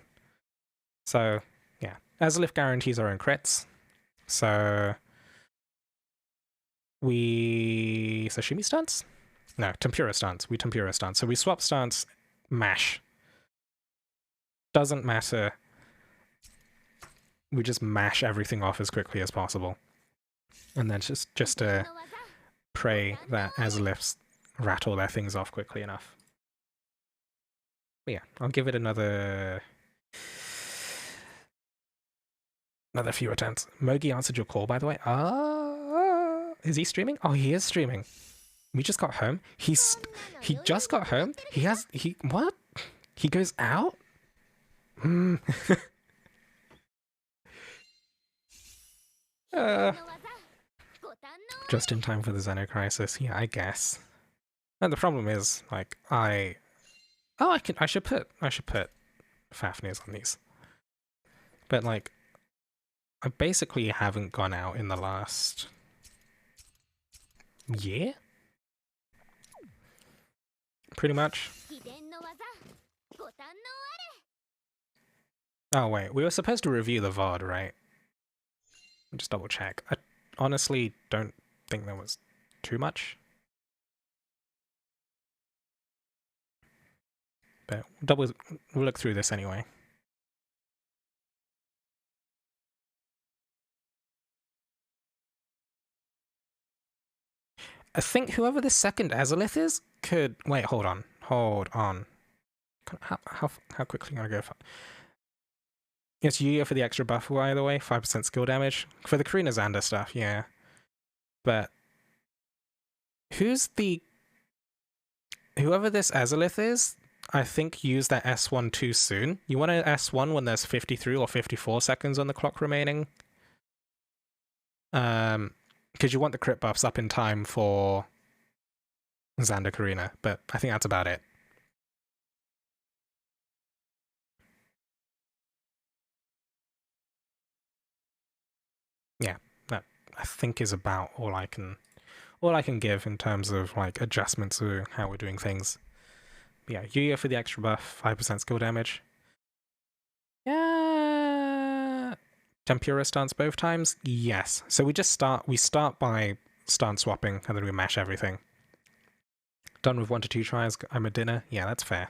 So, yeah. Azalith guarantees our own crits. So... we... sashimi stunts? No, Tempura stance. We Tempura stance. So we swap stance, mash. Doesn't matter. We just mash everything off as quickly as possible. And then just pray that Azaliths rattle their things off quickly enough. But yeah, I'll give it another few attempts. Mogi answered your call, by the way. Is he streaming? Oh, he is streaming. We just got home. He just got home. What? He goes out? Just in time for the XenoXilus. Yeah, I guess. And the problem is, like, I should put Fafnir's on these. But, like, I basically haven't gone out in the last year? Pretty much. Oh wait, we were supposed to review the VOD, right? Just double check. I honestly don't think there was too much. But we'll look through this anyway. I think whoever the second Azalith is could... Wait, hold on. How quickly can I go? It's Yuya for the extra buff, by the way. 5% skill damage. For the Karina Xander stuff, yeah. But... whoever this Azalith is, I think used that S1 too soon. You want an S1 when there's 53 or 54 seconds on the clock remaining. Because you want the crit buffs up in time for Xander Karina, but I think that's about it. Yeah, that I think is about all I can give in terms of like adjustments to how we're doing things. But yeah, Yuya for the extra buff, 5% skill damage. Yeah, Tempura stance both times? Yes. So we start by stance swapping and then we mash everything. Done with 1 to 2 tries, I'm a dinner. Yeah, that's fair,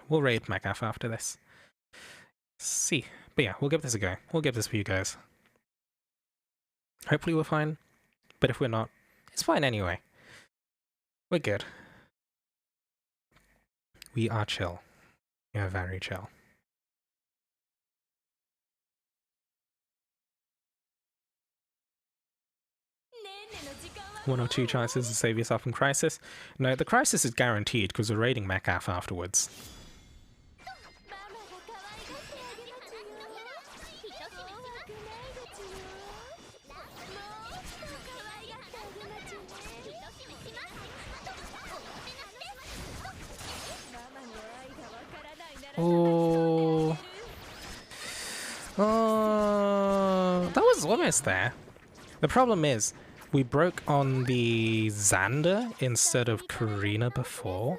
We'll raid Mechaf after this. See. But yeah, we'll give this a go. We'll give this for you guys. Hopefully we're fine. But if we're not, it's fine anyway. We're good. We are chill. We are very chill. One or two chances to save yourself from Crisis. No, the Crisis is guaranteed because we're raiding Mechaf afterwards. Oh, that was almost there. The problem is, we broke on the Xander instead of Karina before.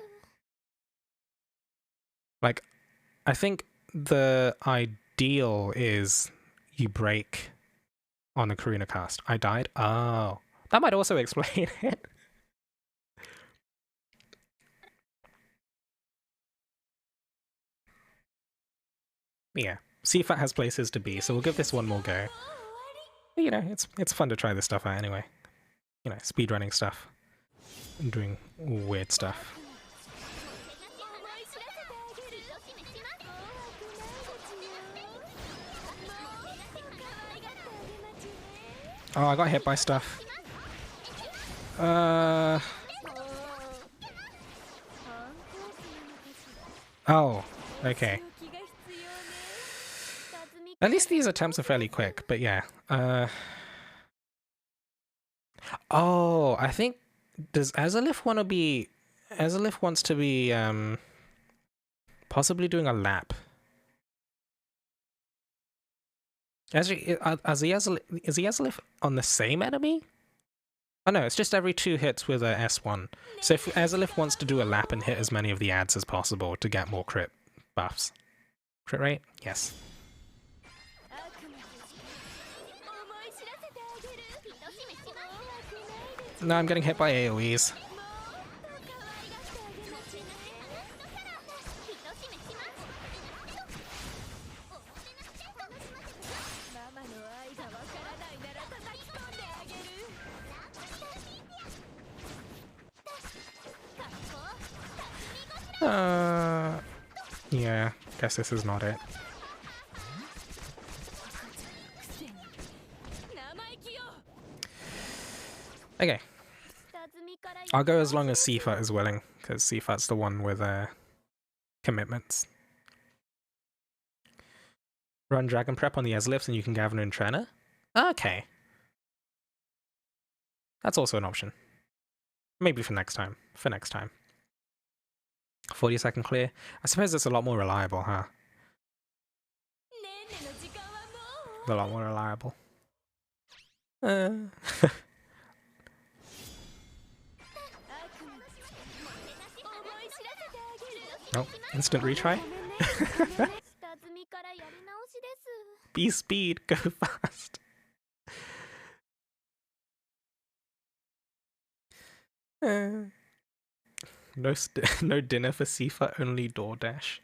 Like, I think the ideal is you break on the Karina cast. I died? Oh. That might also explain it. Yeah. CFAT has places to be, so we'll give this one more go. But, you know, it's fun to try this stuff out anyway. You know, speedrunning stuff. And doing weird stuff. Oh, I got hit by stuff. Oh, okay. At least these attempts are fairly quick, but yeah. Oh, I think... Does Azalith want to be... Azalith wants to be, possibly doing a lap. Actually, is the Azalith on the same enemy? Oh no, it's just every 2 hits with a S1. So if Azalith wants to do a lap and hit as many of the ads as possible to get more crit buffs. Crit rate? Yes. No, I'm getting hit by AoEs. Yeah, guess this is not it. Okay. I'll go as long as Sifa is willing, because Sifa's the one with commitments. Run Dragon Prep on the Azaliths and you can gather in Trainer? Okay. That's also an option. Maybe for next time. 40-second clear. I suppose it's a lot more reliable, huh? A lot more reliable. Oh, instant retry? Be speed, go fast. No dinner for Sifa, only DoorDash.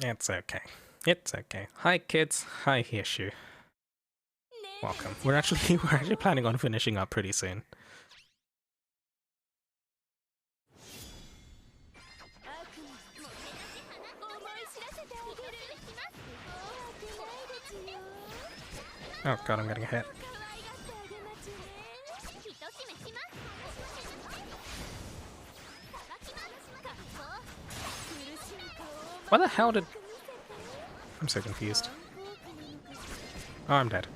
It's okay. It's okay. Hi kids. Hi Hirshu. Welcome. We're actually planning on finishing up pretty soon. Oh god, I'm getting hit. What the hell did... I'm so confused. Oh, I'm dead.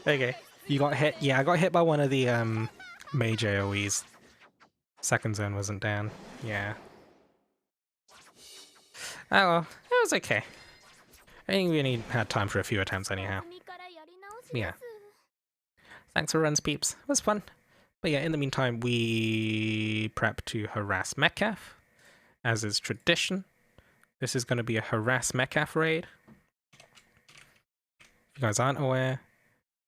Okay. You got hit? Yeah, I got hit by one of the mage AoEs. Second zone wasn't down. Yeah. Oh well, it was okay. I think we only had time for a few attempts anyhow. Yeah. Thanks for runs, peeps. It was fun. But yeah, in the meantime, we prep to harass Metcalf, as is tradition. This is going to be a harass Metcalf raid. If you guys aren't aware,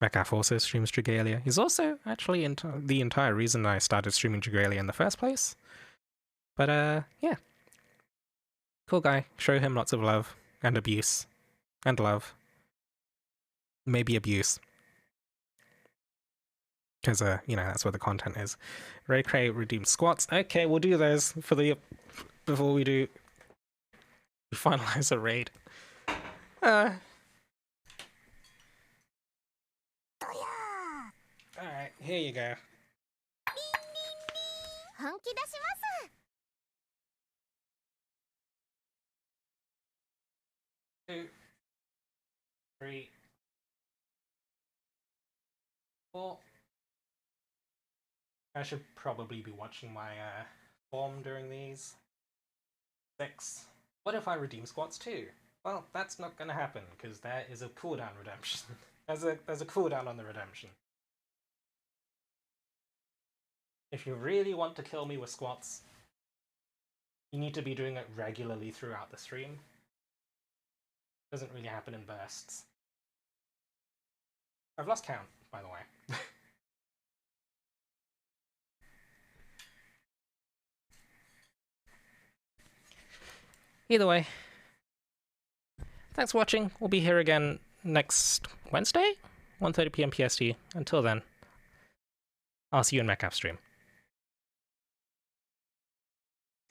Metcalf also streams Dragalia. He's also actually the entire reason I started streaming Dragalia in the first place. But yeah. Cool guy. Show him lots of love and abuse and love. Maybe abuse. Because, you know, that's what the content is. Raid create redeem squats. Okay, we'll do those for the... before we finalize a raid. Alright, here you go. 2, 3, 4. I should probably be watching my form during these. 6. What if I redeem squats too? Well, that's not gonna happen because there is a cooldown redemption. there's a cooldown on the redemption. If you really want to kill me with squats, you need to be doing it regularly throughout the stream. It doesn't really happen in bursts. I've lost count, by the way. Either way, thanks for watching. We'll be here again next Wednesday, 1:30 PM PST. Until then, I'll see you in Metcalf stream.